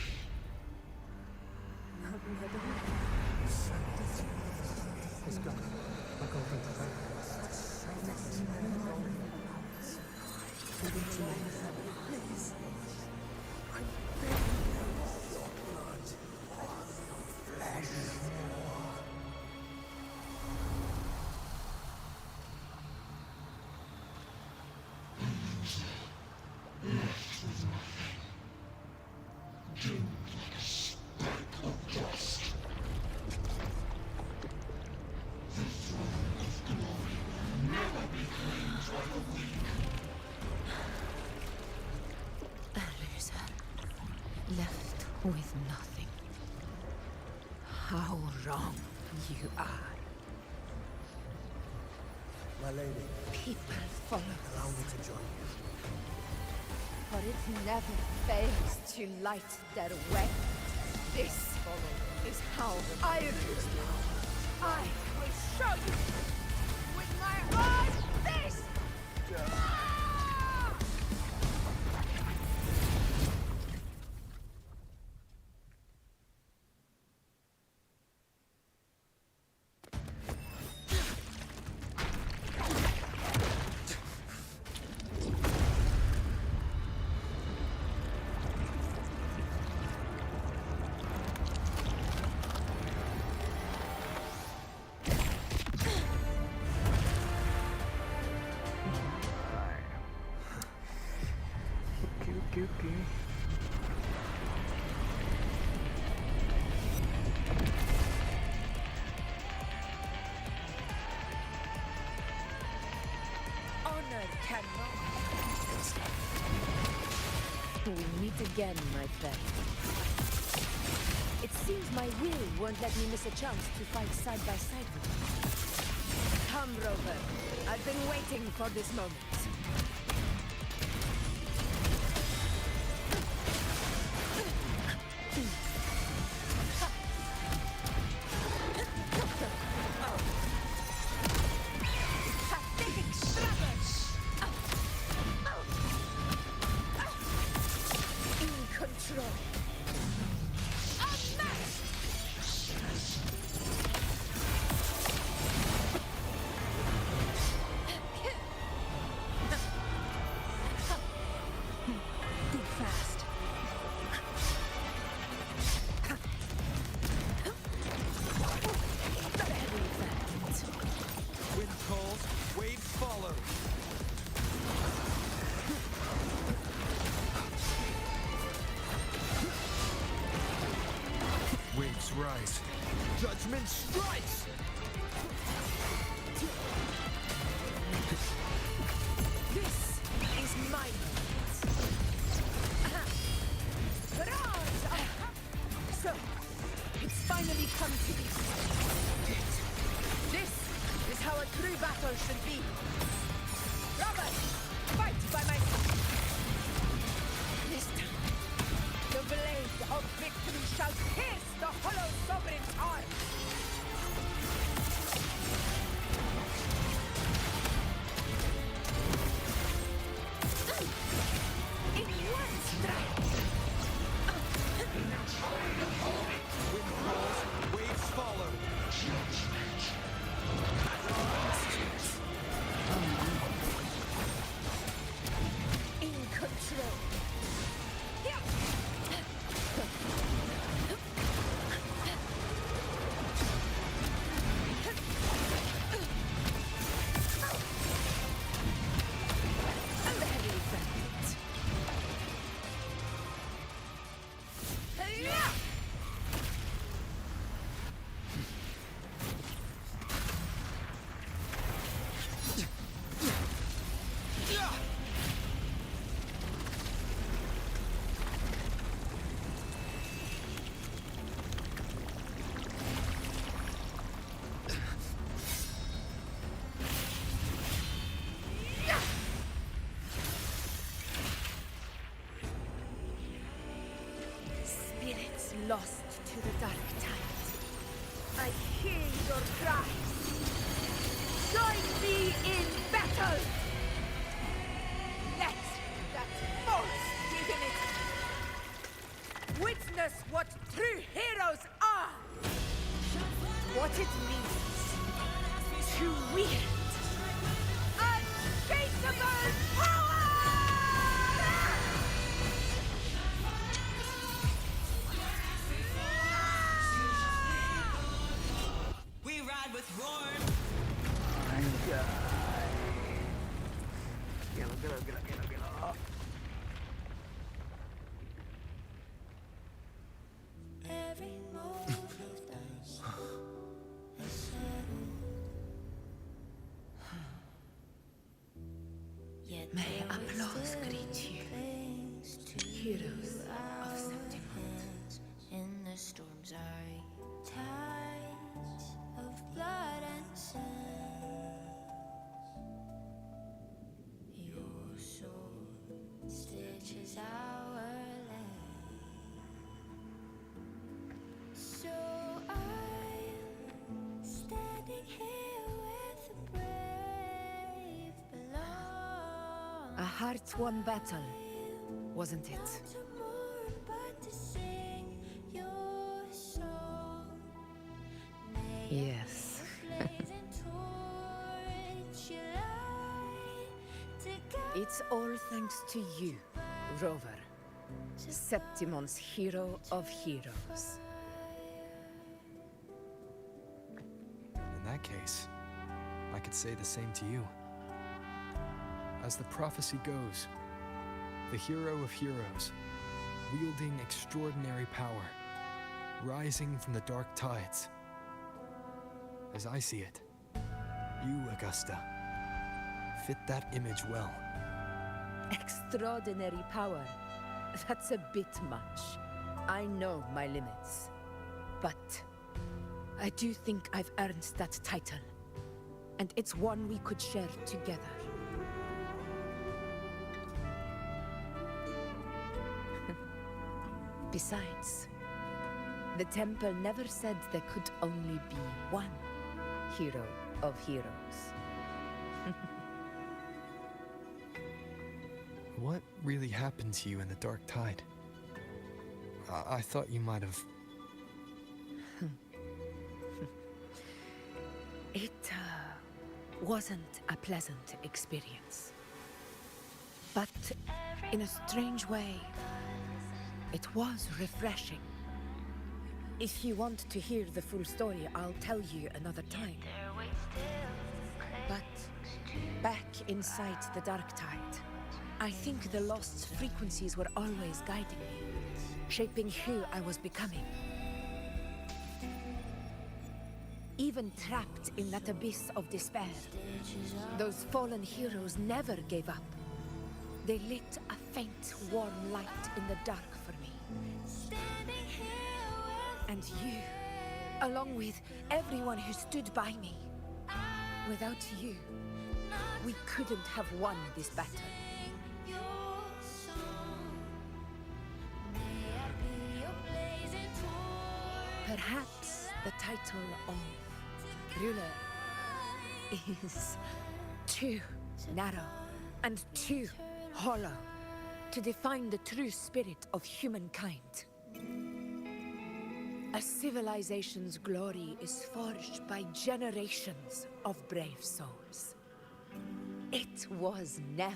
Let's go. My girlfriend. Please. I'm begging you. Your blood. Your flesh. Left with nothing. Doomed like a speck of dust. The throne of glory will never be claimed by the weak. A loser. Left with nothing. How wrong you are. My lady. People follow Allow me to join you. For it never fails to light their way. This is how I rule. I will show you with my own fist! Okay. Honor cannot. We meet again, my friend. It seems my will won't let me miss a chance to fight side by side with you. Come, Rover. I've been waiting for this moment. rise. Judgment strikes! This is my moment. So, it's finally come to this. This is how a true battle should be. Brothers, fight by my side. This time, the blade of victory shall pierce the hollow sovereign's heart. In one strike. Wind rolls, waves follow. In control. Spirits lost to the dark tide. I hear your cries. Join me in battle! Let that false divinity witness what true heroes are! What it means to wield unshakable power! We ride with roar. Gila. Every move you've done is settled. Yet May applause greet you, heroes of Septimont. in the storms are tides of blood and sand. Your sword stitches our land. So I'm standing here with the brave belong. A heart-won battle, wasn't it? To more but to sing your song. Yes. Blazing torch you light to guide It's all thanks to you, Rover. Septimon's hero of heroes. In that case, I could say the same to you. As the prophecy goes, the hero of heroes, wielding extraordinary power, rising from the dark tides. As I see it, you, Augusta, fit that image well. Extraordinary power. That's a bit much. I know my limits. But I do think I've earned that title. And it's one we could share together. Besides, the temple never said there could only be one hero of heroes. What really happened to you in the dark tide? I thought you might have... It wasn't a pleasant experience. But in a strange way, it was refreshing. If you want to hear the full story, I'll tell you another time. But back inside the dark tide, I think the lost frequencies were always guiding me, shaping who I was becoming. even trapped in that abyss of despair, those fallen heroes never gave up. They lit a faint, warm light in the dark for me. And you, along with everyone who stood by me. Without you, we couldn't have won this battle. Perhaps the title of ruler is too narrow and too hollow to define the true spirit of humankind. A civilization's glory is forged by generations of brave souls. It was never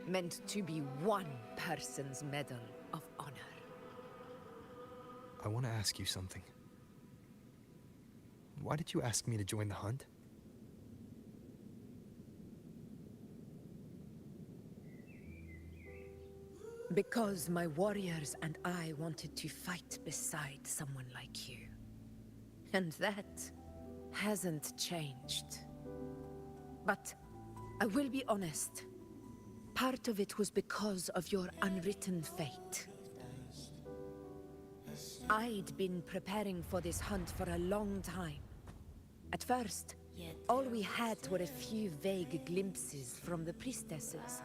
meant to be one person's medal of honor. I want to ask you something. Why did you ask me to join the hunt? Because my warriors and I wanted to fight beside someone like you. And that hasn't changed. But I will be honest. Part of it was because of your unwritten fate. I'd been preparing for this hunt for a long time. At first, all we had were a few vague glimpses from the priestesses,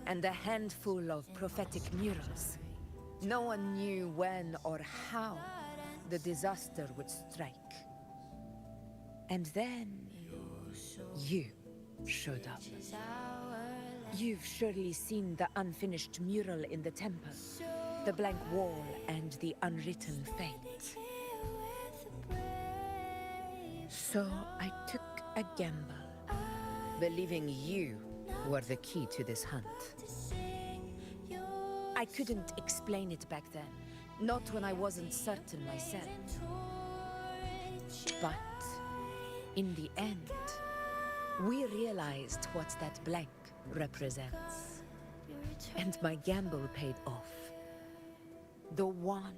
and a handful of prophetic murals. No one knew when or how the disaster would strike. And then, you showed up. You've surely seen the unfinished mural in the temple, the blank wall and the unwritten fate. So I took a gamble, believing you were the key to this hunt. I couldn't explain it back then, not when I wasn't certain myself. But in the end, we realized what that blank represents. And my gamble paid off. The one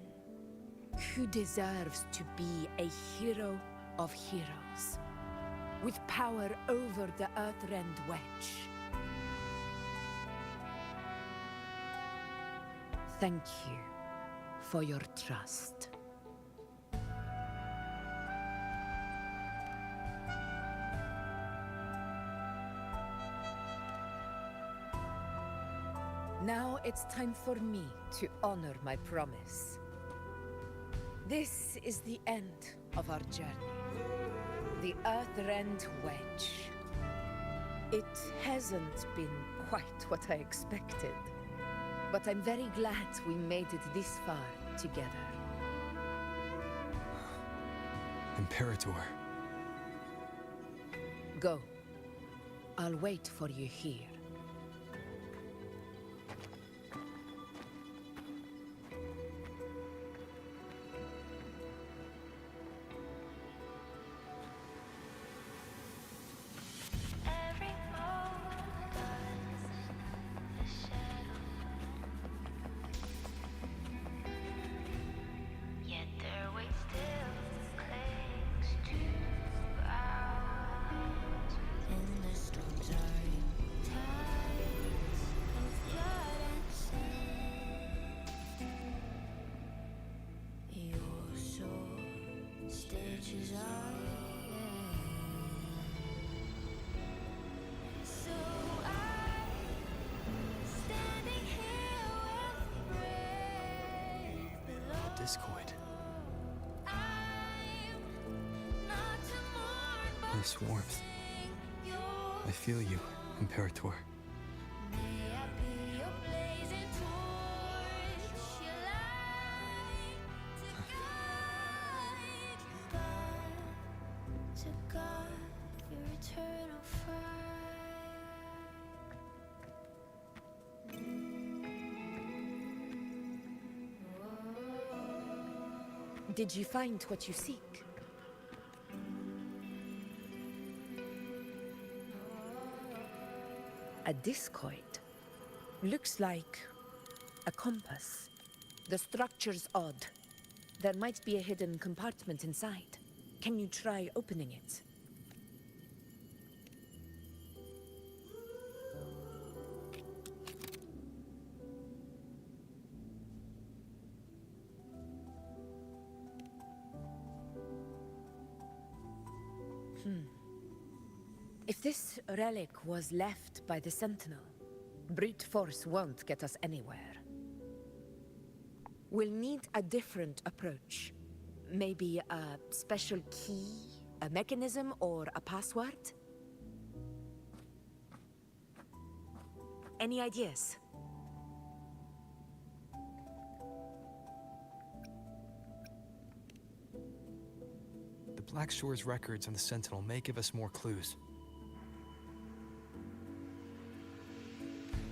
who deserves to be a hero of heroes, with power over the Earthrend Wedge. Thank you for your trust. Now it's time for me to honor my promise. This is the end of our journey. The Earthrend Wedge. It hasn't been quite what I expected, but I'm very glad we made it this far together. Imperator. Go. I'll wait for you here. Discord. This warmth. I feel you, Imperator. Did you find what you seek? A discoid. Looks like a compass. The structure's odd. There might be a hidden compartment inside. Can you try opening it? If this relic was left by the Sentinel, brute force won't get us anywhere. We'll need a different approach. Maybe a special key, a mechanism, or a password? Any ideas? The Black Shore's records on the Sentinel may give us more clues.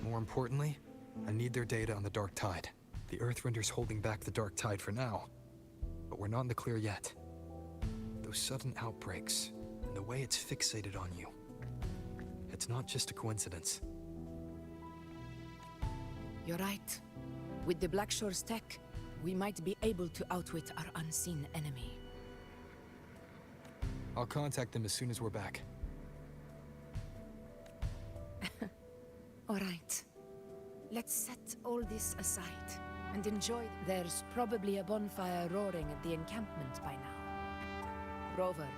More importantly, I need their data on the Dark Tide. The Earthrender's holding back the Dark Tide for now, but we're not in the clear yet. Those sudden outbreaks, and the way it's fixated on you, it's not just a coincidence. You're right. With the Black Shore's tech, we might be able to outwit our unseen enemy. I'll contact them as soon as we're back. All right. Let's set all this aside and enjoy. There's probably a bonfire roaring at the encampment by now. Rover,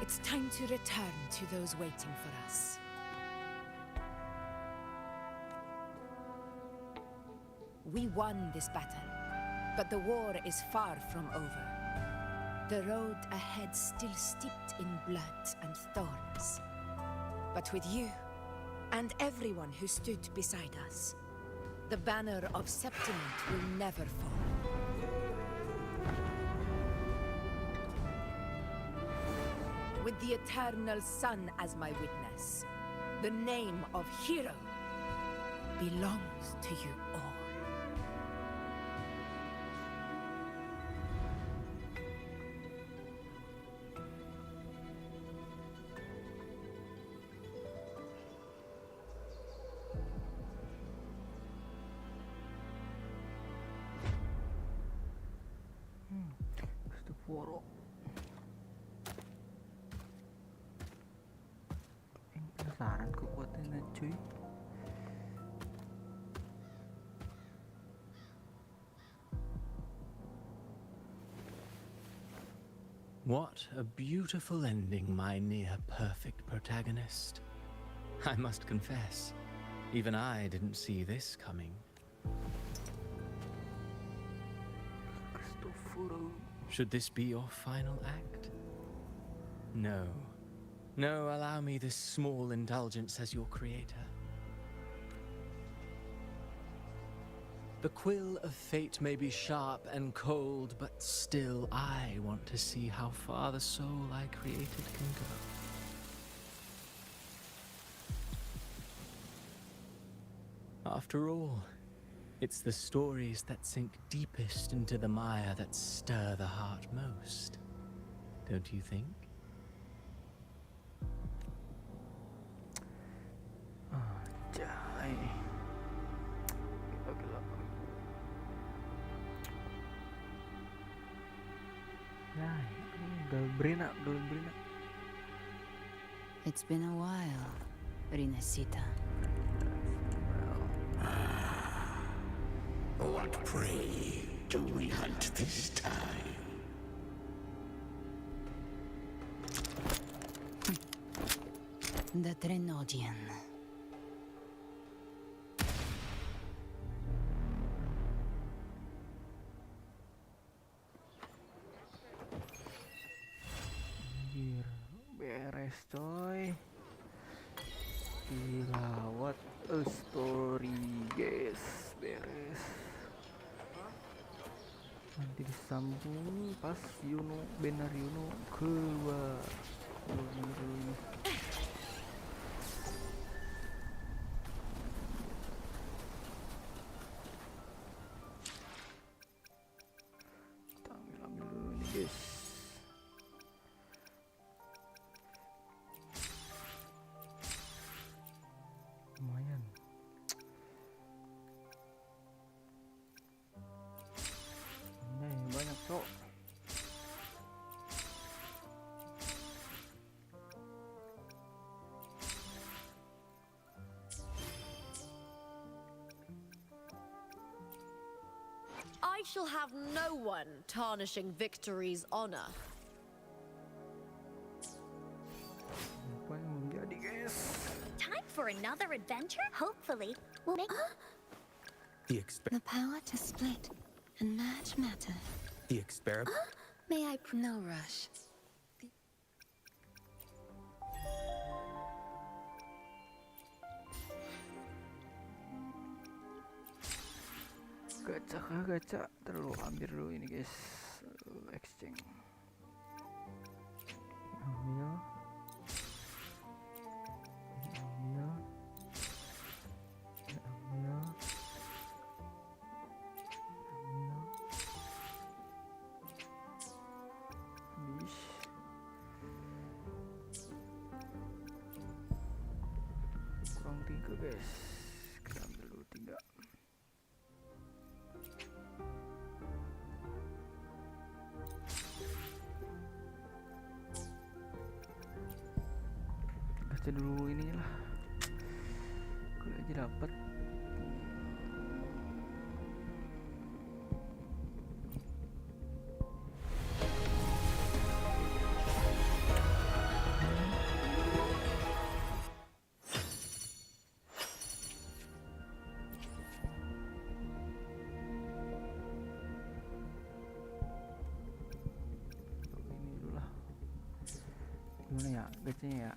it's time to return to those waiting for us. We won this battle, but the war is far from over. The road ahead still steeped in blood and thorns. But with you, and everyone who stood beside us, the banner of Septiment will never fall. With the eternal sun as my witness, the name of hero belongs to you all. Foro. Yang penasaran kekuatannya cuy. What a beautiful ending, my near-perfect protagonist. I must confess, even I didn't see this coming. Should this be your final act? No. No, allow me this small indulgence as your creator. The quill of fate may be sharp and cold, but still I want to see how far the soul I created can go. After all, it's the stories that sink deepest into the mire that stir the heart most, don't you think? Anjay. Gila. Nah, udah berinak. It's been a while, Rinasita. What prey do we hunt this time? The Trenodian. Anjir, beres coy. Gila, what a story guys. Beres. Nanti disambung pas benar Yuno keluar. Kita ambil dulu nih guys. Lumayan. Banyak cok. I shall have no one tarnishing victory's honor. Apa yang belum jadi, guys? Time for another adventure? Hopefully, we'll make... The power to split and merge matter. The experiment? May I... No rush. Gacha. Terlalu ambil dulu ini, guys. Exchange. Ambil. Habis. Kurang 3, guys. Kita ambil dulu 3. Baca dulu ininya lah. Kalau aja dapat. Ini dulu lah. Gimana ya gacanya ya?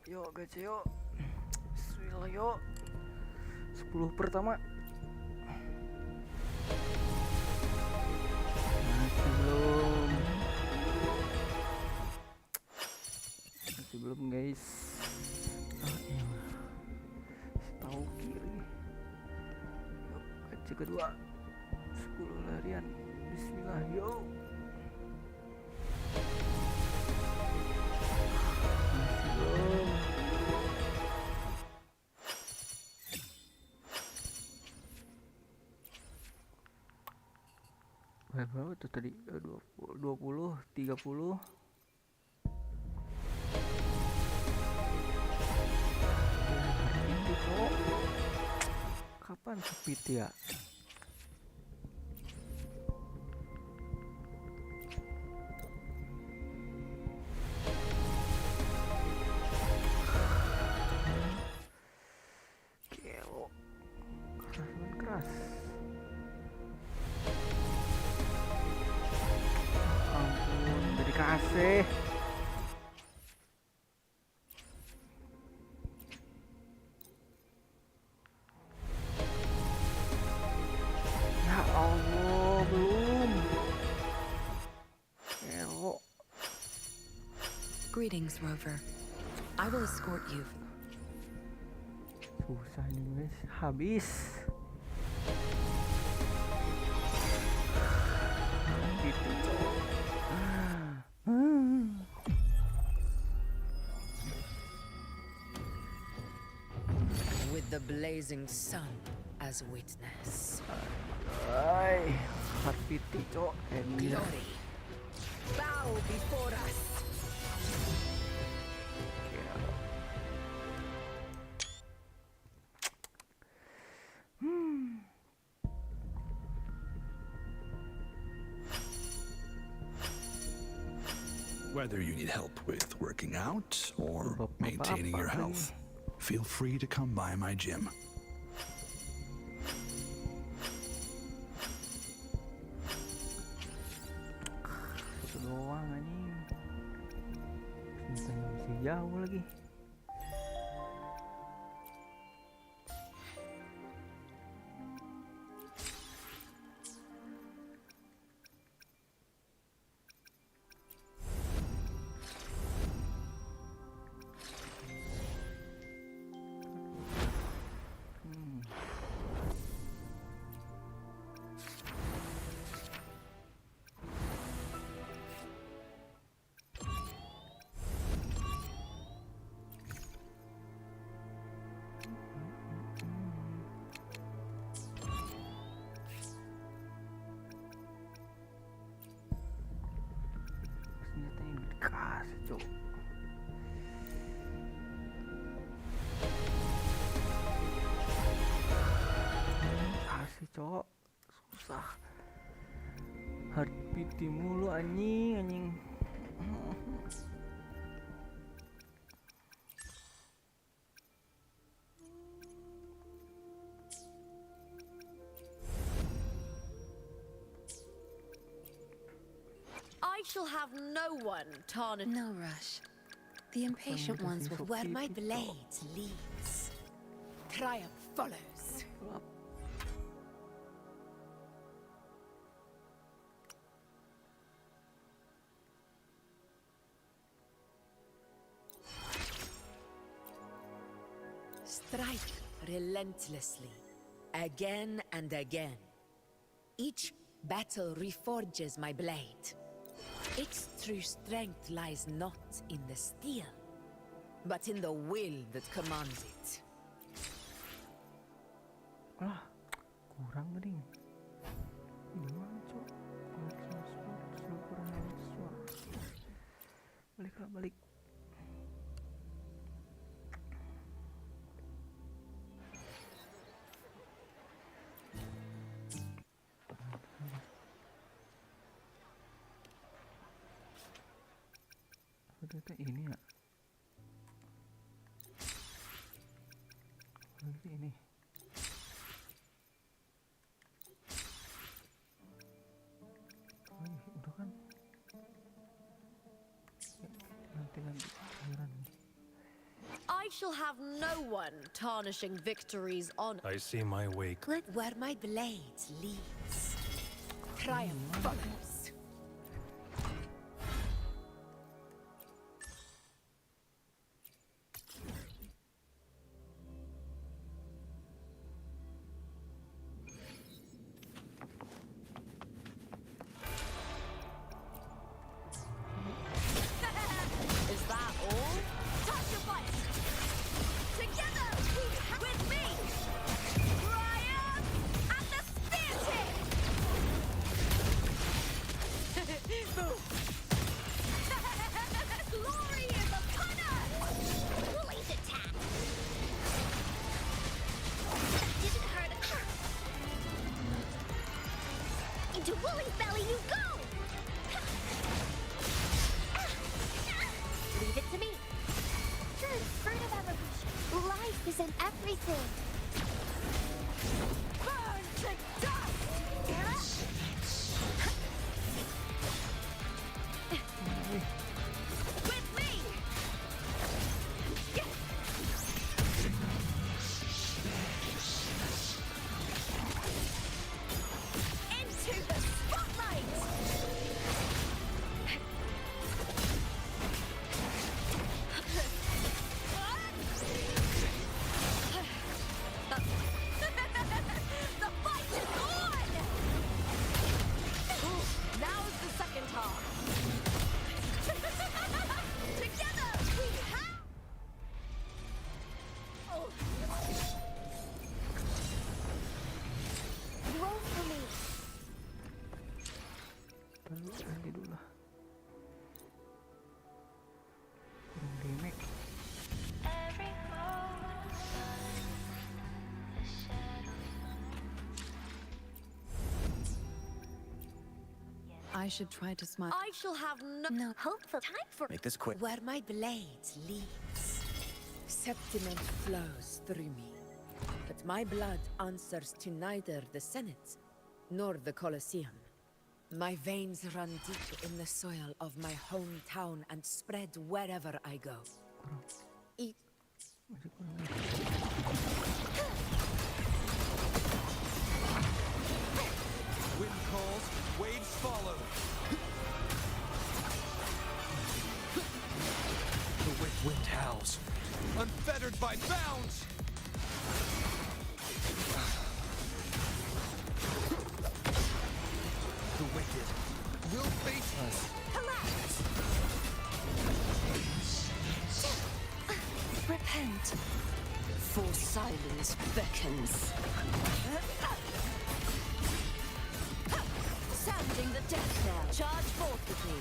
Yuk gacha yuk. Bismillah yuk. 10 pertama. Masih belum guys. Tahu kiri. Yuk gacha kedua. 10 larian. Bismillah yuk. Berapa tuh tadi? 20, 30. Kapan speed ya? Gelo. Keras. Kasih. Ya Allah, belum. Elo. Greetings, Rover. I will escort you. Susah ini, guys. Habis. With the blazing sun as witness. Ay, heartbeat cok. Glory, bow before us. Whether you need help with working out or maintaining your health, feel free to come by my gym. Satu doang anjing. Senjatanya masih jauh lagi. sih cok. Asih cok, susah. Heartbeat mulu anjing. I shall have no one tarnish. No rush. The impatient ones will. Where my blade leads, triumph follows. Strike relentlessly, again and again. Each battle reforges my blade. Its true strength lies not in the steel, but in the will that commands it. Lah, kurang gering. Ini mana cok? Balik. Ternyata ini ya. Ini. Udah kan? Nanti akhiran nih. I shall have no one tarnishing victories on. I see my way. Where my blade leads, triumph follows. To Woolly's belly you go! Leave it to me. You're the fruit of evolution. Life isn't everything. Burn to dust! With me! Into the spotlight! The fight is on! Now's the second half. Together we have... Oh. Roll for me. Nanti dulu lah. Kurang damage. I should try to smile. I shall have no hope for time for Make this quick. where my blade leads. Septiment flows through me, but my blood answers to neither the Senate nor the Colosseum. My veins run deep in the soil of my hometown and spread wherever I go. Eat. Wind calls, waves follow. The wind howls, unfettered by bounds. The wicked will face us. Repent, for silence beckons. Sounding the death knell. Charge forth with me.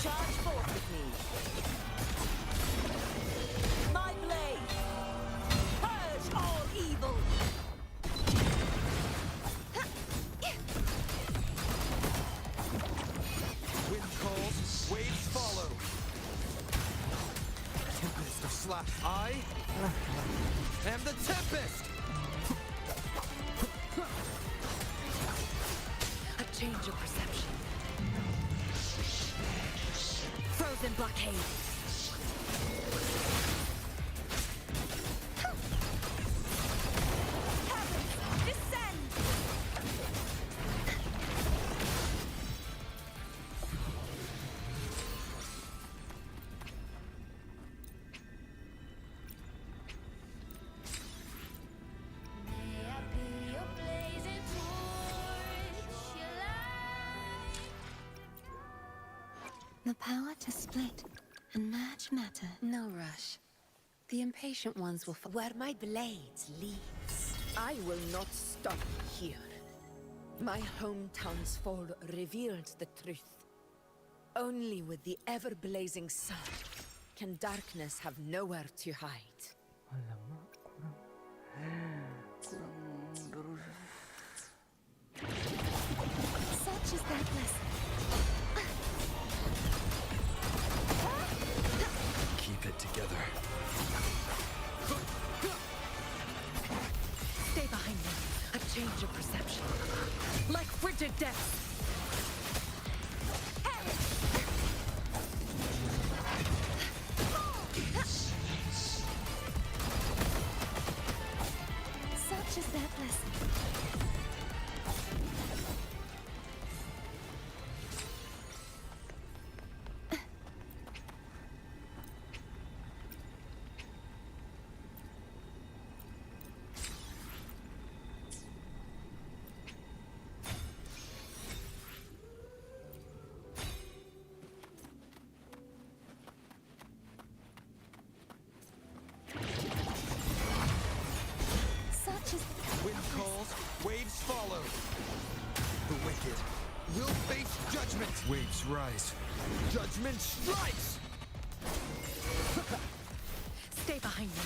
Charge forth with me. My blade. Purge all evil. Wind calls, waves follow. Tempest of slash. I am the Tempest! A change of perception. Frozen blockade. Heavens, descend! The power to split and merge matter. No rush. The impatient ones will Where my blade leads, I will not stop here. My hometown's fall revealed the truth. Only with the ever-blazing sun can darkness have nowhere to hide. Alamak, kurang terus. Such is their blessing. Keep it together. Stay behind me. A change of perception. Like frigid death. Such is their blessing. Wind calls, waves follow. The wicked will face judgment. Waves rise. Judgment strikes! Stay behind me.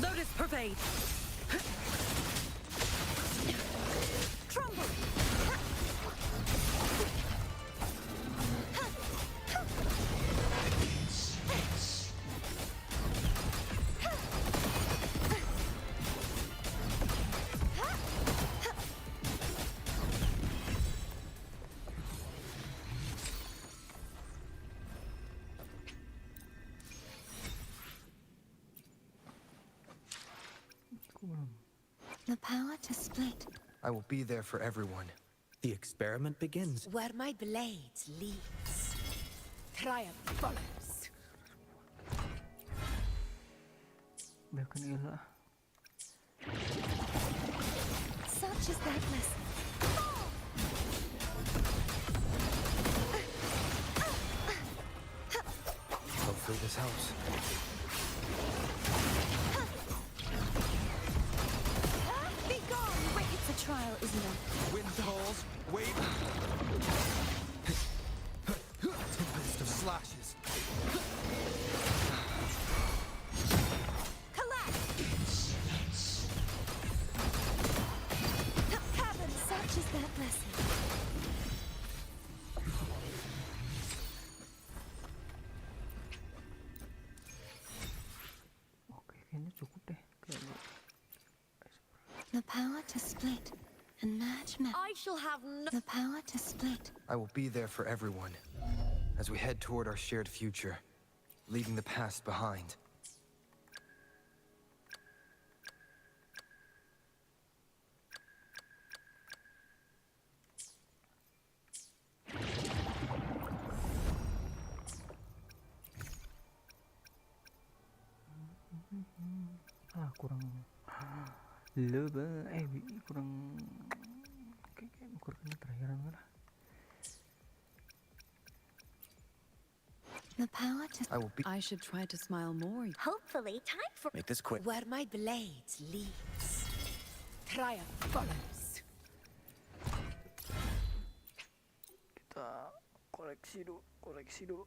Lotus pervade. Trumble. The power to split. I will be there for everyone. The experiment begins. Where my blade leads, triumph follows. Biarkan Ella. Such is their blessing. Hopefully this helps. Be gone, wicked. The trial is known. Wind calls, wave. Tempest of slashes. Heaven, such is their blessing. Oke, kayaknya cukup deh. The power to split and merge matter. I shall have no... The power to split. I will be there for everyone as we head toward our shared future, leaving the past behind. Kurang kurang kayak ukurnya terakhiran lah. The power to... I should try to smile more. Hopefully, time for... Make this quick. Where my blades leads, triumph follows. Kita koleksi dulu.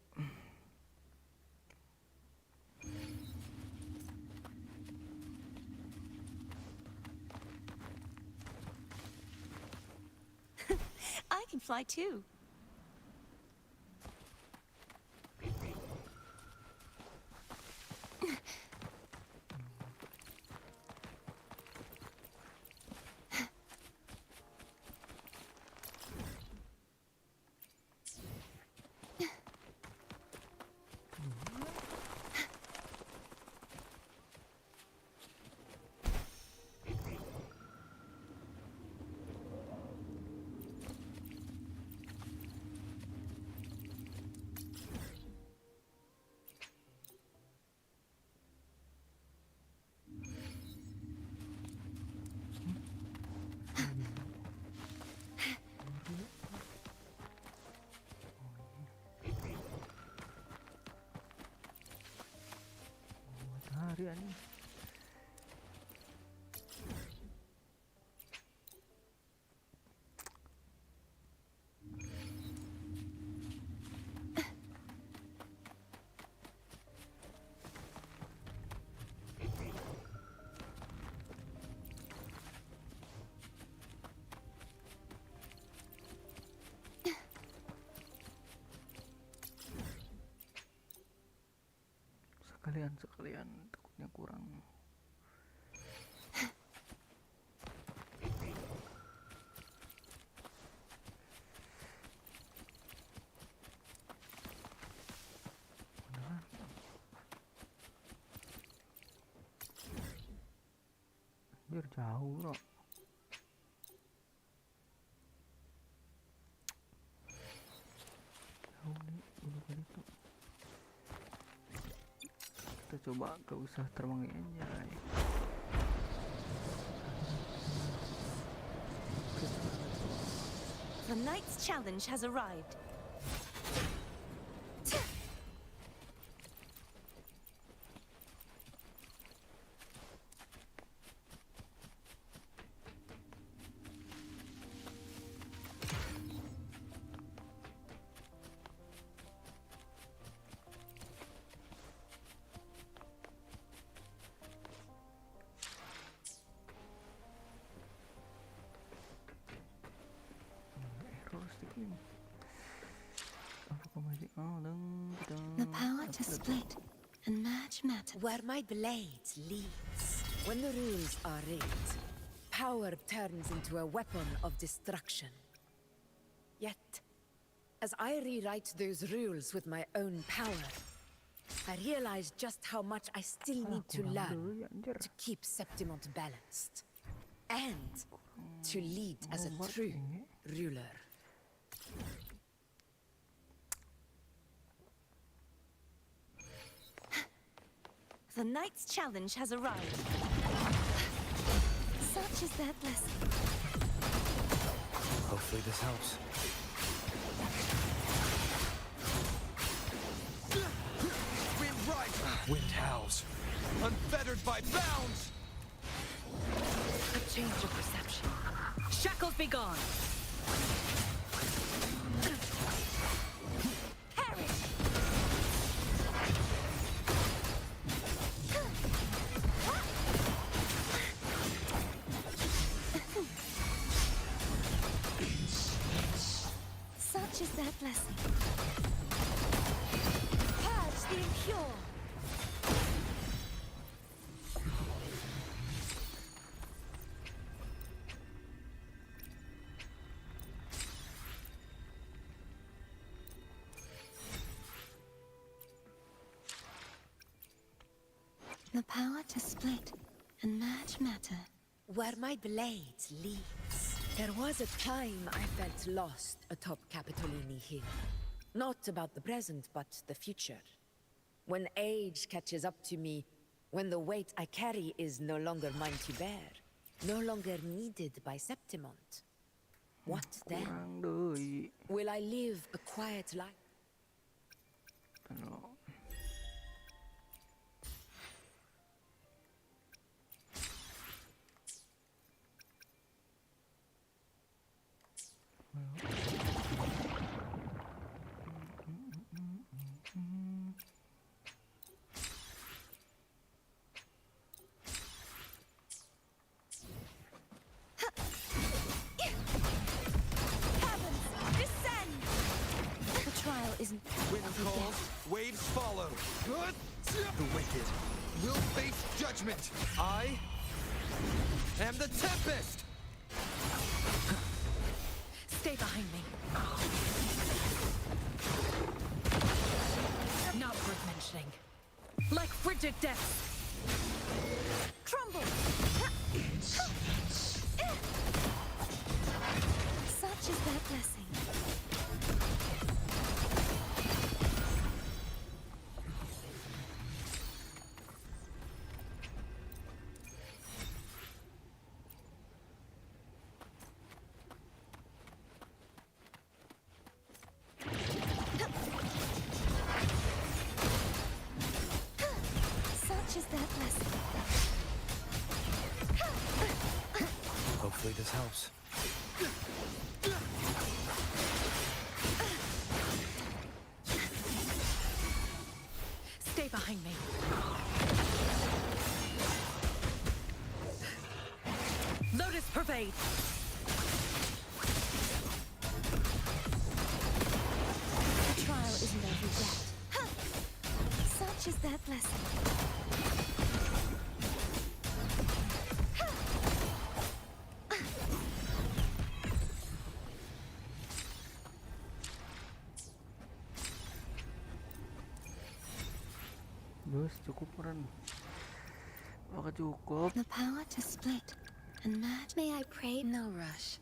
I can fly too. Nih. Sekalian takutnya kurang. Biar jauh bro. Jauh nih bukan itu. Kita coba gak usah terbang aja. The night's challenge has arrived. The power to split and merge matter. Where my blades leads. When the rules are rigged, power turns into a weapon of destruction. Yet, as I rewrite those rules with my own power, I realize just how much I still need to learn to keep Septimont balanced. And to lead as a true ruler. The night's challenge has arrived. Such is their blessing. Hopefully this helps. Wind rises! Wind howls. Unfettered by bounds! A change of perception. Shackles be gone. Such is their blessing. Purge the impure. The power to split and merge matter. Where my blades leads. There was a time I felt lost atop Capitolini Hill. Not about the present, but the future. When age catches up to me, when the weight I carry is no longer mine to bear, no longer needed by Septimont. What then? Kurang deui. Will I live a quiet life? Kalau Wind calls, waves follow. Good. The wicked will face judgment. I am the Tempest. Stay behind me. Not worth mentioning. Like frigid death. Crumble! Such is their blessing. Such is their blessing. Hopefully this helps. Stay behind me. Lotus pervade. The trial isn't over yet. Such is their blessing. Bos, cukup Ren. Apakah cukup? The power to split and match. May I pray? No rush.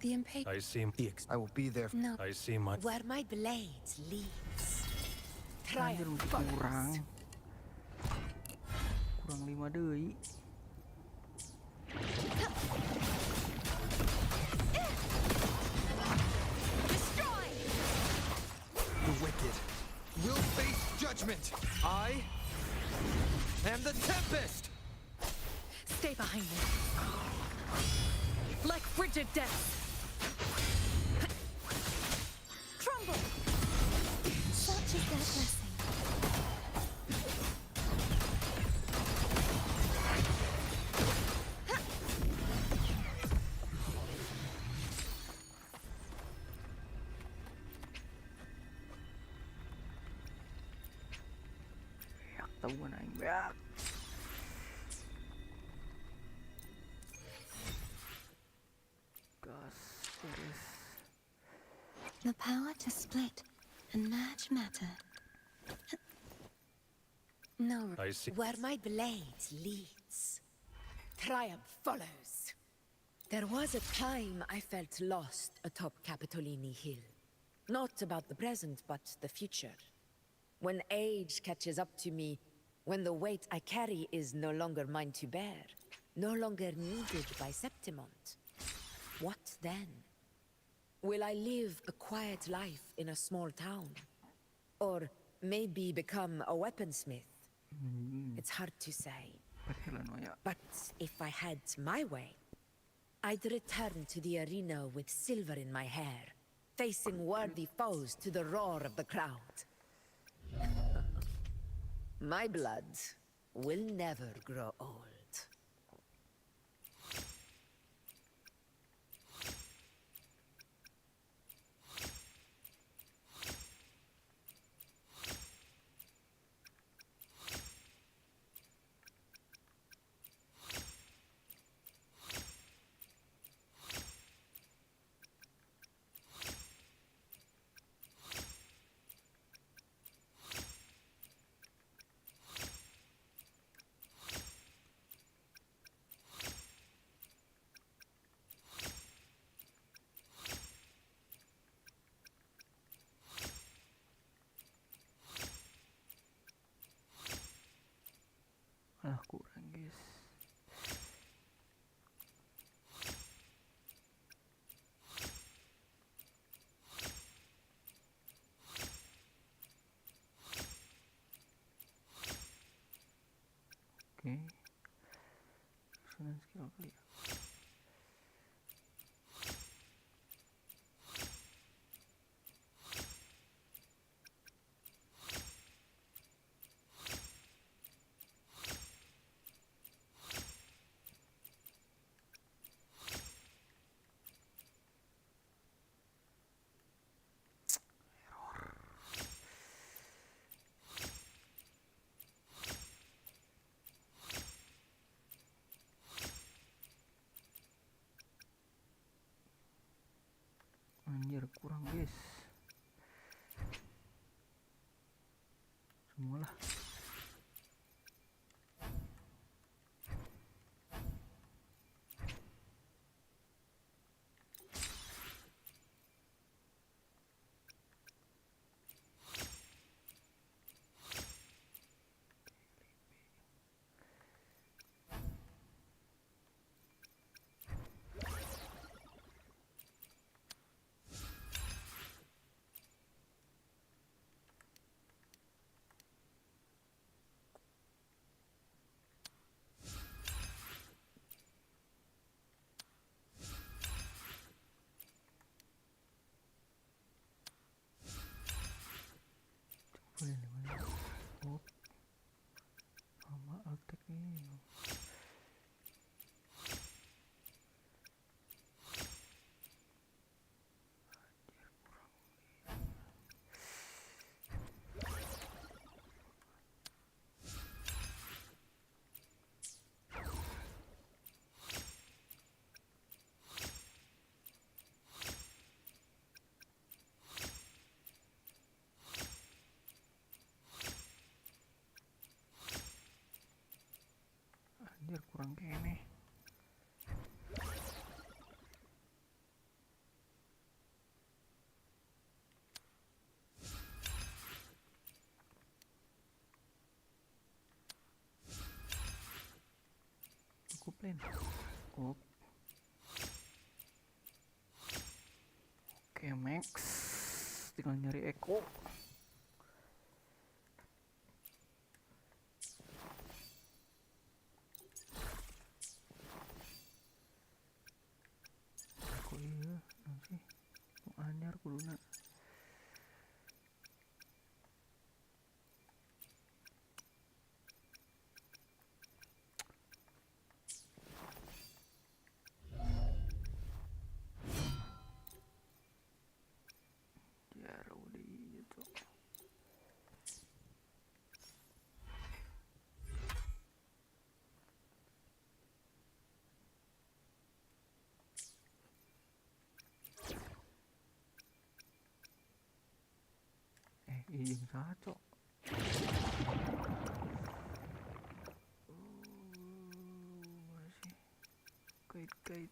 The impatient. I see. I will be there. No. I see my. Where my blade leads. Anjir, kurang 5 deui. The wicked will face judgment. I am the Tempest. Stay behind me. Like frigid death. Crumble! Such is their blessing. Tahuan aing beak. Gas beres. The power to split and match matter. No. I see. Where my blade leads, triumph follows. There was a time I felt lost atop Capitolini Hill. Not about the present, but the future. When age catches up to me, when the weight I carry is no longer mine to bear, no longer needed by Septimont. What then? Will I live a quiet life in a small town? Or maybe become a weaponsmith? It's hard to say. But if I had my way, I'd return to the arena with silver in my hair, facing worthy foes to the roar of the crowd. My blood will never grow old. Alah kurang guys. Oke. Sunan skill kali ya. Anjir, kurang guys. Semualah. Oh, sama altek ini. Anjir, kurang kene. Cukup len. Oke, max. Tinggal nyari echo. Iya, nanti mau anyar kuduna. Jauh di itu. Yang satu. Masih kait.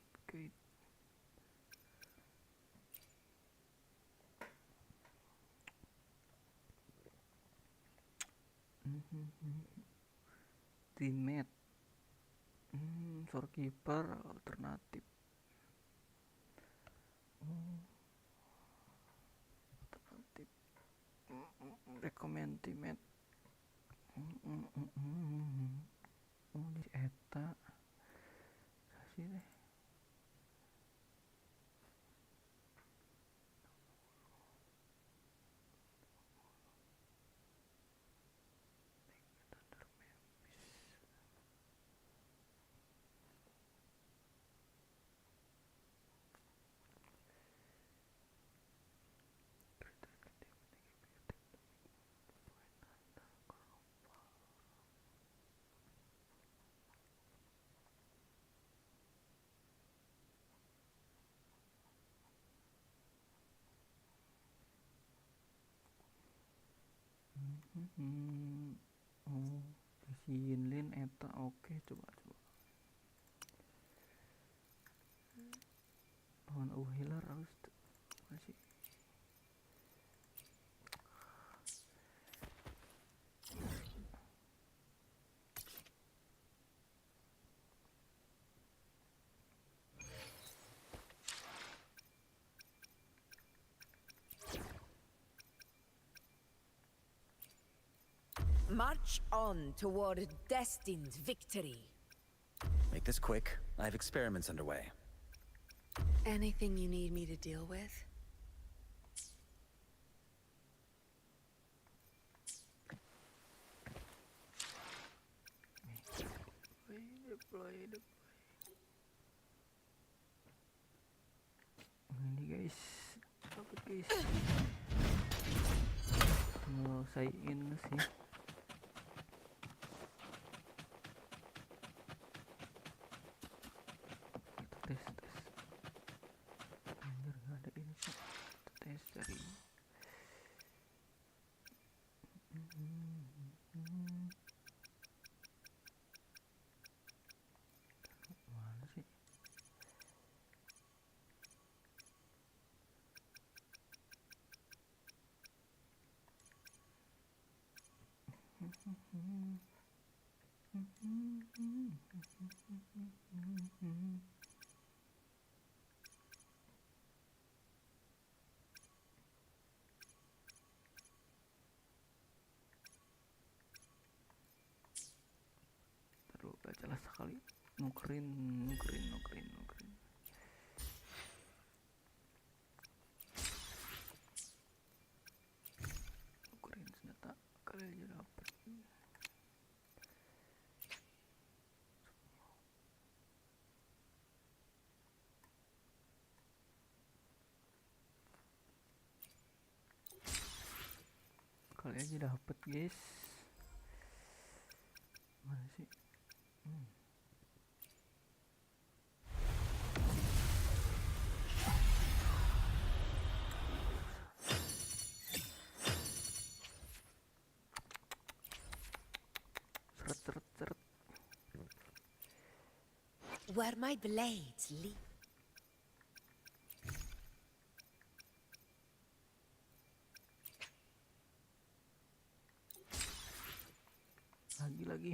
Teammate. Storekeeper alternatif. Recommend teammate. Di eta kasih deh. Oh, kasihin lin eta. Oke, coba lawan healer harus masih. March on toward destined victory. Make this quick. I have experiments underway. Anything you need me to deal with? Ini guys, dapat guys. Ngelesain sih. Tes. Anjir, nggak ada ini sih. Tes dari. Mana sih? Terus gak jelas sekali. Nukerin. Nukerin senjata kali aja dapet. Kali aja dapet guys. Mana sih? Seret. Where my blades lead. Lagi.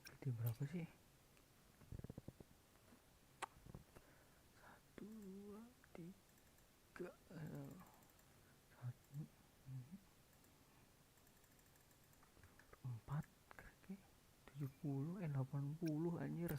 Gede berapa sih? 1, 2, 3, 1, 4, 70, 80 anjir.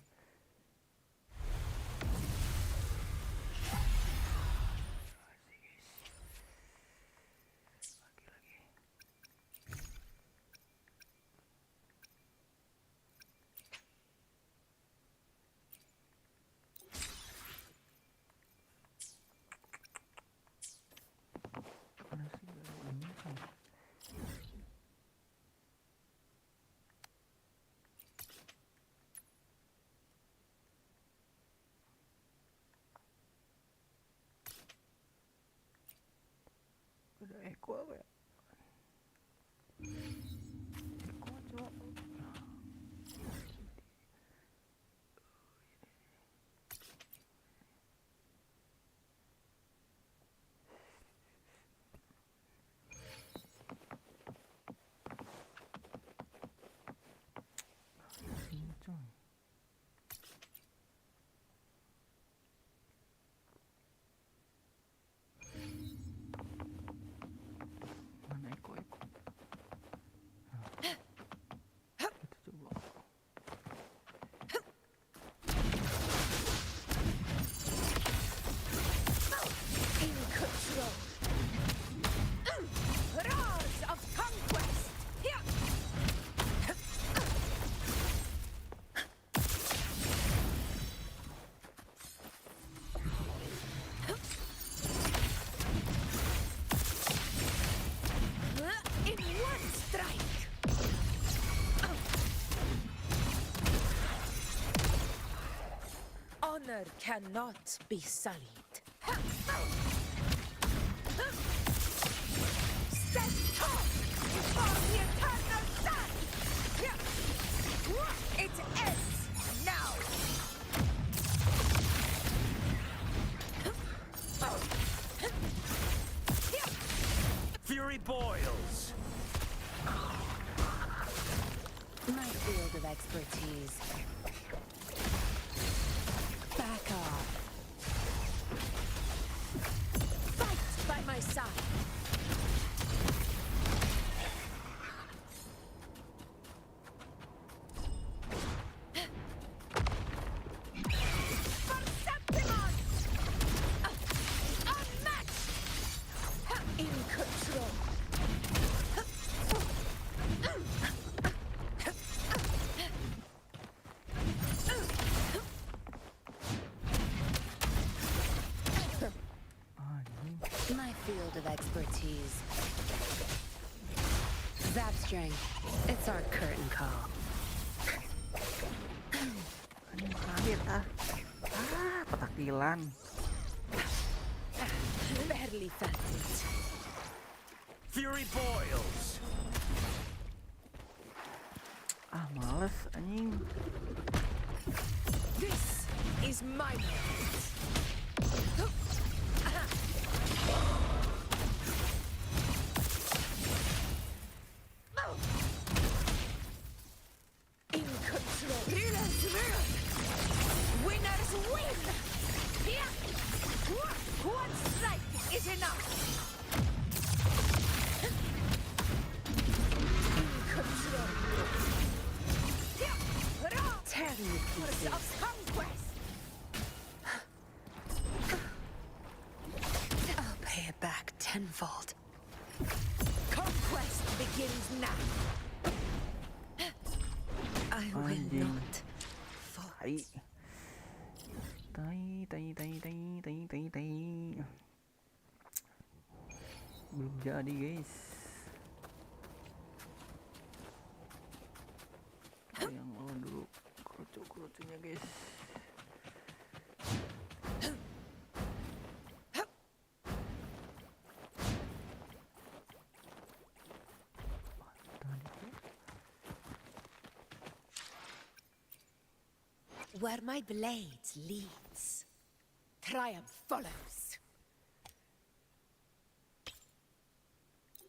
Udah Eko apa ya? Eko coba. Sini coy. Honor cannot be sullied. Stand tall before the eternal sun! It ends now! Fury boils! My field of expertise. Back off. field of expertise. Zapstring, it's our curtain call. Anjing kaget petakilan. Barely felt it. Fury boils. Males anjing. This is my moment. In control. Winners win! One strike is enough! In control. Tear me pieces. Of conquest! I'll pay it back tenfold. Conquest begins now. I will not. Tai. Belum jadi guys. Yang dulu kerucu-kerucunya guys. Where my blade leads, triumph follows.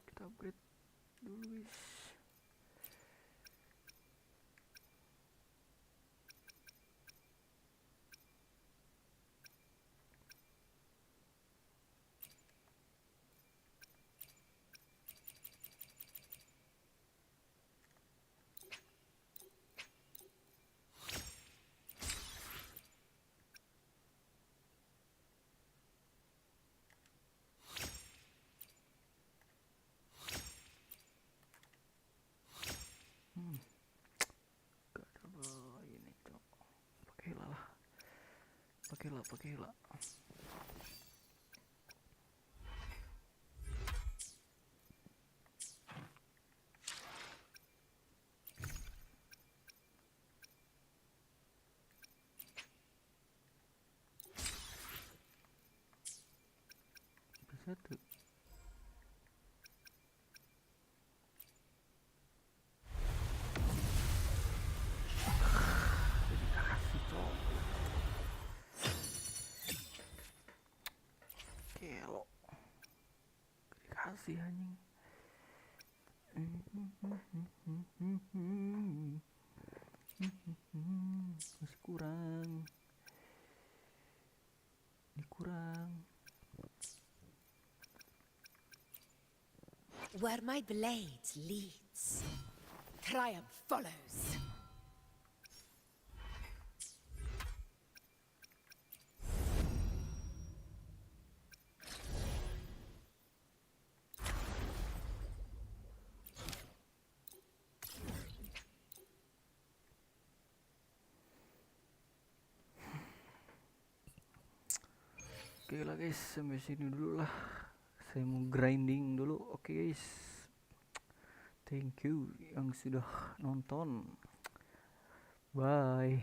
Kita upgrade dulu guys. Pakailah. Bisa tuh. Dikasih anjing. Masih kurang. Ini kurang. Where my blade leads, triumph follows. Oke lah guys, sampai sini dulu lah. Saya mau grinding dulu. Oke guys, thank you yang sudah nonton. Bye.